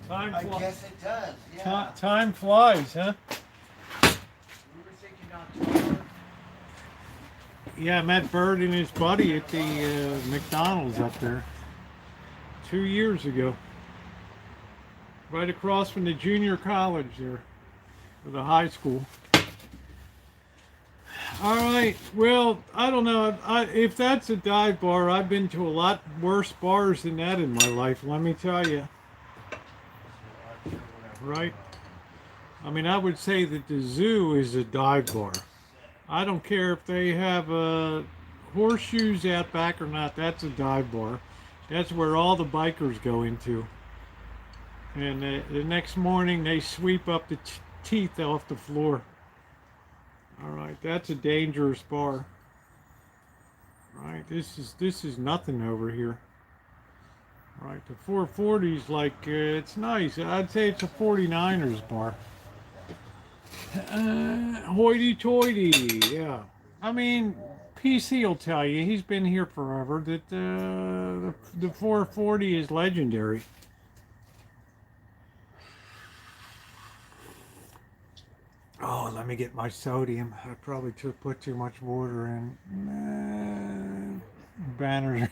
Time I guess it does, yeah. Time flies, huh? We were thinking October. Yeah, I met Bird and his buddy at the McDonald's up there 2 years ago. Right across from the junior college there, or the high school. All right, well, I don't know. If that's a dive bar, I've been to a lot worse bars than that in my life, let me tell you. Right? I mean, I would say that the zoo is a dive bar. I don't care if they have horseshoes out back or not, that's a dive bar. That's where all the bikers go into. And the next morning they sweep up the teeth off the floor. All right, that's a dangerous bar. All right, this is nothing over here. All right, the 440's like it's nice. I'd say it's a 49ers bar. Hoity-toity, yeah. I mean, PC will tell you he's been here forever that the 440 is legendary. Oh, let me get my sodium. I probably put too much water in. Banners.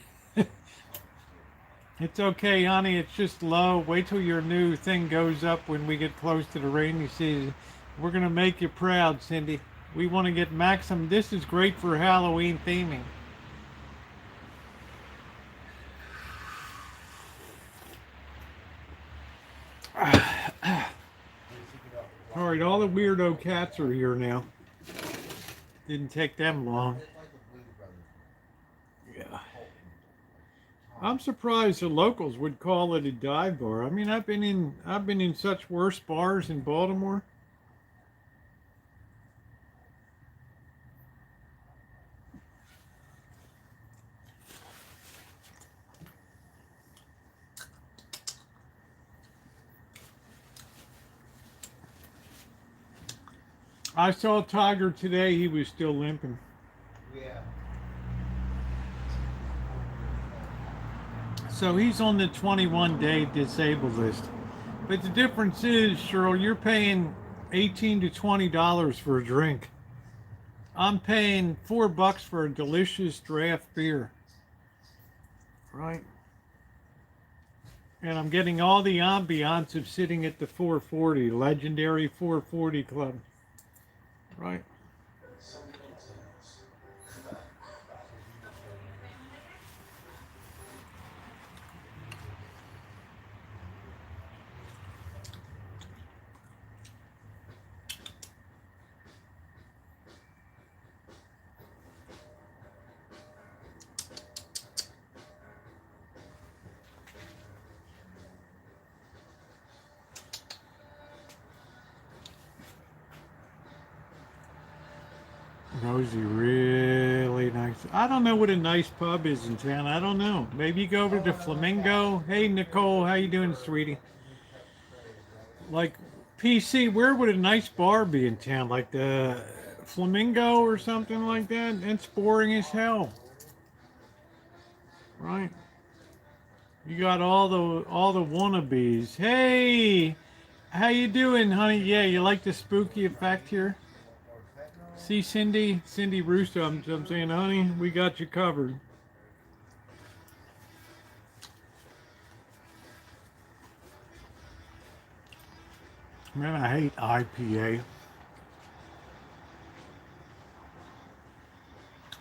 It's okay, honey. It's just low. Wait till your new thing goes up when we get close to the rainy season. We're going to make you proud, Cindy. We want to get maximum. This is great for Halloween theming. All right, all the weirdo cats are here now. Didn't take them long. Yeah. I'm surprised the locals would call it a dive bar. I mean, I've been in such worse bars in Baltimore. I saw Tiger today. He was still limping. Yeah. So he's on the 21-day disabled list. But the difference is, Cheryl, you're paying $18 to $20 for a drink. I'm paying $4 for a delicious draft beer. Right? And I'm getting all the ambiance of sitting at the 440, legendary 440 Club. Right? Rosie, really nice. I don't know what a nice pub is in town. I don't know. Maybe you go over to Flamingo. Hey, Nicole, how you doing, sweetie? Like, PC, where would a nice bar be in town? Like the Flamingo or something like that? It's boring as hell. Right? You got all the wannabes. Hey, how you doing, honey? Yeah, you like the spooky effect here? See, Cindy Russo, I'm saying, honey, we got you covered. Man, I hate IPA.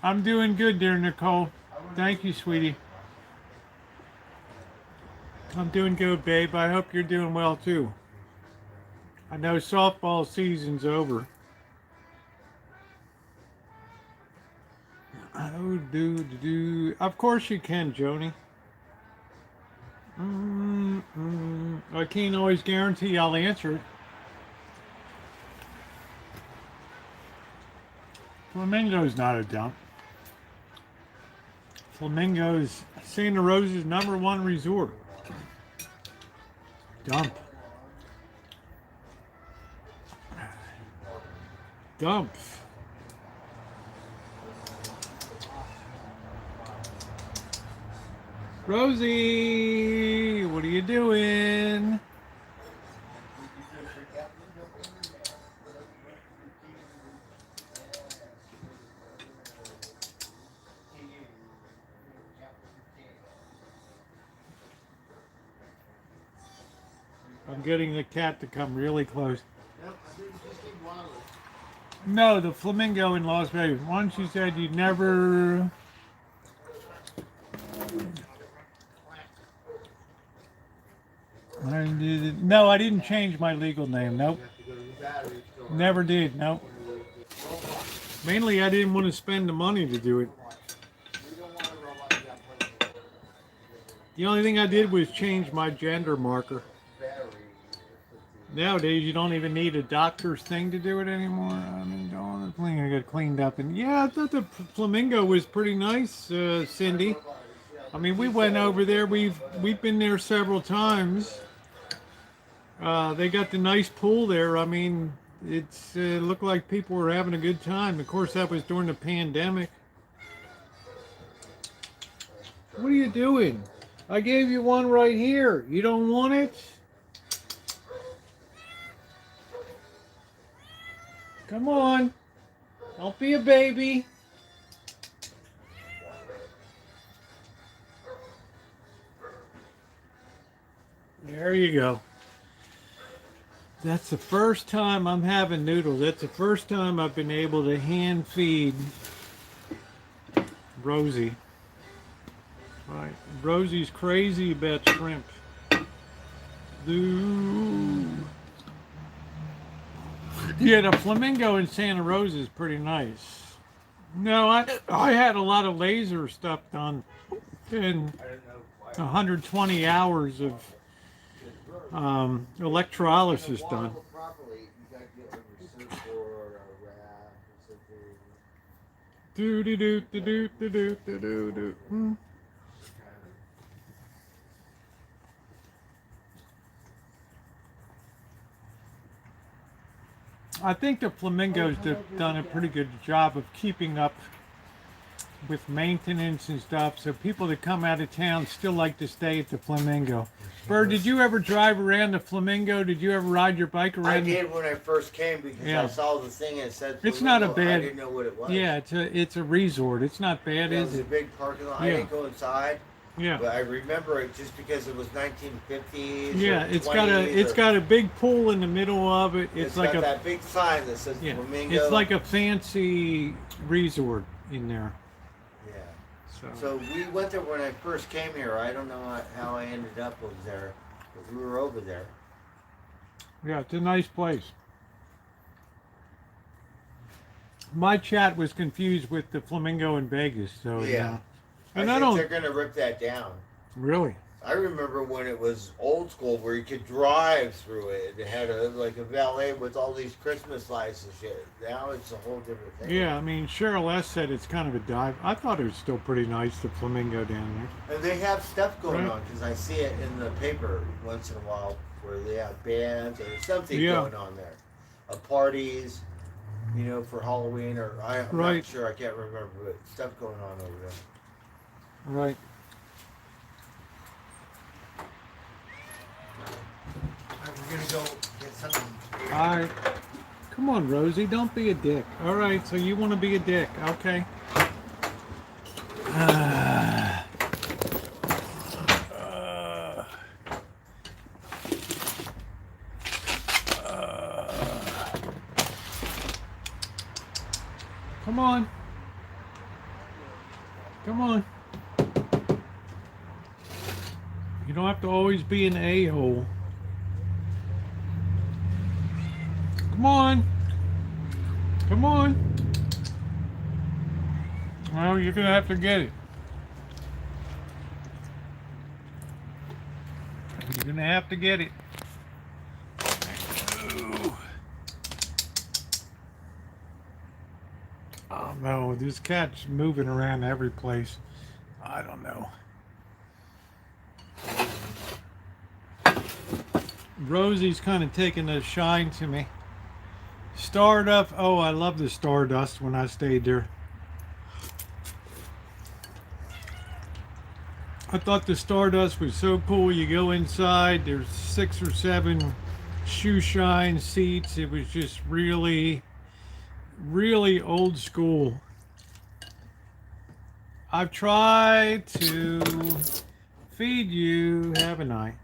I'm doing good, dear Nicole. Thank you, sweetie. I'm doing good, babe. I hope you're doing well, too. I know softball season's over. Oh, Of course you can, Joni. I can't always guarantee I'll answer it. Flamingo's not a dump. Flamingo's Santa Rosa's #1 resort. Dump. Dump. Rosie, what are you doing? I'm getting the cat to come really close. No, the Flamingo in Las Vegas. Once you said you'd never... No, I didn't change my legal name. Nope. Never did. Nope. Mainly, I didn't want to spend the money to do it. The only thing I did was change my gender marker. Nowadays, you don't even need a doctor's thing to do it anymore. I mean, the thing got cleaned up. And yeah, I thought the Flamingo was pretty nice, Cindy. I mean, we went over there. We've been there several times. They got the nice pool there. I mean, it looked like people were having a good time. Of course, that was during the pandemic. What are you doing? I gave you one right here. You don't want it? Come on. Don't be a baby. There you go. That's the first time I'm having noodles. That's the first time I've been able to hand feed Rosie. Right. Rosie's crazy about shrimp. Ooh. Yeah, the Flamingo in Santa Rosa is pretty nice. No, I had a lot of laser stuff done and 120 hours of electrolysis done. Do. I think the Flamingo's done a pretty good job of keeping up with maintenance and stuff, so people that come out of town still like to stay at the Flamingo. Bird, did you ever drive around the Flamingo? Did you ever ride your bike around? I did when I first came because I saw the thing and it said Flamingo. It's not a bad. I didn't know what it was. Yeah, it's a resort. It's not bad, Yeah, is it? It was a big parking lot. Yeah. I didn't go inside. Yeah. But I remember it just because it was 1950s. Yeah, it's got a big pool in the middle of it. It's like got a that big sign that says Flamingo. It's like a fancy resort in there. Yeah. So we went there when I first came here. I don't know how I ended up over there, but we were over there. Yeah, it's a nice place. My chat was confused with the Flamingo in Vegas, so yeah. And I think they're going to rip that down. Really? I remember when it was old school where you could drive through it. It had like a valet with all these Christmas lights and shit. Now it's a whole different thing. Yeah, I mean, Cheryl S. said it's kind of a dive. I thought it was still pretty nice, the flamingo down there. And they have stuff going Right. on because I see it in the paper once in a while where they have bands or something Yeah. going on there. Parties, you know, for Halloween or I'm Right. not sure. I can't remember, but stuff going on over there. Right. We're gonna go get something. All right. Come on, Rosie. Don't be a dick. All right. So you want to be a dick? Okay. Come on. Come on. You don't have to always be an a-hole. Come on. Come on. Well, you're going to have to get it. You're going to have to get it. Ooh. Oh no, this cat's moving around every place. I don't know. Rosie's kind of taking a shine to me. Stardust. Oh, I love the Stardust when I stayed there. I thought the Stardust was so cool. You go inside, there's 6 or 7 shoe shine seats. It was just really old school. I've tried to feed you, haven't I?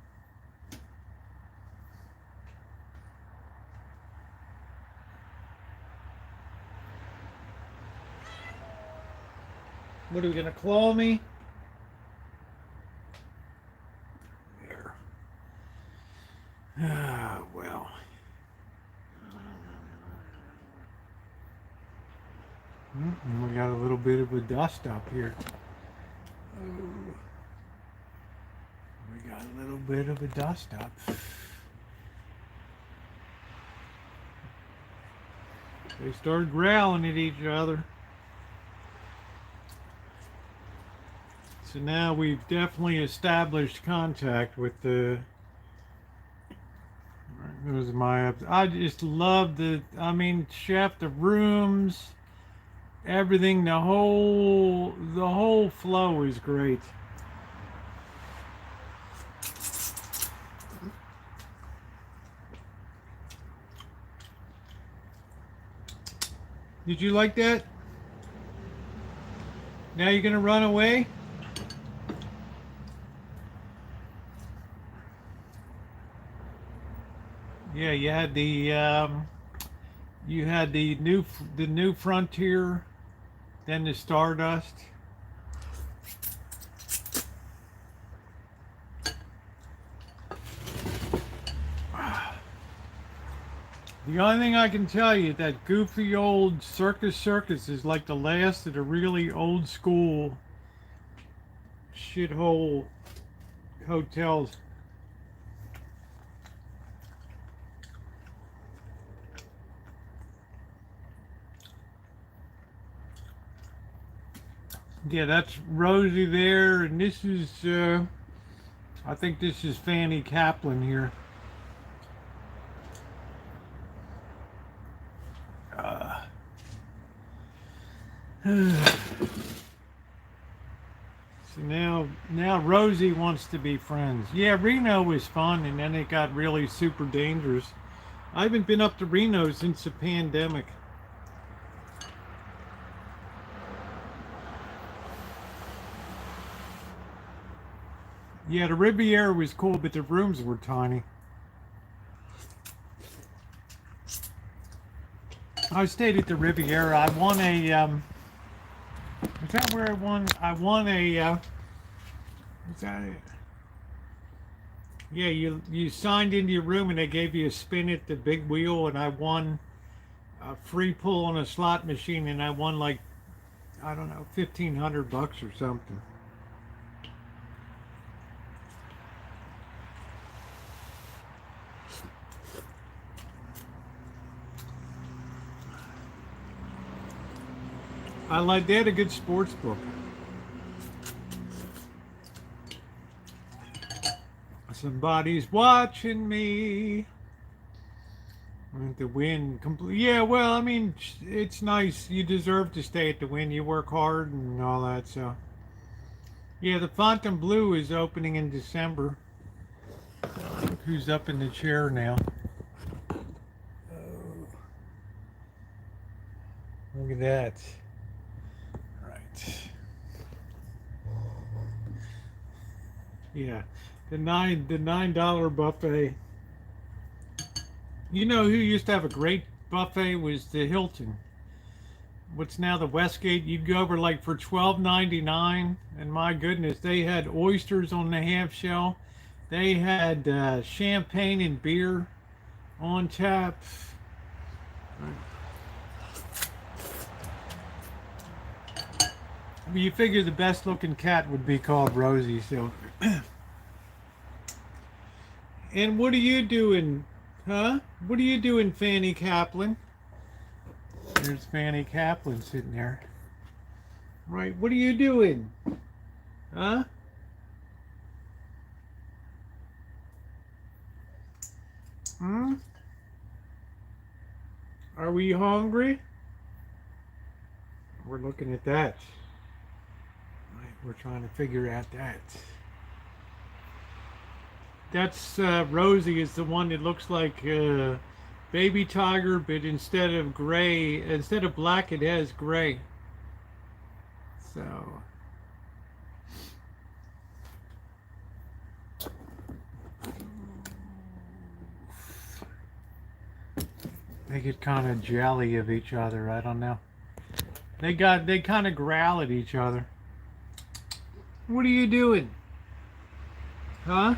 What are we gonna claw me? There. Ah, well. And we got a little bit of a dust up here. Oh. We got a little bit of a dust up. They started growling at each other. So now we've definitely established contact with the... Those are my... I just love the... I mean, chef, the rooms... Everything, the whole flow is great. Did you like that? Now you're gonna run away? Yeah, you had the new Frontier. Then the Stardust. The only thing I can tell you, that goofy old Circus is like the last of the really old school shithole hotels. Yeah, that's Rosie there, and this is, I think this is Fanny Kaplan here. So now Rosie wants to be friends. Yeah, Reno was fun, and then it got really super dangerous. I haven't been up to Reno since the pandemic. Yeah, the Riviera was cool, but the rooms were tiny. I stayed at the Riviera. I won a, is that where I won? I won a, is that it? Yeah, you signed into your room and they gave you a spin at the big wheel, and I won a free pull on a slot machine, and I won like, I don't know, $1,500 or something. I like, they had a good sports book. Somebody's watching me. The Win, yeah, well, I mean, it's nice. You deserve to stay at the Win. You work hard and all that, so. Yeah, the Fontainebleau is opening in December. Look who's up in the chair now. Oh. Look at that. Right. Yeah, the $9 buffet. You know who used to have a great buffet was the Hilton. What's now the Westgate. You'd go over like for $12.99, and my goodness, they had oysters on the half shell. They had champagne and beer on tap. I mean, you figure the best looking cat would be called Rosie, so. And what are you doing? Huh? What are you doing, Fanny Kaplan? There's Fanny Kaplan sitting there. Right, what are you doing? Huh? Hmm? Are we hungry? We're looking at that. Right, we're trying to figure out that. That's Rosie is the one that looks like baby tiger, but instead of gray, instead of black, it has gray. So. They get kind of jelly of each other. I don't know. They kind of growl at each other. What are you doing? Huh?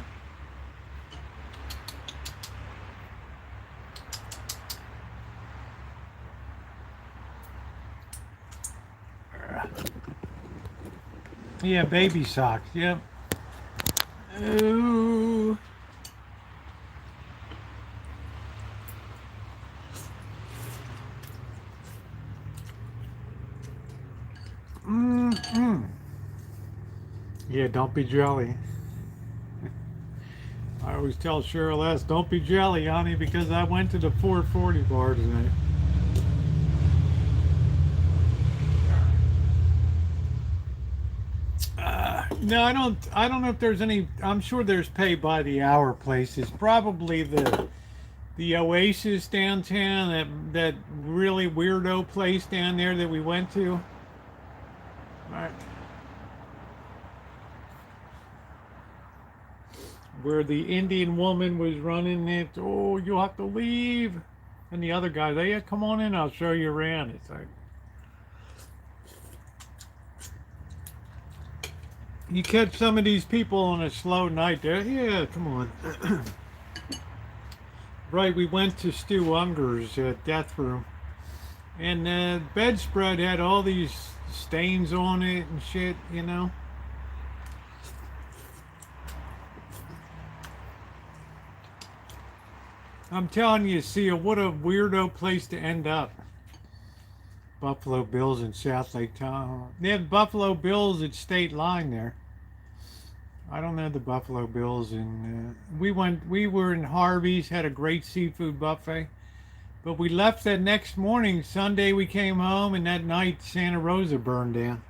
Yeah, baby socks. Yep. Ooh. Yeah, don't be jelly. I always tell Cheryl S, don't be jelly, honey, because I went to the 440 bar tonight. No, I don't know if there's any. I'm sure there's pay by the hour places. Probably the Oasis downtown, that really weirdo place down there that we went to. All right. Where the Indian woman was running it. Oh, you'll have to leave. And the other guy, they come on in, I'll show you around. It's like, you catch some of these people on a slow night there. Yeah, come on. Right, we went to Stu Unger's death room. And the bedspread had all these stains on it and shit, you know. I'm telling you, Sia, what a weirdo place to end up. Buffalo Bills in South Lake Tahoe. They have Buffalo Bills at State Line there. I don't know the Buffalo Bills. We were in Harvey's, had a great seafood buffet. But we left that next morning. Sunday we came home, and that night Santa Rosa burned down.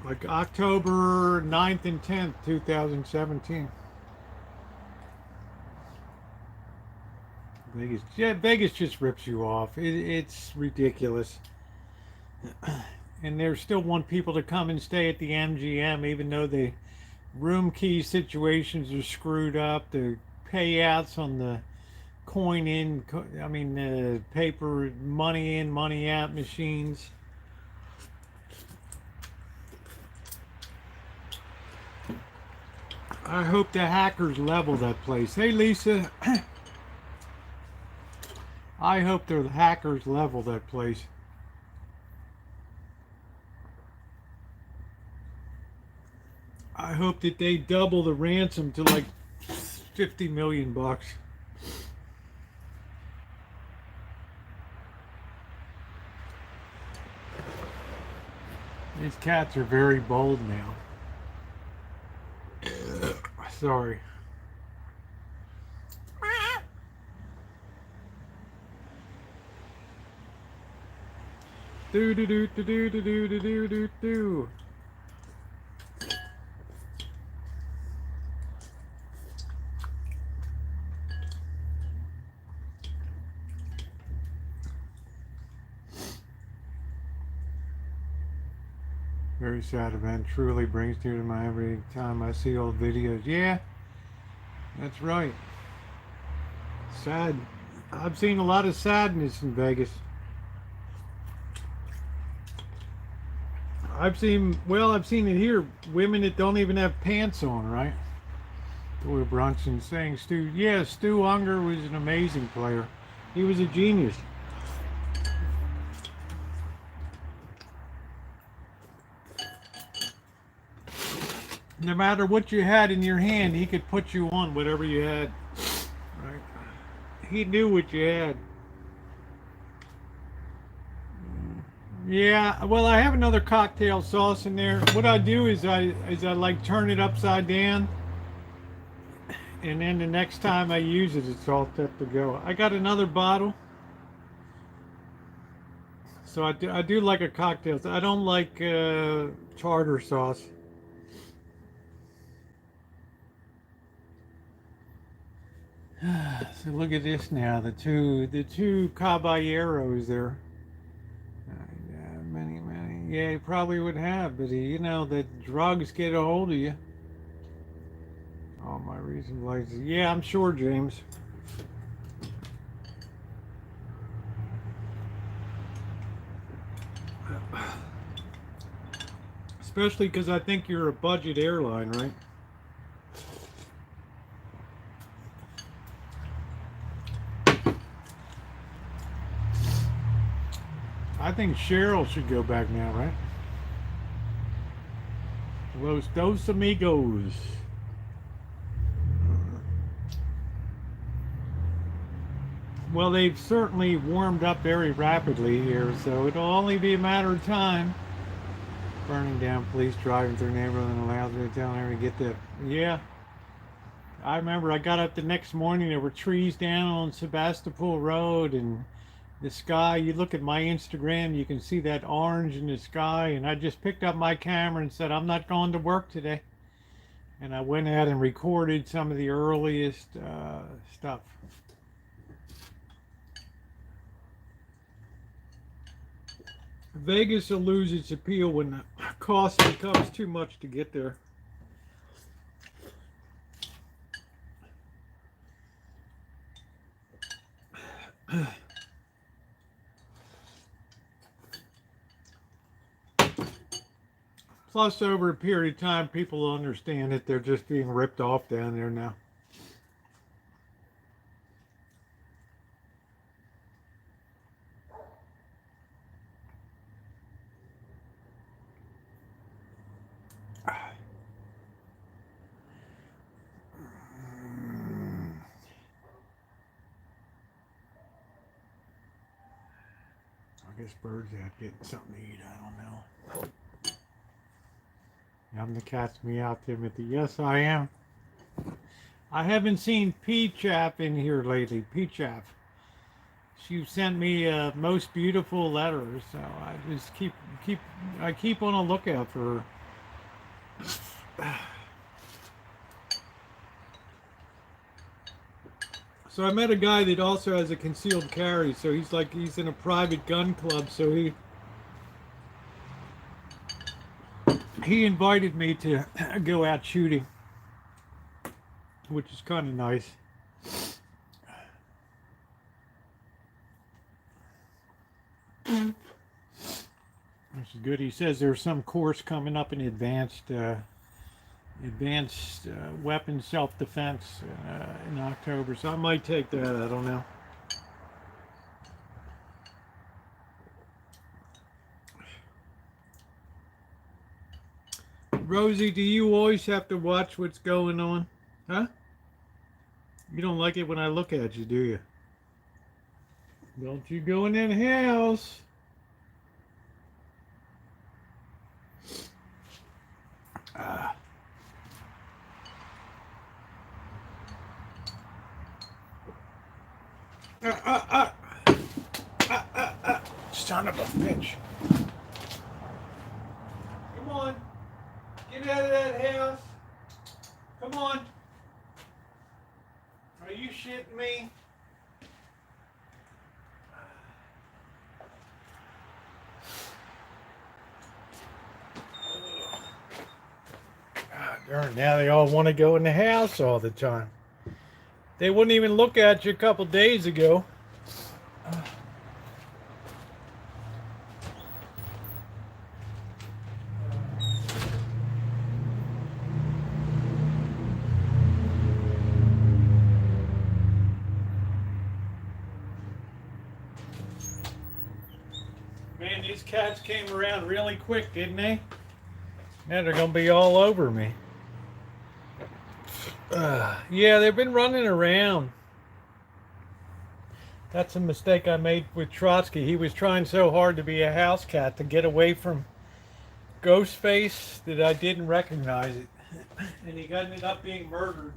Like October 9th and 10th, 2017. Vegas just rips you off. It's ridiculous. And they still want people to come and stay at the MGM, even though the room key situations are screwed up. The payouts on the paper, money in, money out machines. I hope the hackers level that place. Hey, Lisa. I hope the hackers level that place. I hope that they double the ransom to like 50 million bucks. These cats are very bold now. Sorry. Do do do do do do do do do do do. Very sad event. Truly brings tears to my eye every time I see old videos. Yeah, that's right. Sad. I've seen a lot of sadness in Vegas. I've seen it here. Women that don't even have pants on, right? Boy, Brunson saying Stu. Yeah, Stu Unger was an amazing player. He was a genius. No matter what you had in your hand, he could put you on whatever you had. Right? He knew what you had. Yeah, well, I have another cocktail sauce in there. What I do is I like turn it upside down, and then the next time I use it, it's all set to go. I got another bottle. So I do like a cocktail. I don't like tartar sauce. So look at this now. The two caballeros there. Many. Yeah, he probably would have, but you know, the drugs get a hold of you. All my reason lies. Yeah, I'm sure, James. Especially because I think you're a budget airline, right? I think Cheryl should go back now, right? Los dos amigos. Well, they've certainly warmed up very rapidly here, so it'll only be a matter of time. Burning down police driving through neighborhood and allows me to tell her to get that. Yeah. I remember I got up the next morning, there were trees down on Sebastopol Road, and the sky, you look at my Instagram, you can see that orange in the sky, and I just picked up my camera and said, I'm not going to work today. And I went out and recorded some of the earliest stuff. Vegas will lose its appeal when the cost becomes too much to get there. Plus, over a period of time, people will understand that they're just being ripped off down there now. I guess birds out getting something to eat. I don't know. I'm the cat's meow, Timothy. Yes, I am. I haven't seen P-Chap in here lately. P-Chap. She sent me a most beautiful letter, so I just keep on a lookout for her. So I met a guy that also has a concealed carry, so he's in a private gun club, so he invited me to go out shooting, which is kind of nice. Which is good. He says there's some course coming up in advanced weapon self-defense in October, so I might take that. I don't know. Rosie, do you always have to watch what's going on? Huh? You don't like it when I look at you, do you? Don't you go in that house. Son of a bitch. Come on. Get out of that house. Come on. Are you shitting me? God darn, now they all want to go in the house all the time. They wouldn't even look at you a couple days ago. Man, these cats came around really quick, didn't they? Now they're going to be all over me. Yeah, they've been running around. That's a mistake I made with Trotsky. He was trying so hard to be a house cat to get away from Ghostface that I didn't recognize it. And he ended up being murdered.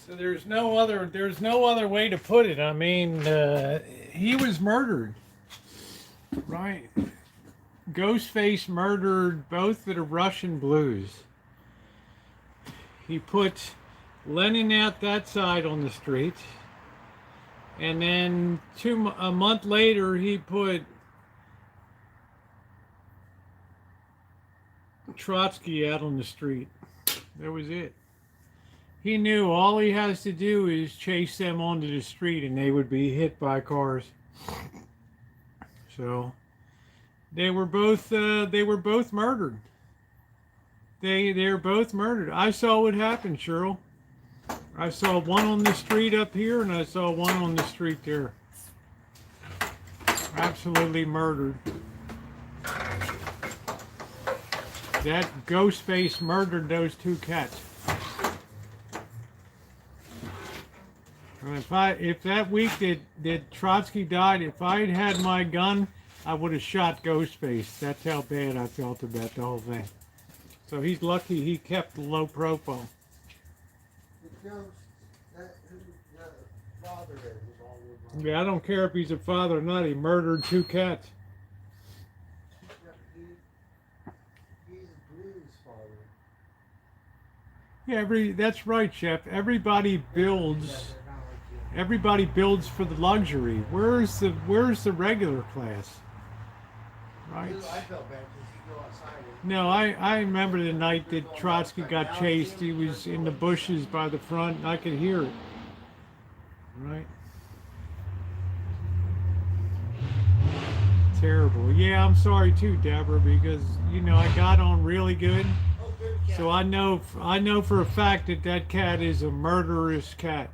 So there's no other way to put it. I mean, he was murdered, right? Ghostface murdered both of the Russian Blues. He put Lenin out that side on the street, and then a month later he put Trotsky out on the street. That was it. He knew all he has to do is chase them onto the street and they would be hit by cars. So they were both murdered. They're both murdered. I saw what happened, Cheryl. I saw one on the street up here and I saw one on the street there. Absolutely murdered. That Ghostface murdered those two cats. If that week that Trotsky died, if I had my gun, I would have shot Ghostface. That's how bad I felt about the whole thing. So he's lucky he kept the low profile. The ghost, who the father is all over. Yeah, I don't care if he's a father or not. He murdered two cats. He's Blue's father. Yeah, that's right, Chef. Everybody builds for the luxury. Where's the regular class? Right. I felt bad because he go outside. No, I remember the night that Trotsky got chased. He was in the bushes by the front, and I could hear it. Right. Terrible. Yeah, I'm sorry too, Deborah, because I got on really good. So I know for a fact that cat is a murderous cat.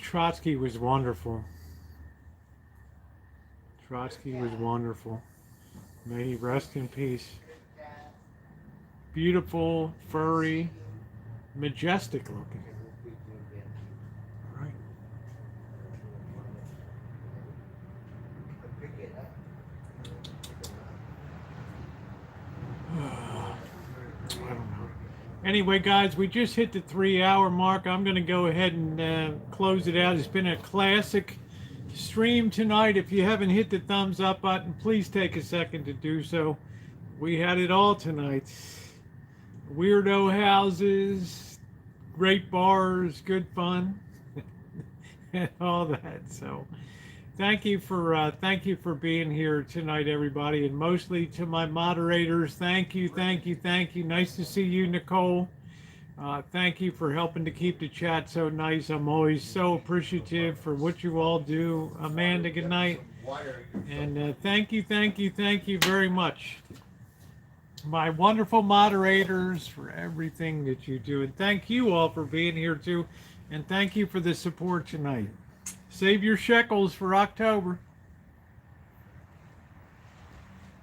Trotsky was wonderful. Trotsky was wonderful. May he rest in peace. Beautiful, furry, majestic looking. Right. I don't know. Anyway, guys, we just hit the 3-hour mark. I'm going to go ahead and close it out. It's been a classic stream tonight. If you haven't hit the thumbs up button, please take a second to do so. We had it all tonight. Weirdo houses, great bars, good fun, and all that. So thank you for being here tonight, everybody, and mostly to my moderators. Thank you. Nice to see you, Nicole. Thank you for helping to keep the chat so nice. I'm always so appreciative for what you all do. Amanda, good night. And thank you very much, my wonderful moderators, for everything that you do. And thank you all for being here too. And thank you for the support tonight. Save your shekels for October.